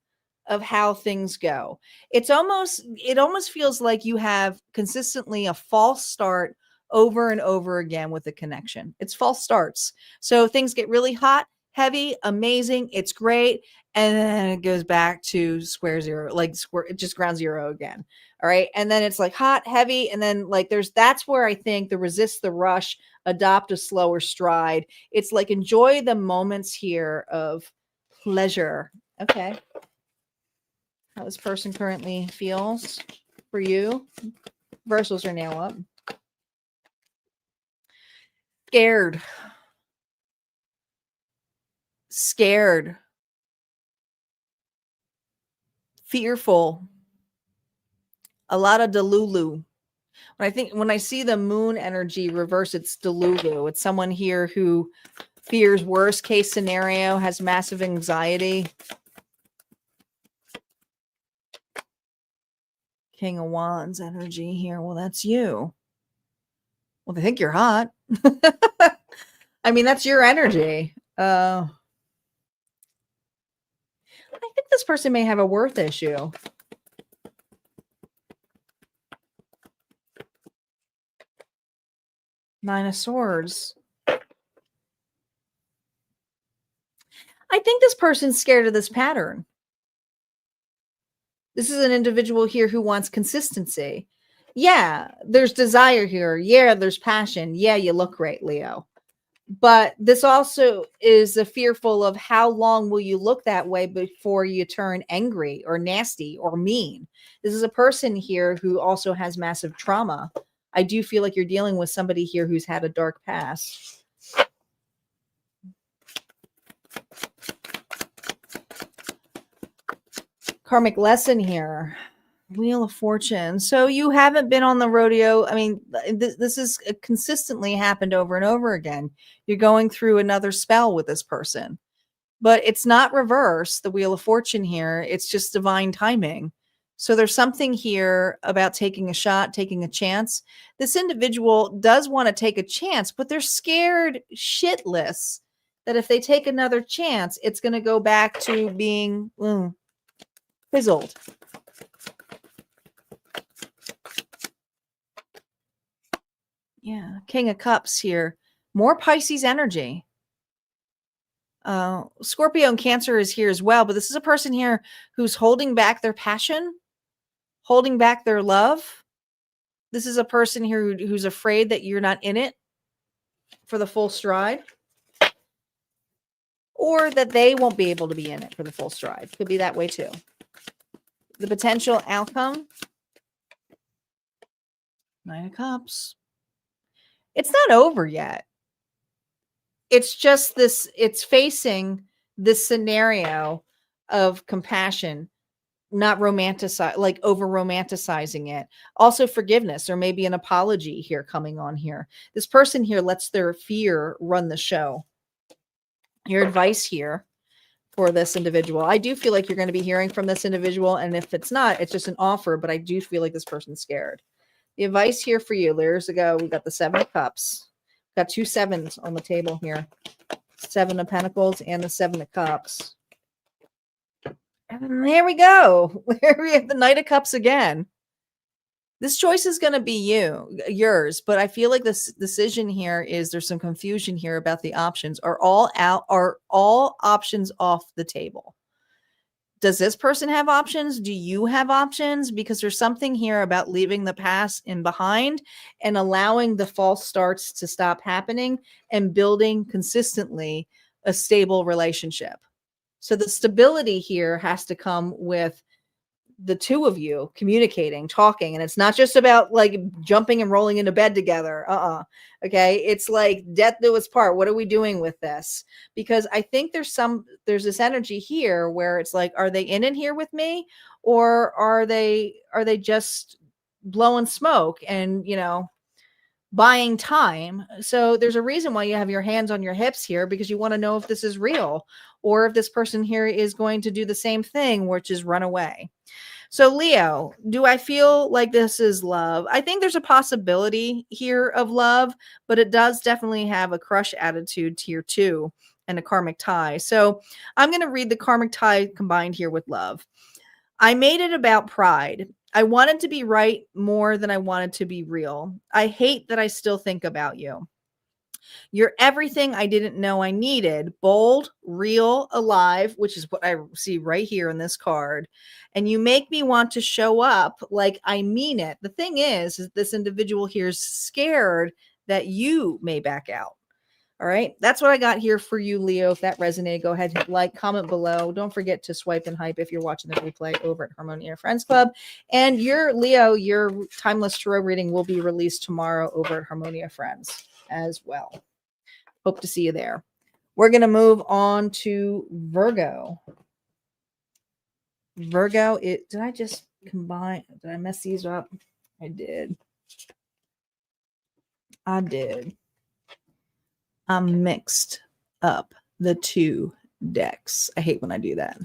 of how things go. It almost feels like you have consistently a false start over and over again with the connection. It's false starts. So things get really hot, heavy, amazing. It's great. And then it goes back to square zero, just ground zero again. All right. And then it's like hot, heavy. And then that's where I think the resist the rush, adopt a slower stride. It's like enjoy the moments here of pleasure. Okay. How this person currently feels for you. Reversals are now up. Scared. Fearful. A lot of delulu. When I see the moon energy reverse, it's delulu. It's someone here who fears worst case scenario, has massive anxiety. King of Wands energy here. Well, that's you. Well, they think you're hot. I mean, that's your energy. I think this person may have a worth issue. Nine of Swords. I think this person's scared of this pattern. This is an individual here who wants consistency. Yeah, there's desire here. Yeah, there's passion. Yeah, you look great, Leo. But this also is a fearful of how long will you look that way before you turn angry or nasty or mean. This is a person here who also has massive trauma. I do feel like you're dealing with somebody here who's had a dark past. Karmic lesson here. Wheel of Fortune. So you haven't been on the rodeo. I mean, this is consistently happened over and over again. You're going through another spell with this person, but it's not reverse, the Wheel of Fortune here. It's just divine timing. So there's something here about taking a shot, taking a chance. This individual does want to take a chance, but they're scared shitless that if they take another chance, it's going to go back to being fizzled. Yeah, King of Cups here. More Pisces energy. Scorpio and Cancer is here as well, but this is a person here who's holding back their passion, holding back their love. This is a person here who's afraid that you're not in it for the full stride, or that they won't be able to be in it for the full stride. Could be that way too. The potential outcome. Nine of Cups. It's not over yet. It's just this, it's facing this scenario of compassion, not over romanticizing it. Also forgiveness. There may be an apology here coming on here. This person here lets their fear run the show. Your advice here for this individual. I do feel like you're going to be hearing from this individual. And if it's not, it's just an offer, but I do feel like this person's scared. The advice here for you, there's we got the 7 of Cups. Got 2 sevens on the table here. 7 of Pentacles and the 7 of Cups. And there we go. There we have the Knight of Cups again. This choice is going to be yours, but I feel like this decision here is there's some confusion here about the options. Are all options off the table? Does this person have options? Do you have options? Because there's something here about leaving the past in behind and allowing the false starts to stop happening and building consistently a stable relationship. So the stability here has to come with the two of you communicating, talking, and it's not just about like jumping and rolling into bed together. Okay. It's like death do us part. What are we doing with this? Because I think there's this energy here where it's like, are they in here with me, or are they just blowing smoke and, buying time? So there's a reason why you have your hands on your hips here, because you want to know if this is real or if this person here is going to do the same thing, which is run away. So Leo, do I feel like this is love? I think there's a possibility here of love, but it does definitely have a crush attitude tier 2 and a karmic tie. So I'm going to read the karmic tie combined here with love. I made it about pride. I wanted to be right more than I wanted to be real. I hate that I still think about you. You're everything I didn't know I needed. Bold, real, alive, which is what I see right here in this card. And you make me want to show up like I mean it. The thing is this individual here is scared that you may back out. All right. That's what I got here for you, Leo. If that resonated, go ahead, hit like, comment below. Don't forget to swipe and hype if you're watching the replay over at Harmonia Friends Club. And your Leo, your timeless tarot reading will be released tomorrow over at Harmonia Friends as well. Hope to see you there. We're going to move on to Virgo. Virgo, did I just combine? Did I mess these up? I did. I mixed up the 2 decks. I hate when I do that.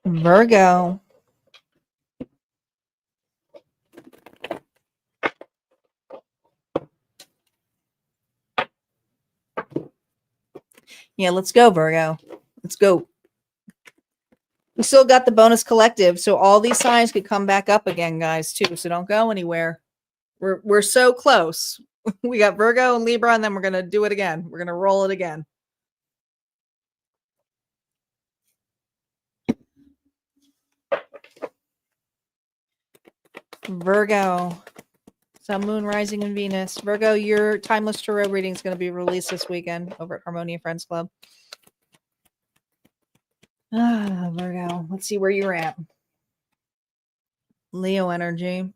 Virgo. Yeah, let's go, Virgo. Let's go. We still got the bonus collective, so all these signs could come back up again, guys, too. So don't go anywhere. We're so close. We got Virgo and Libra, and then we're going to do it again. We're going to roll it again. Virgo. Sun, Moon, Rising, and Venus. Virgo, your timeless tarot reading is going to be released this weekend over at Harmonia Friends Club. Virgo. Let's see where you're at. Leo energy.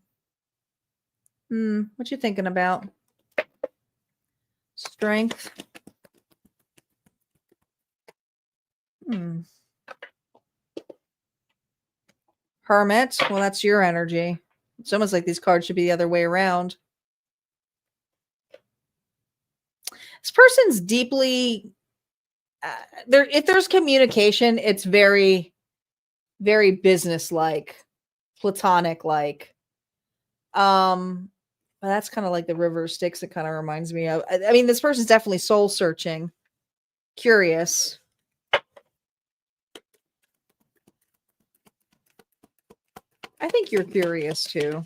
What you thinking about? Strength. Hermit. Well, that's your energy. It's almost like these cards should be the other way around. This person's deeply if there's communication, it's very, very business-like, platonic-like. But that's kind of like the River of Styx. It kind of reminds me of. I mean, this person's definitely soul-searching, curious. I think you're curious too.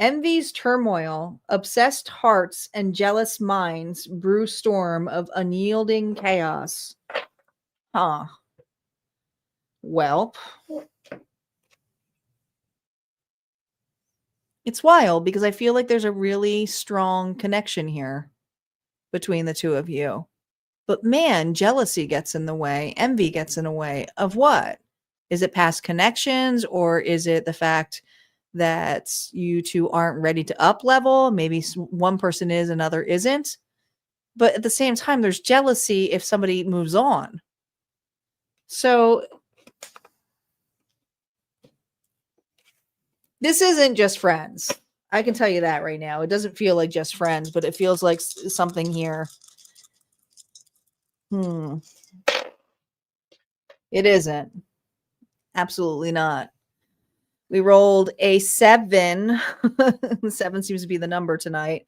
Envy's turmoil, obsessed hearts, and jealous minds brew storm of unyielding chaos. Well, it's wild because I feel like there's a really strong connection here between the two of you. But man, jealousy gets in the way. Envy gets in the way of what? Is it past connections, or is it the fact that you two aren't ready to up level? Maybe one person is, another isn't. But at the same time, there's jealousy if somebody moves on. So this isn't just friends. I can tell you that right now. It doesn't feel like just friends, but it feels like something here. It isn't. Absolutely not. We rolled a 7. 7 seems to be the number tonight.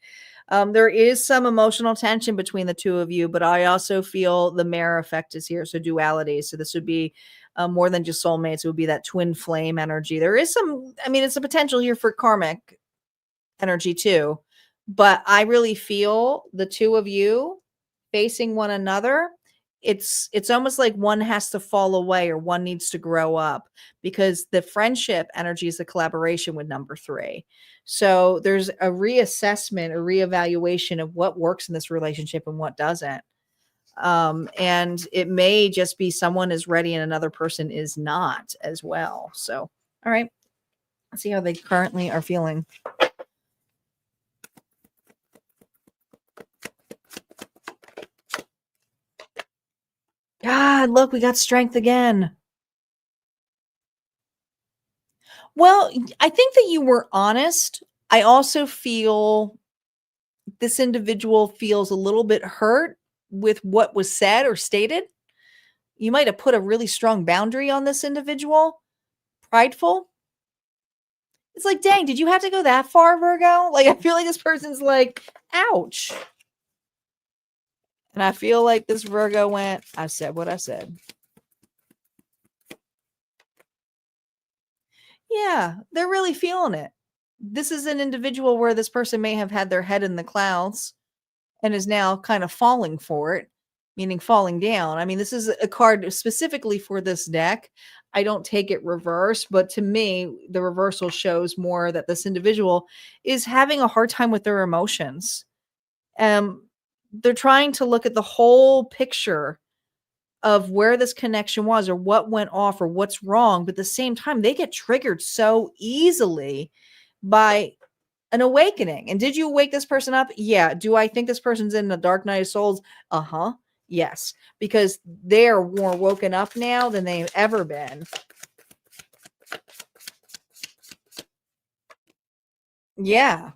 There is some emotional tension between the two of you, but I also feel the mirror effect is here. So duality. So this would be more than just soulmates. It would be that twin flame energy. There is some, I mean, it's a potential here for karmic energy too. But I really feel the two of you facing one another. It's almost like one has to fall away or one needs to grow up, because the friendship energy is a collaboration with number 3. So there's a reassessment, a reevaluation of what works in this relationship and what doesn't. And it may just be someone is ready and another person is not as well. So, all right, let's see how they currently are feeling. God, look, we got strength again. Well, I think that you were honest. I also feel this individual feels a little bit hurt with what was said or stated. You might have put a really strong boundary on this individual. Prideful. It's like, dang, did you have to go that far, Virgo? Like, I feel like this person's like, ouch. And I feel like this Virgo went, I said what I said. Yeah, they're really feeling it. This is an individual where this person may have had their head in the clouds and is now kind of falling for it, meaning falling down. I mean, this is a card specifically for this deck. I don't take it reverse, but to me, the reversal shows more that this individual is having a hard time with their emotions. They're trying to look at the whole picture of where this connection was or what went off or what's wrong. But at the same time, they get triggered so easily by an awakening. And did you wake this person up? Yeah. Do I think this person's in the dark night of souls? Uh-huh. Yes. Because they're more woken up now than they've ever been. Yeah.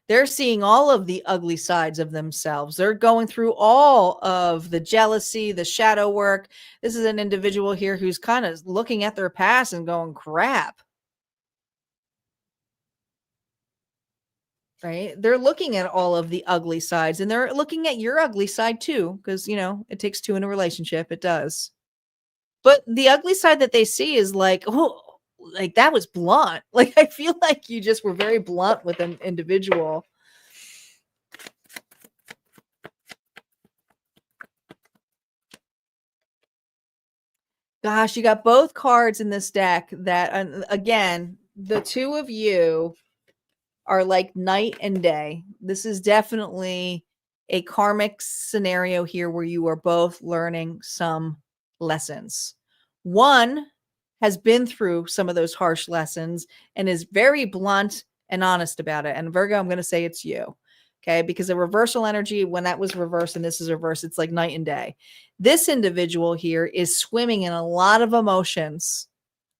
They're seeing all of the ugly sides of themselves. They're going through all of the jealousy, the shadow work. This is an individual here who's kind of looking at their past and going, crap. Right? They're looking at all of the ugly sides and they're looking at your ugly side too, because, you know, it takes two in a relationship. It does. But the ugly side that they see is like, oh, like that was blunt. Like, I feel like you just were very blunt with an individual. Gosh, you got both cards in this deck that, again, the two of you are like night and day. This is definitely a karmic scenario here where you are both learning some lessons. One has been through some of those harsh lessons and is very blunt and honest about it. And Virgo, I'm going to say it's you. Okay. Because the reversal energy, when that was reversed and this is reversed, it's like night and day. This individual here is swimming in a lot of emotions,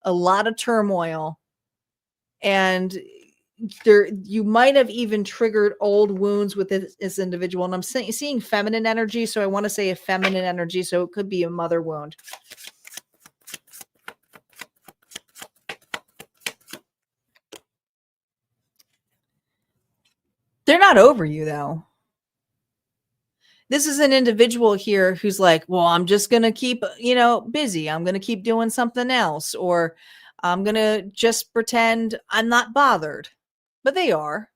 a lot of turmoil, and there you might have even triggered old wounds with this individual. And I'm seeing feminine energy, so I want to say a feminine energy, so it could be a mother wound. They're not over you though. This is an individual here who's like, well, I'm just going to keep, busy. I'm going to keep doing something else, or I'm going to just pretend I'm not bothered. But they are.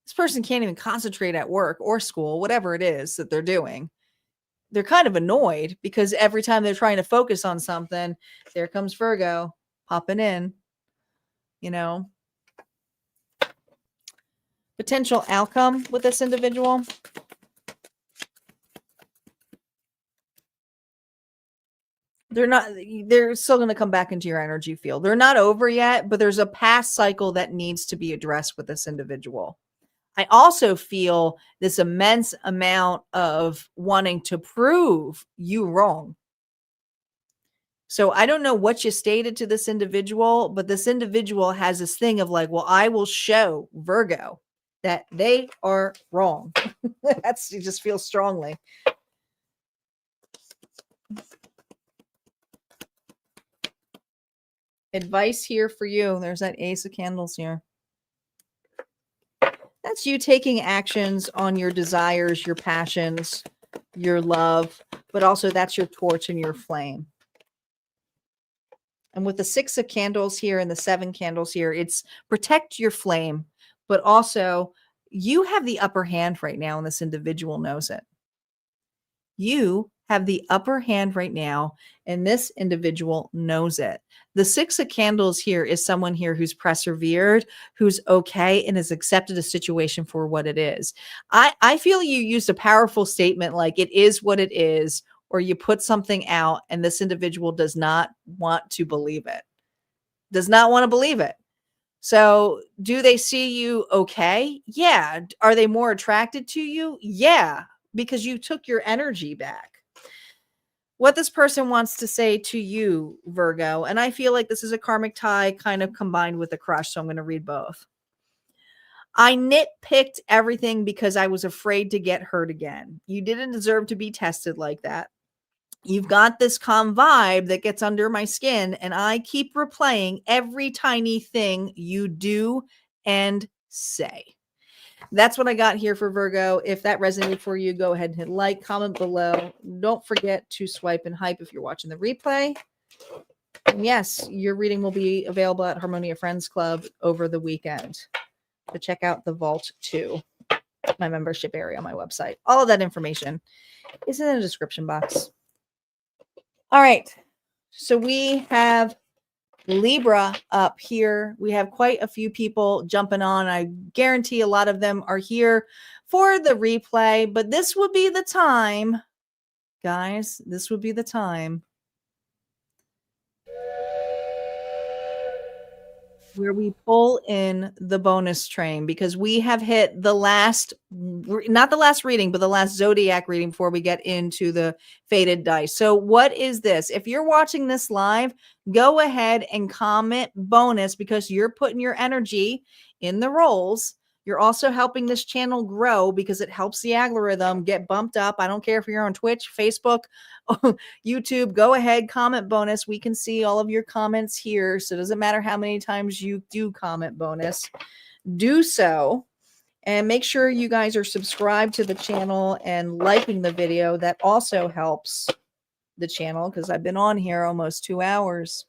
This person can't even concentrate at work or school, whatever it is that they're doing. They're kind of annoyed because every time they're trying to focus on something, there comes Virgo popping in, you know. Potential outcome with this individual. They're still going to come back into your energy field. They're not over yet, but there's a past cycle that needs to be addressed with this individual. I also feel this immense amount of wanting to prove you wrong. So I don't know what you stated to this individual, but this individual has this thing of like, well, I will show Virgo that they are wrong. You just feel strongly. Advice here for you. There's that Ace of Candles here. That's you taking actions on your desires, your passions, your love, but also that's your torch and your flame. And with the 6 of candles here and the 7 candles here, it's protect your flame, but also you have the upper hand right now, and this individual knows it. You have the upper hand right now, and this individual knows it. The 6 of candles here is someone here who's persevered, who's okay, and has accepted a situation for what it is. I feel you used a powerful statement like it is what it is, or you put something out and this individual does not want to believe it, does not want to believe it. So do they see you okay? Yeah. Are they more attracted to you? Yeah, because you took your energy back. What this person wants to say to you, Virgo, and I feel like this is a karmic tie kind of combined with a crush, so I'm going to read both. I nitpicked everything because I was afraid to get hurt again. You didn't deserve to be tested like that. You've got this calm vibe that gets under my skin, and I keep replaying every tiny thing you do and say. That's what I got here for Virgo. If that resonated for you, go ahead and hit like, comment below. Don't forget to swipe and hype if you're watching the replay. And yes, your reading will be available at Harmonia Friends Club over the weekend. So check out the Vault 2, my membership area on my website. All of that information is in the description box. All right. So we have Libra up here. We have quite a few people jumping on. I guarantee a lot of them are here for the replay, but this would be the time, guys. This would be the time where we pull in the bonus train, because we have hit the last, not the last reading, but the last Zodiac reading before we get into the faded dice. So what is this? If you're watching this live, go ahead and comment bonus, because you're putting your energy in the rolls. You're also helping this channel grow because it helps the algorithm get bumped up. I don't care if you're on Twitch, Facebook, YouTube, go ahead, comment bonus. We can see all of your comments here. So it doesn't matter how many times you do comment bonus. Do so. And make sure you guys are subscribed to the channel and liking the video. That also helps the channel because I've been on here almost 2 hours.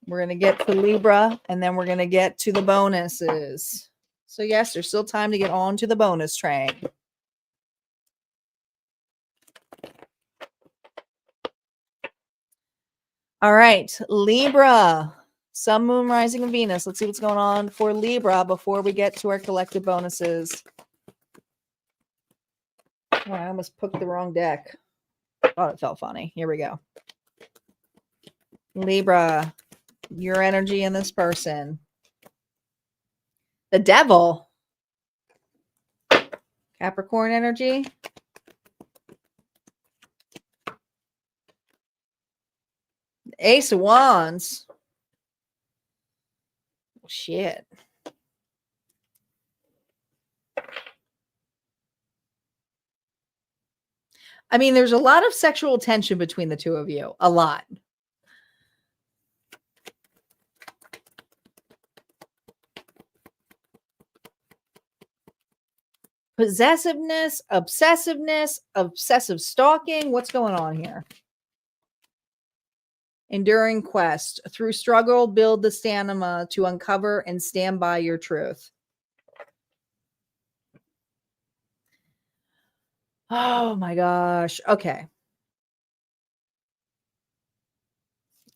We're going to get to Libra, and then we're going to get to the bonuses. So yes, there's still time to get on to the bonus train. All right, Libra, Sun, Moon, Rising, and Venus. Let's see what's going on for Libra before we get to our collective bonuses. Oh, I almost picked the wrong deck. Oh, it felt funny. Here we go. Libra, your energy in this person. The Devil. Capricorn energy. Ace of Wands. Shit. I mean, there's a lot of sexual tension between the two of you. A lot. Possessiveness, obsessive stalking. What's going on here? Enduring quest. Through struggle, build the stamina to uncover and stand by your truth. Oh my gosh. Okay.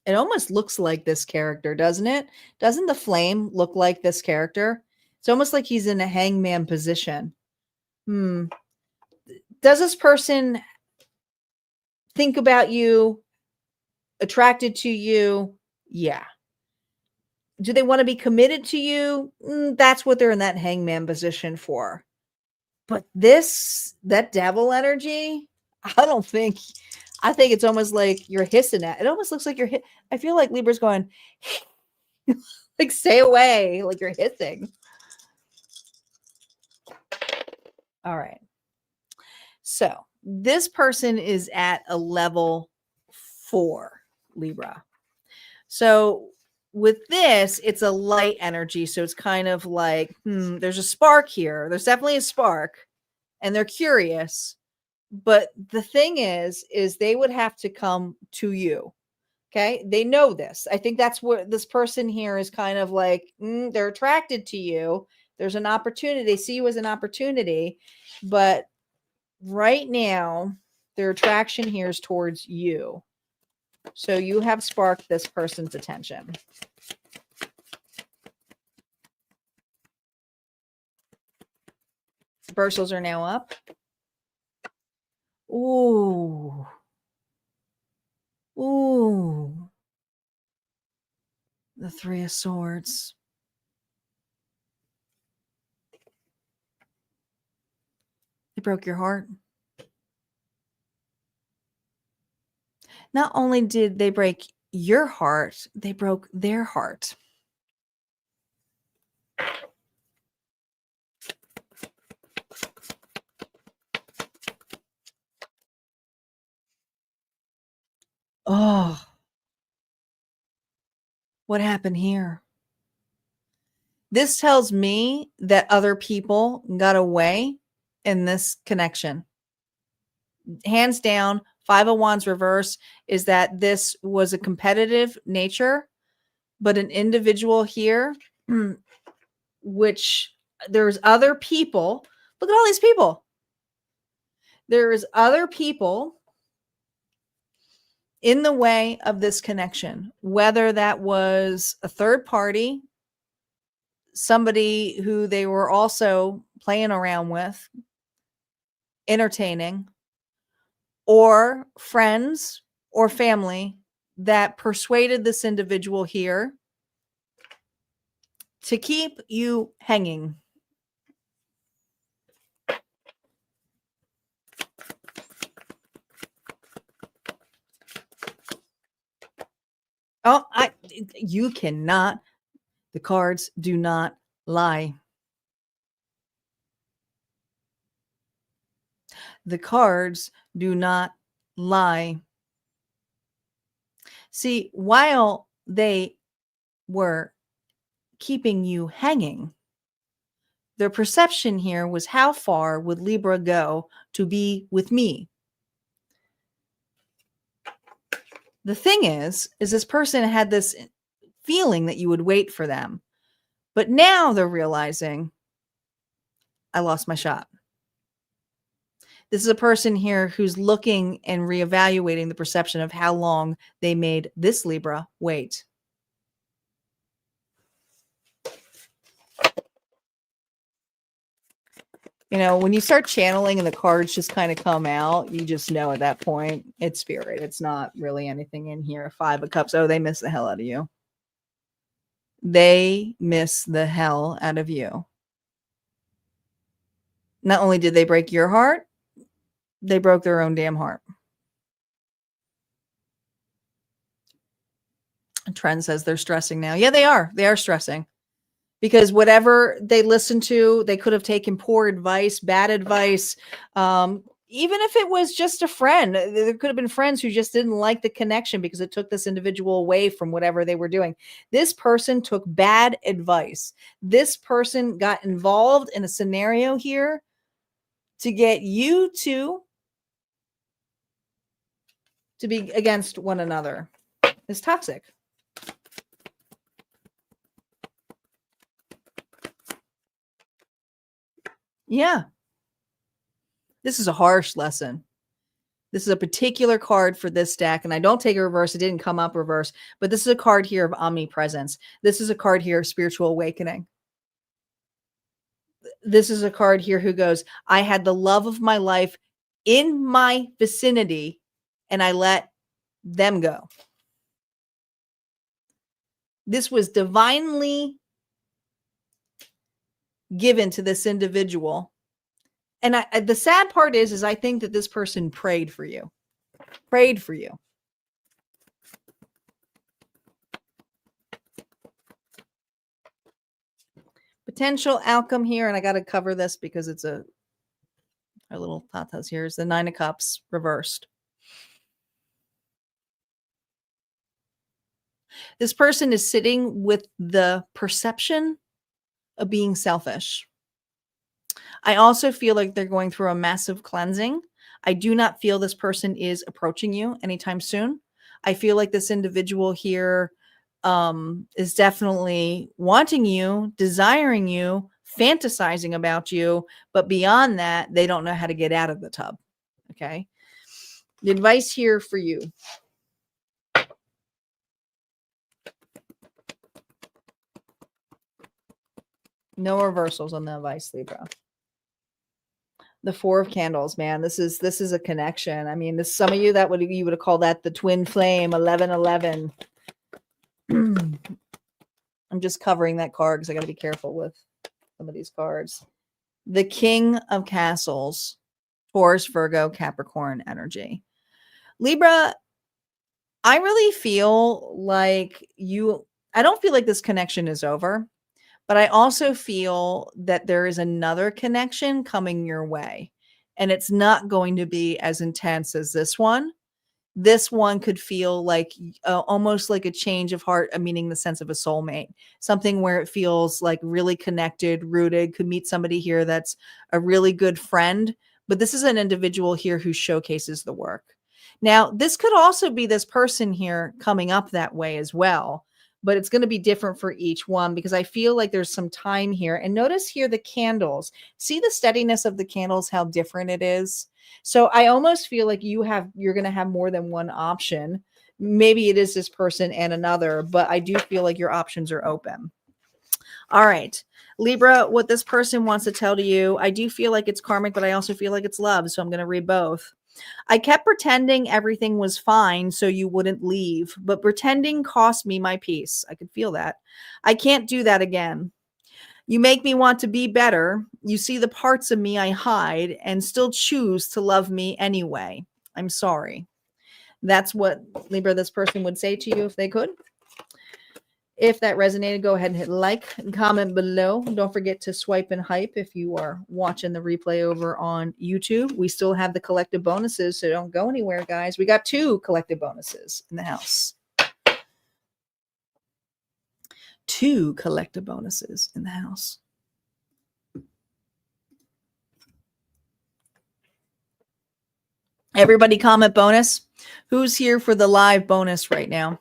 It almost looks like this character, doesn't it? Doesn't the flame look like this character? It's almost like he's in a hangman position. Does this person think about you, attracted to you? Yeah. Do they want to be committed to you? That's what they're in that hangman position for. But that devil energy, I think it's almost like you're hissing at. It almost looks like I feel like Libra's going, like, stay away, like you're hissing. All right. So this person is at a level 4, Libra. So with this, it's a light energy. So it's kind of like, there's a spark here. There's definitely a spark, and they're curious. But the thing is they would have to come to you. Okay. They know this. I think that's what this person here is kind of like, they're attracted to you. There's an opportunity. They see you as an opportunity. But right now, their attraction here is towards you. So you have sparked this person's attention. Reversals are now up. Ooh. Ooh. The Three of Swords. They broke your heart. Not only did they break your heart, they broke their heart. Oh, what happened here? This tells me that other people got away in this connection. Hands down, Five of Wands reverse is that this was a competitive nature, but an individual here, which there's other people. Look at all these people. There's other people in the way of this connection, whether that was a third party, somebody who they were also playing around with, entertaining, or friends or family that persuaded this individual here to keep you hanging. Oh, you cannot. The cards do not lie. The cards do not lie. See, while they were keeping you hanging, their perception here was, how far would Libra go to be with me? The thing is this person had this feeling that you would wait for them. But now they're realizing, I lost my shot. This is a person here who's looking and reevaluating the perception of how long they made this Libra wait. You know, when you start channeling and the cards just kind of come out, you just know at that point it's spirit. It's not really anything in here. Five of Cups. Oh, they miss the hell out of you. They miss the hell out of you. Not only did they break your heart, they broke their own damn heart. Trend says they're stressing now. Yeah, they are. They are stressing. Because whatever they listened to, they could have taken poor advice, bad advice. Even if it was just a friend, there could have been friends who just didn't like the connection because it took this individual away from whatever they were doing. This person took bad advice. This person got involved in a scenario here to get you two to be against one another. It's toxic. Yeah. This is a harsh lesson. This is a particular card for this deck, and I don't take a reverse. It didn't come up reverse, but this is a card here of omnipresence. This is a card here of spiritual awakening. This is a card here who goes, I had the love of my life in my vicinity, and I let them go. This was divinely given to this individual. And the sad part is I think that this person prayed for you. Prayed for you. Potential outcome here, and I got to cover this because it's our little tatas here, is the Nine of Cups reversed. This person is sitting with the perception of being selfish. I also feel like they're going through a massive cleansing. I do not feel this person is approaching you anytime soon. I feel like this individual here is definitely wanting you, desiring you, fantasizing about you, but beyond that, they don't know how to get out of the tub. Okay. The advice here for you. No reversals on the advice, Libra. The Four of Candles, man. This is a connection. I mean, this, some of you that would, you would have called that the twin flame, 1111. I'm just covering that card because I got to be careful with some of these cards. The King of Castles, Taurus, Virgo, Capricorn energy. Libra, I really feel like I don't feel like this connection is over, but I also feel that there is another connection coming your way, and it's not going to be as intense as this one. This one could feel like almost like a change of heart, meaning the sense of a soulmate, something where it feels like really connected, rooted, could meet somebody here that's a really good friend. But this is an individual here who showcases the work. Now, this could also be this person here coming up that way as well, but it's going to be different for each one because I feel like there's some time here. And notice here the candles. See the steadiness of the candles, how different it is. So I almost feel like you're going to have more than one option. Maybe it is this person and another, but I do feel like your options are open. All right, Libra, what this person wants to tell to you, I do feel like it's karmic, but I also feel like it's love. So I'm going to read both. I kept pretending everything was fine so you wouldn't leave, but pretending cost me my peace. I could feel that. I can't do that again. You make me want to be better. You see the parts of me I hide and still choose to love me anyway. I'm sorry. That's what, Libra, this person would say to you if they could. If that resonated, go ahead and hit like and comment below. Don't forget to swipe and hype if you are watching the replay over on YouTube. We still have the collective bonuses, so don't go anywhere, guys. We got 2 collective bonuses in the house. 2 collective bonuses in the house. Everybody comment bonus. Who's here for the live bonus right now?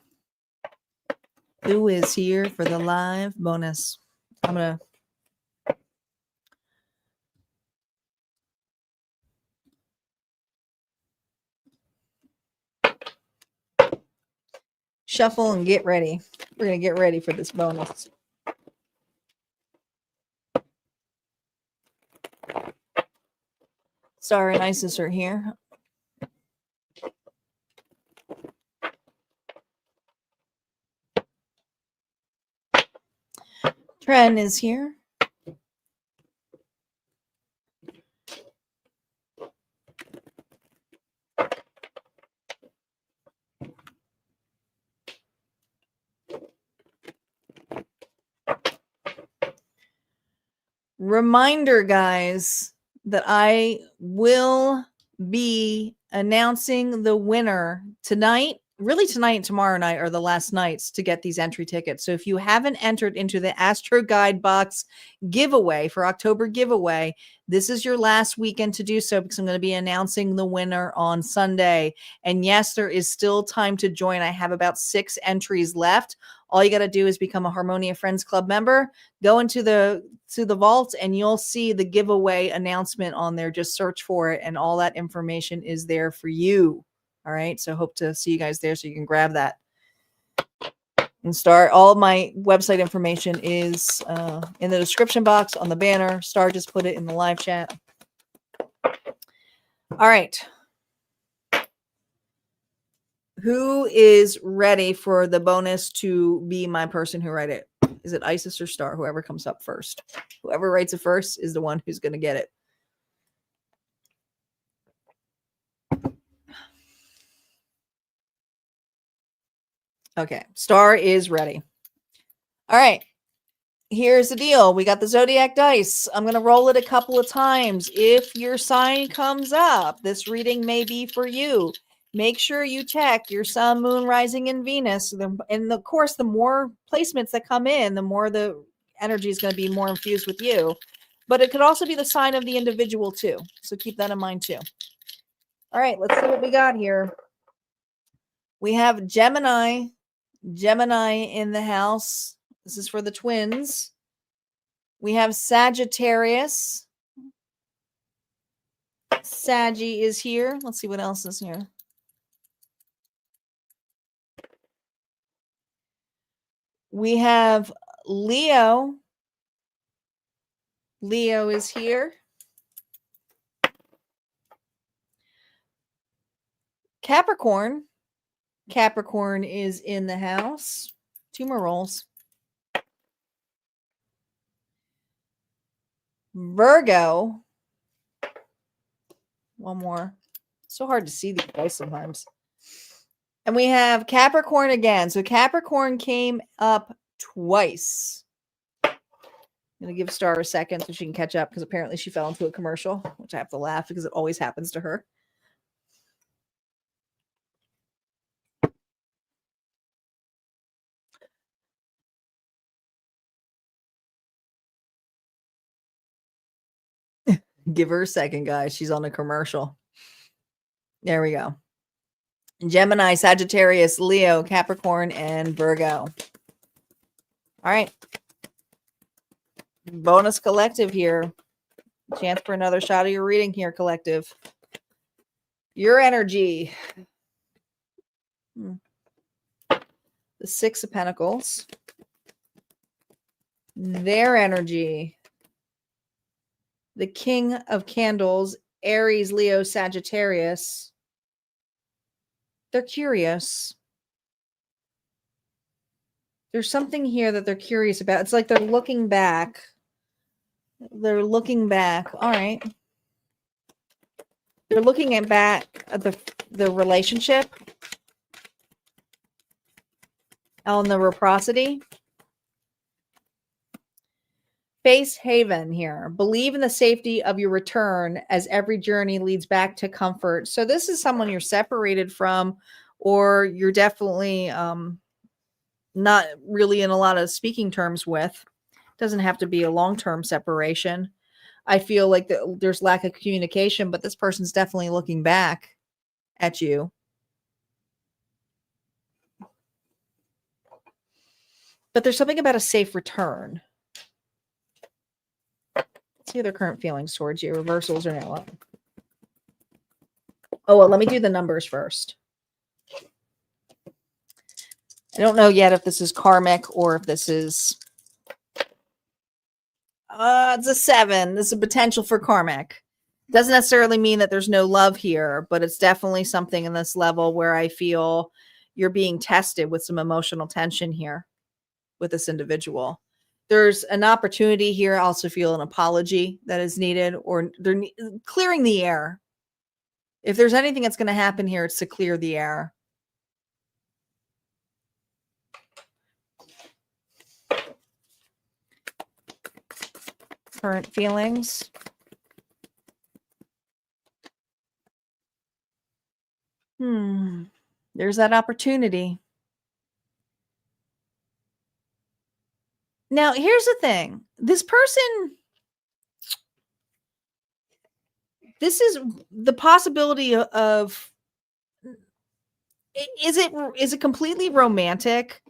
Who is here for the live bonus? I'm going to shuffle and get ready. We're going to get ready for this bonus. Star and Isis are here. Tren is here. Reminder, guys, that I will be announcing the winner tonight. Really, tonight and tomorrow night are the last nights to get these entry tickets. So if you haven't entered into the Astro Guide Box giveaway for October giveaway, this is your last weekend to do so because I'm going to be announcing the winner on Sunday. And yes, there is still time to join. I have about 6 entries left. All you got to do is become a Harmonia Friends Club member, go into the vault, and you'll see the giveaway announcement on there. Just search for it, and all that information is there for you. All right. So hope to see you guys there so you can grab that and start. All of my website information is in the description box on the banner. Star just put it in the live chat. All right. Who is ready for the bonus to be my person who write it? Is it Isis or Star? Whoever comes up first. Whoever writes it first is the one who's going to get it. Okay, Star is ready. All right, here's the deal. We got the Zodiac dice. I'm going to roll it a couple of times. If your sign comes up, this reading may be for you. make sure you check your sun, moon, rising, and Venus. And of course, the more placements that come in, the more the energy is going to be more infused with you. But it could also be the sign of the individual too. So keep that in mind too. All right, let's see what we got here. We have Gemini in the house. This is for the twins. We have Sagittarius. Saggy is here. Let's see what else is here. We have Leo. Leo is here. Capricorn. Capricorn is in the house. 2 more rolls. Virgo. 1 more. So hard to see these guys sometimes. And we have Capricorn again. So Capricorn came up twice. I'm going to give Star a second so she can catch up because apparently she fell into a commercial, which I have to laugh because it always happens to her. Give her a second, guys. She's on a commercial. There we go. Gemini, Sagittarius, Leo, Capricorn, and Virgo. All right. Bonus collective here. Chance for another shot of your reading here, collective. Your energy. The 6 of Pentacles. Their energy. The King of Candles, Aries, Leo, Sagittarius. They're curious. There's something here that they're curious about. It's like they're looking back. They're looking back. All right. They're looking back at the relationship. On the reciprocity. Face haven here. Believe in the safety of your return as every journey leads back to comfort. So this is someone you're separated from, or you're definitely not really in a lot of speaking terms with. Doesn't have to be a long-term separation. I feel like there's lack of communication, but this person's definitely looking back at you. But there's something about a safe return. Let's see their current feelings towards you. Reversals or no? Oh, well, let me do the numbers first. I don't know yet if this is karmic or if this is... it's a 7. This is a potential for karmic. Doesn't necessarily mean that there's no love here, but it's definitely something in this level where I feel you're being tested with some emotional tension here with this individual. There's an opportunity here. I also feel an apology that is needed, or they're clearing the air. If there's anything that's going to happen here, it's to clear the air. Current feelings. There's that opportunity. Now, here's the thing. This person, this is the possibility of, is it completely romantic?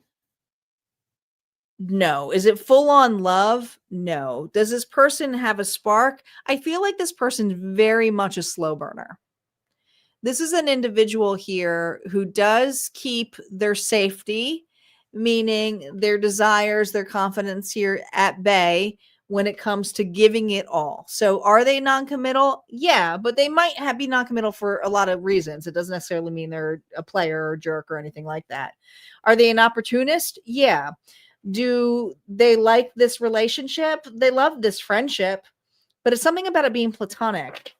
No. Is it full on love? No. Does this person have a spark? I feel like this person's very much a slow burner. This is an individual here who does keep their safety, meaning their desires, their confidence here at bay when it comes to giving it all. So are they non-committal? Yeah, but they might be non-committal for a lot of reasons. It doesn't necessarily mean they're a player or a jerk or anything like that. Are they an opportunist? Yeah. Do they like this relationship? They love this friendship, but it's something about it being platonic.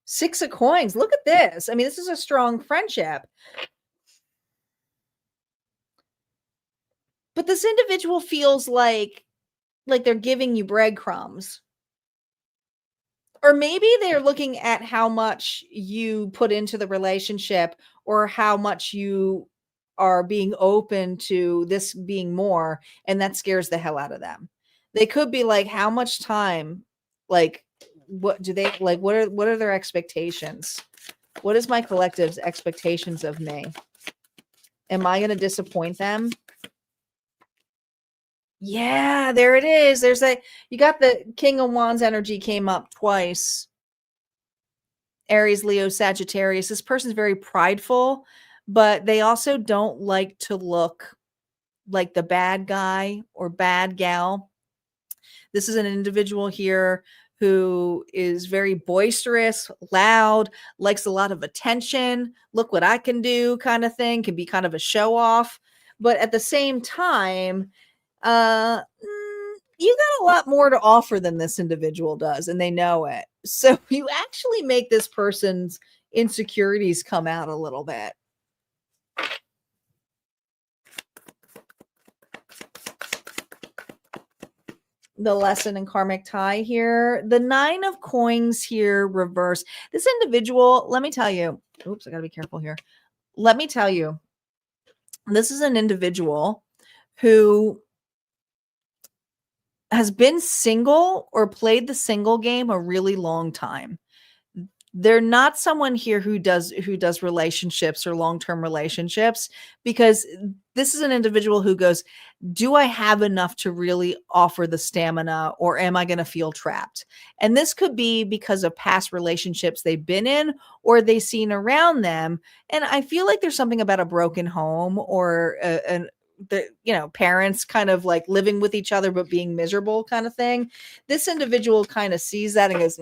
Six of Coins. Look at this. I mean, this is a strong friendship. But this individual feels like like they're giving you breadcrumbs. Or maybe they're looking at how much you put into the relationship or how much you are being open to this being more, and that scares the hell out of them. They could be like, how much time, like, what do they like? What are their expectations? What is my collective's expectations of me? Am I going to disappoint them? Yeah, there it is. There's that. You got the King of Wands energy came up twice. Aries, Leo, Sagittarius. This person's very prideful, but they also don't like to look like the bad guy or bad gal. This is an individual here who is very boisterous, loud, likes a lot of attention. Look what I can do, kind of thing, can be kind of a show off. But at the same time, you got a lot more to offer than this individual does, and they know it. So you actually make this person's insecurities come out a little bit. The lesson in Karmic Tie here. The 9 of Coins here reverse. This individual, let me tell you. Oops, I got to be careful here. Let me tell you. This is an individual who has been single or played the single game a really long time. They're not someone here who does relationships or long-term relationships, because this is an individual who goes, do I have enough to really offer the stamina, or am I going to feel trapped? And this could be because of past relationships they've been in or they've seen around them. And I feel like there's something about a broken home or parents kind of like living with each other but being miserable kind of thing. This individual kind of sees that and goes,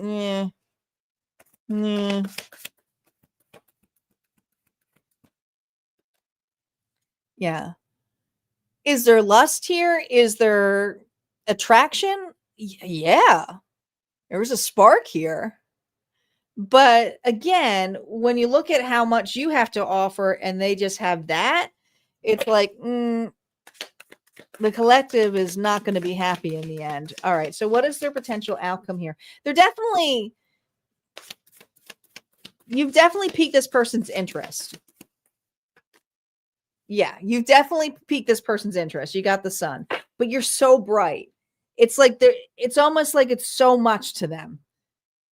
yeah. Is there lust here? Is there attraction? Yeah. There was a spark here. But again, when you look at how much you have to offer and they just have that, it's like, the collective is not going to be happy in the end. All right. So what is their potential outcome here? You've definitely piqued this person's interest. Yeah, you've definitely piqued this person's interest. You got the sun, but you're so bright. It's like it's almost like it's so much to them.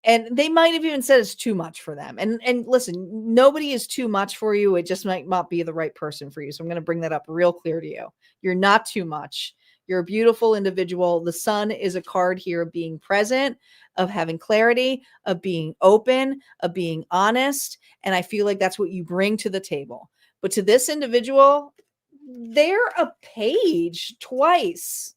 And they might have even said it's too much for them. And listen, nobody is too much for you. It just might not be the right person for you. So I'm going to bring that up real clear to you. You're not too much. You're a beautiful individual. The sun is a card here of being present, of having clarity, of being open, of being honest. And I feel like that's what you bring to the table. But to this individual, they're a page twice.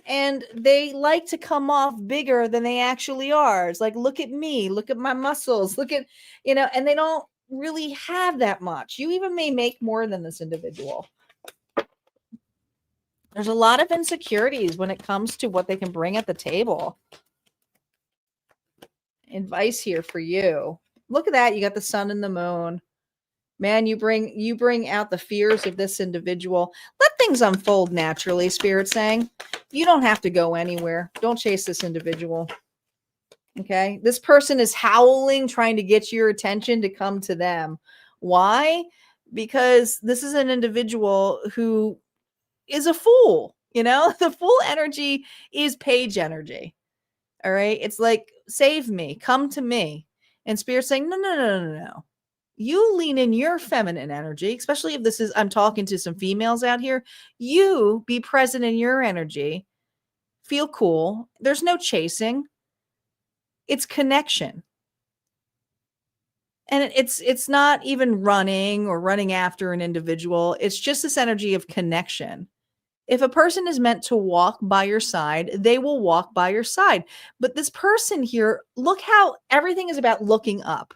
And they like to come off bigger than they actually are. It's like, look at me, look at my muscles, look at, and they don't really have that much. You even may make more than this individual. There's a lot of insecurities when it comes to what they can bring at the table. Advice here for you. Look at that. You got the sun and the moon. Man, you bring out the fears of this individual. Let things unfold naturally, Spirit saying. You don't have to go anywhere. Don't chase this individual. Okay? This person is howling, trying to get your attention to come to them. Why? Because this is an individual who is a fool. The fool energy is page energy. All right? It's like, save me, come to me. And Spirit saying, no. You lean in your feminine energy, especially if I'm talking to some females out here. You be present in your energy. Feel cool. There's no chasing. It's connection. And it's not even running or running after an individual. It's just this energy of connection. If a person is meant to walk by your side, they will walk by your side. But this person here, look how everything is about looking up.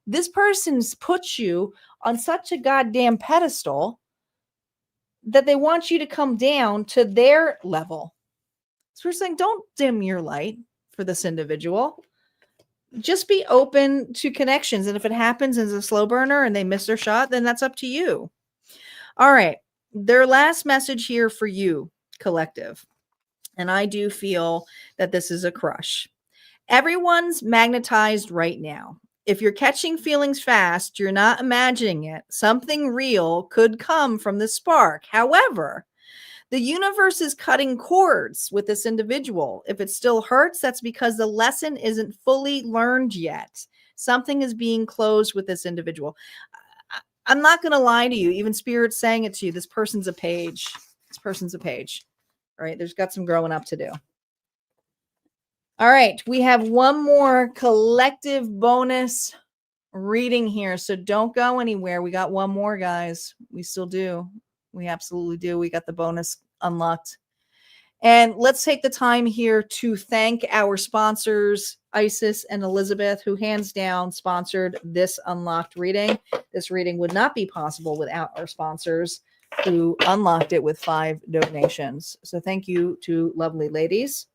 This person's put you on such a goddamn pedestal that they want you to come down to their level. So we're saying, don't dim your light for this individual. Just be open to connections. And if it happens as a slow burner and they miss their shot, then that's up to you. All right. Their last message here for you, collective. And I do feel that this is a crush. Everyone's magnetized right now. If you're catching feelings fast, you're not imagining it. Something real could come from the spark. However, the universe is cutting cords with this individual. If it still hurts, that's because the lesson isn't fully learned yet. Something is being closed with this individual. I'm not going to lie to you. Even Spirit's saying it to you. This person's a page. This person's a page. All right. There's got some growing up to do. All right. We have one more collective bonus reading here. So don't go anywhere. We got one more, guys. We still do. We absolutely do. We got the bonus unlocked. And let's take the time here to thank our sponsors, Isis and Elizabeth, who hands down sponsored this unlocked reading. This reading would not be possible without our sponsors, who unlocked it with 5 donations. So thank you to lovely ladies.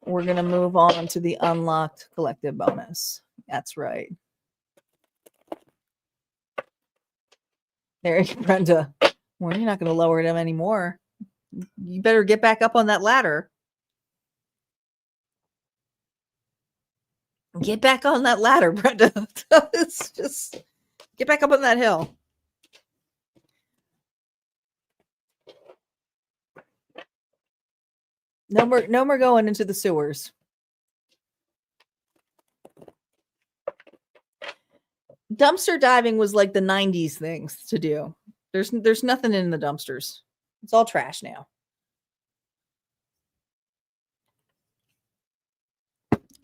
We're going to move on to the unlocked collective bonus. That's right. There you go, Brenda. Well, you're not going to lower them anymore. You better get back up on that ladder. Get back on that ladder, Brenda. It's just get back up on that hill. No more going into the sewers. Dumpster diving was like the 90s things to do. There's nothing in the dumpsters. It's all trash now.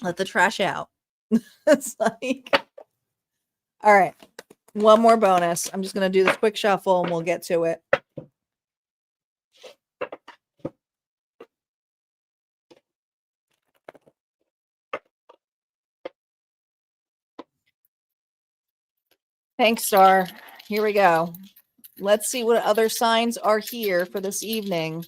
Let the trash out. It's like, all right. One more bonus. I'm just going to do this quick shuffle and we'll get to it. Thanks, Star. Here we go. Let's see what other signs are here for this evening.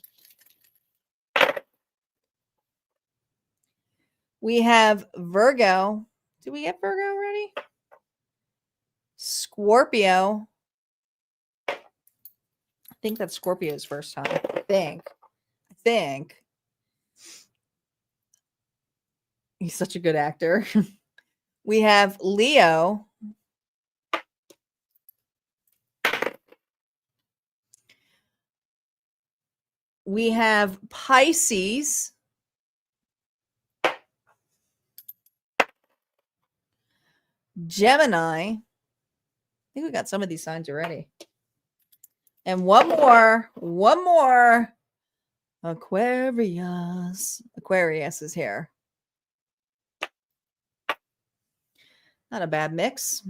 We have Virgo. Did we get Virgo already? Scorpio. I think that's Scorpio's first time. I think. He's such a good actor. We have Leo. We have Pisces. Gemini. I think we got some of these signs already. And one more. Aquarius. Aquarius is here. Not a bad mix.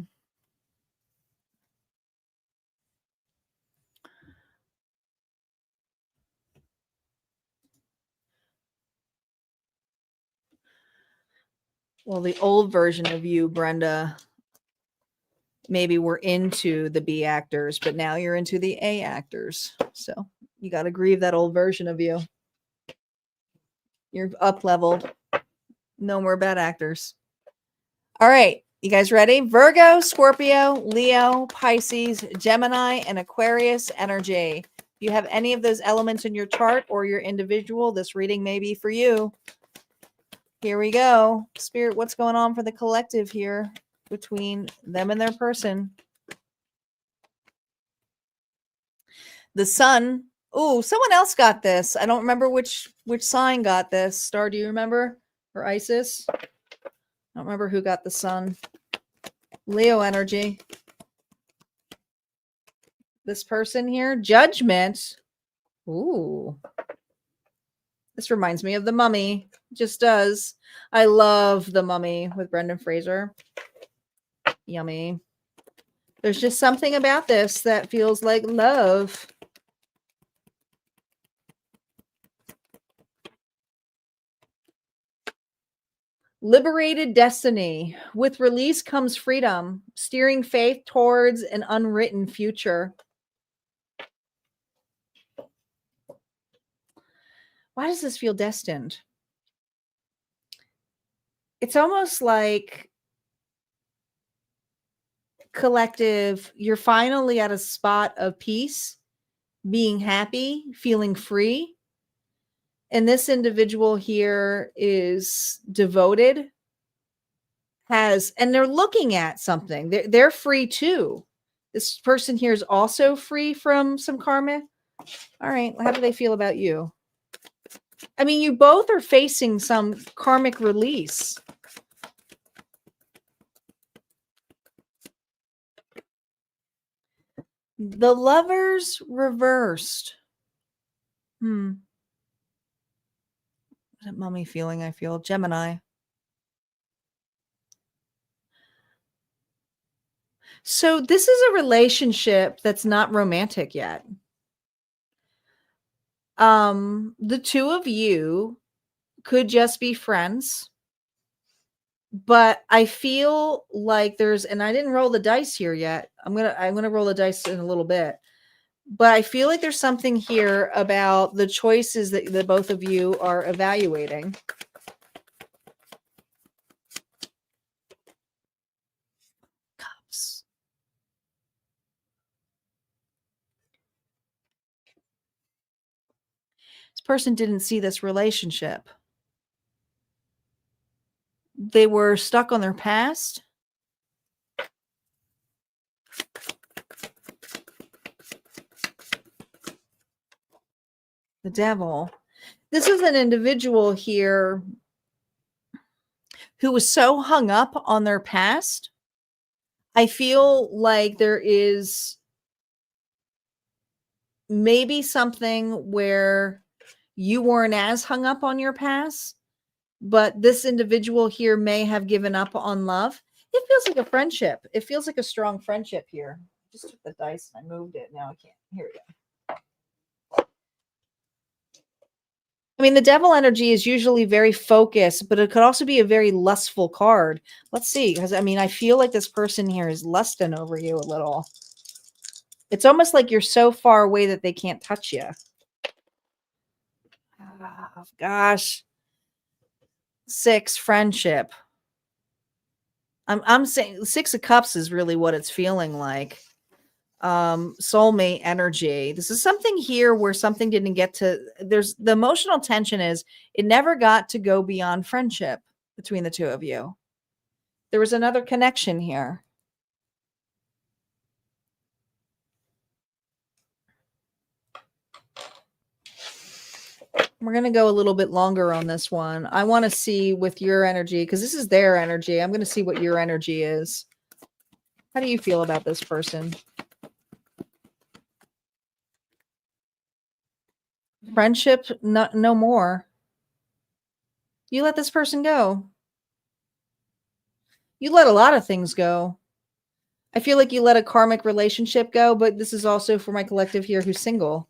Well, the old version of you, Brenda, maybe were into the B actors, but now you're into the A actors. So you got to grieve that old version of you. You're up leveled. No more bad actors. All right. You guys ready? Virgo, Scorpio, Leo, Pisces, Gemini, and Aquarius energy. If you have any of those elements in your chart or your individual, this reading may be for you. Here we go. Spirit, what's going on for the collective here between them and their person? The sun. Oh, someone else got this. I don't remember which sign got this. Star, do you remember? Or Isis? I don't remember who got the sun. Leo energy. This person here. Judgment. Ooh. This reminds me of The Mummy. Just does. I love The Mummy with Brendan Fraser. Yummy. There's just something about this that feels like love. Liberated destiny. With release comes freedom, steering faith towards an unwritten future. Why does this feel destined? It's almost like collective, you're finally at a spot of peace being happy, feeling free. And this individual here is devoted, and they're looking at something. They're free too. This person here is also free from some karma. All right. How do they feel about you? I mean, you both are facing some karmic release. The Lovers reversed. What that mummy feeling I feel? Gemini. So this is a relationship that's not romantic yet. The two of you could just be friends, but I feel like and I didn't roll the dice here yet. I'm gonna roll the dice in a little bit, but I feel like there's something here about the choices that the both of you are evaluating. Cups. This person didn't see this relationship. They were stuck on their past. The Devil. This is an individual here who was so hung up on their past. I feel like there is maybe something where you weren't as hung up on your past, but this individual here may have given up on love. It feels like a friendship. It feels like a strong friendship here. I just took the dice and I moved it. Now I can't. Here we go. I mean, the Devil energy is usually very focused, but it could also be a very lustful card. Let's see, because I mean, I feel like this person here is lusting over you a little. It's almost like you're so far away that they can't touch you. Oh, gosh. 6, friendship. I'm saying 6 of Cups is really what it's feeling like. Soulmate energy. This is something here where something didn't get to, there's the emotional tension is it never got to go beyond friendship between the two of you. There was another connection here. We're going to go a little bit longer on this one. I want to see with your energy, because this is their energy. I'm going to see what your energy is. How do you feel about this person? Friendship, no more. You let this person go. You let a lot of things go. I feel like you let a karmic relationship go, but this is also for my collective here who's single.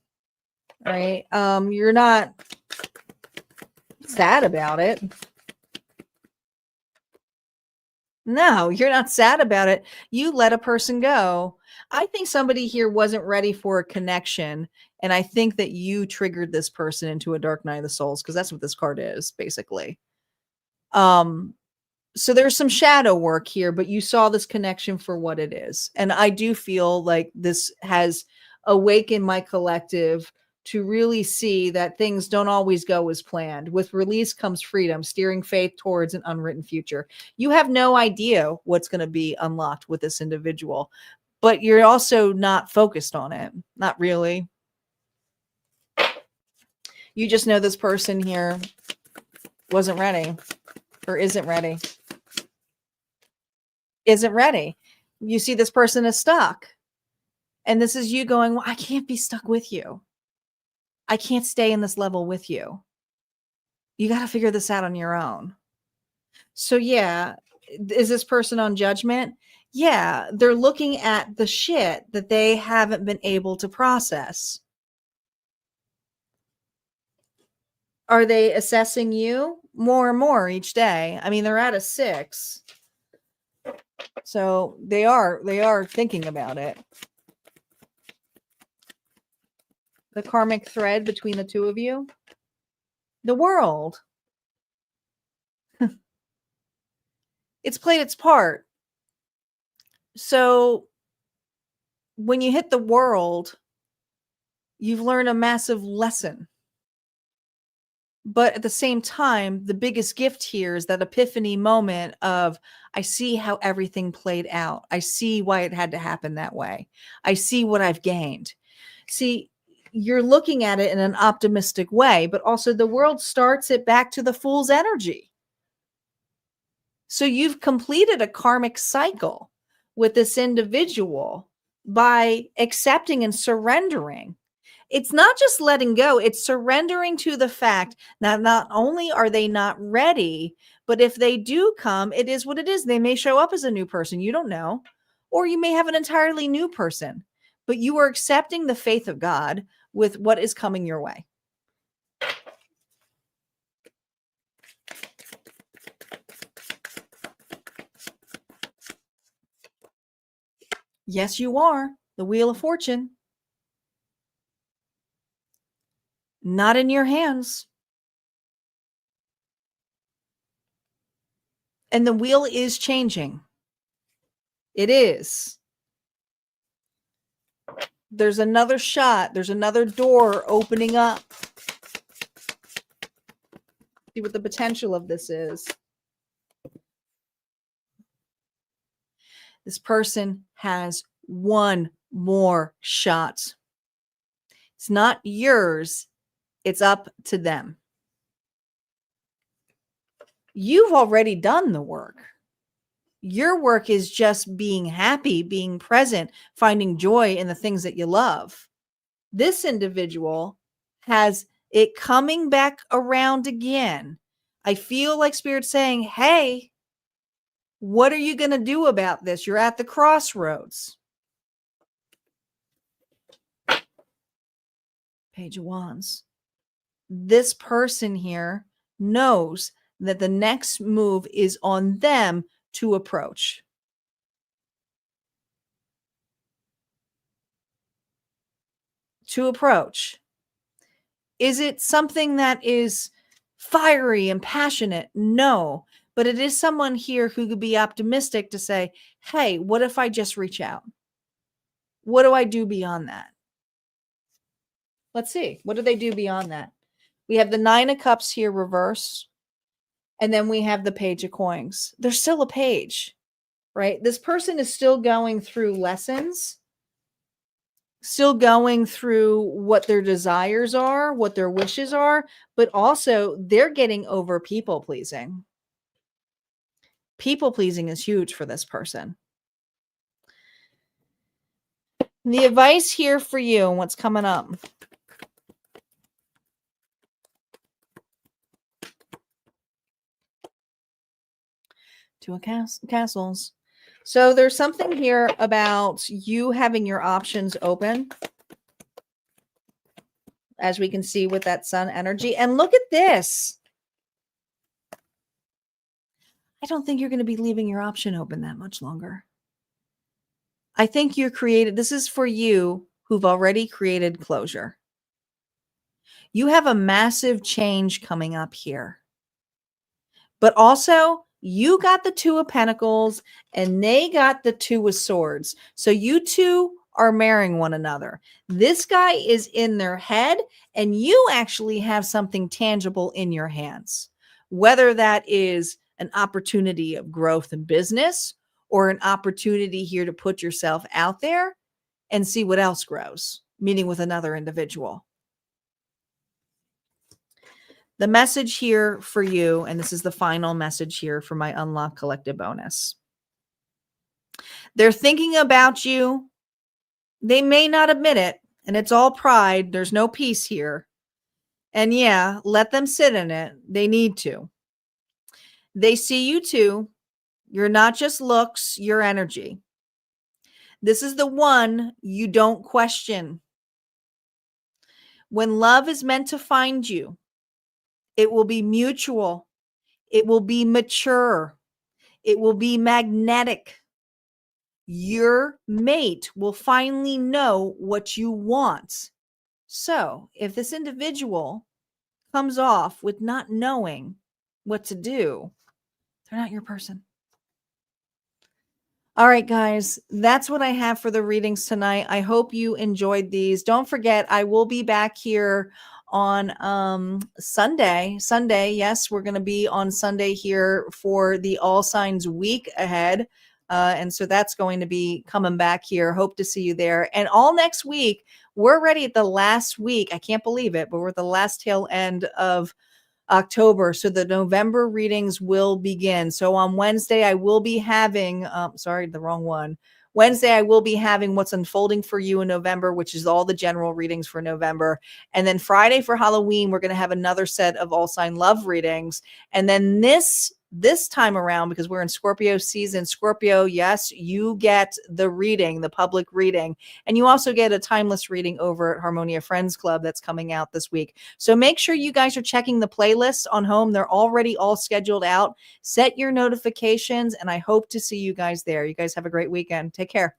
All right. You're not sad about it. No, you're not sad about it. You let a person go. I think somebody here wasn't ready for a connection. And I think that you triggered this person into a dark night of the souls, because that's what this card is, basically. So there's some shadow work here, but you saw this connection for what it is. And I do feel like this has awakened my collective to really see that things don't always go as planned. With release comes freedom, steering faith towards an unwritten future. You have no idea what's going to be unlocked with this individual, but you're also not focused on it. Not really. You just know this person here wasn't ready or isn't ready. Isn't ready. You see this person is stuck. And this is you going, well, I can't be stuck with you. I can't stay in this level with you. You got to figure this out on your own. So yeah, is this person on judgment? Yeah, they're looking at the shit that they haven't been able to process. Are they assessing you more and more each day? I mean, they're at a 6. So they are thinking about it. The karmic thread between the two of you. The World. It's played its part. So when you hit the World, You've learned a massive lesson. But at the same time, the biggest gift here is that epiphany moment of, I see how everything played out. I see why it had to happen that way. I see what I've gained. See, you're looking at it in an optimistic way, but also the world starts it back to the Fool's energy. So you've completed a karmic cycle with this individual by accepting and surrendering. It's not just letting go, it's surrendering to the fact that not only are they not ready, but if they do come, it is what it is. They may show up as a new person, you don't know, or you may have an entirely new person, but you are accepting the faith of God with what is coming your way. Yes, you are. The Wheel of Fortune. Not in your hands. And the wheel is changing. It is. There's another shot. There's another door opening up. See what the potential of this is. This person has one more shot. It's not yours. It's up to them. You've already done the work. Your work is just being happy, being present, finding joy in the things that you love. This individual has it coming back around again. I feel like Spirit's saying, hey, what are you going to do about this? You're at the crossroads. Page of Wands. This person here knows that the next move is on them to approach. To approach. Is it something that is fiery and passionate? No, but it is someone here who could be optimistic to say, hey, what if I just reach out? What do I do beyond that? Let's see. What do they do beyond that? We have the Nine of Cups here reverse. And then we have the Page of Coins. There's still a page, right? This person is still going through lessons, still going through what their desires are, what their wishes are, but also they're getting over people pleasing. People pleasing is huge for this person. The advice here for you and what's coming up. Two of Castles. So there's something here about you having your options open, as we can see with that sun energy. And look at this. I don't think you're going to be leaving your option open that much longer. I think you're created. This is for you who've already created closure. You have a massive change coming up here. But also, you got the Two of Pentacles and they got the Two of Swords. So you two are marrying one another. This guy is in their head and you actually have something tangible in your hands. Whether that is an opportunity of growth in business or an opportunity here to put yourself out there and see what else grows, meeting with another individual. The message here for you, and this is the final message here for my Unlock Collective bonus. They're thinking about you. They may not admit it, and it's all pride. There's no peace here. And yeah, let them sit in it. They need to. They see you too. You're not just looks, you're energy. This is the one you don't question. When love is meant to find you, it will be mutual. It will be mature. It will be magnetic. Your mate will finally know what you want. So if this individual comes off with not knowing what to do, they're not your person. All right, guys, that's what I have for the readings tonight. I hope you enjoyed these. Don't forget, I will be back here on Sunday. Sunday, yes, we're going to be on Sunday here for the All Signs week ahead. And so that's going to be coming back here. Hope to see you there. And all next week, we're ready at the last week. I can't believe it, but we're at the last tail end of October. So the November readings will begin. So on Wednesday, I will be having, sorry, the wrong one. Wednesday, I will be having what's unfolding for you in November, which is all the general readings for November. And then Friday for Halloween, we're going to have another set of all sign love readings. And then this time around, because we're in Scorpio season, Scorpio, yes, you get the reading, the public reading, and you also get a timeless reading over at Harmonia Friends Club that's coming out this week. So make sure you guys are checking the playlist on home. They're already all scheduled out. Set your notifications, and I hope to see you guys there. You guys have a great weekend. Take care.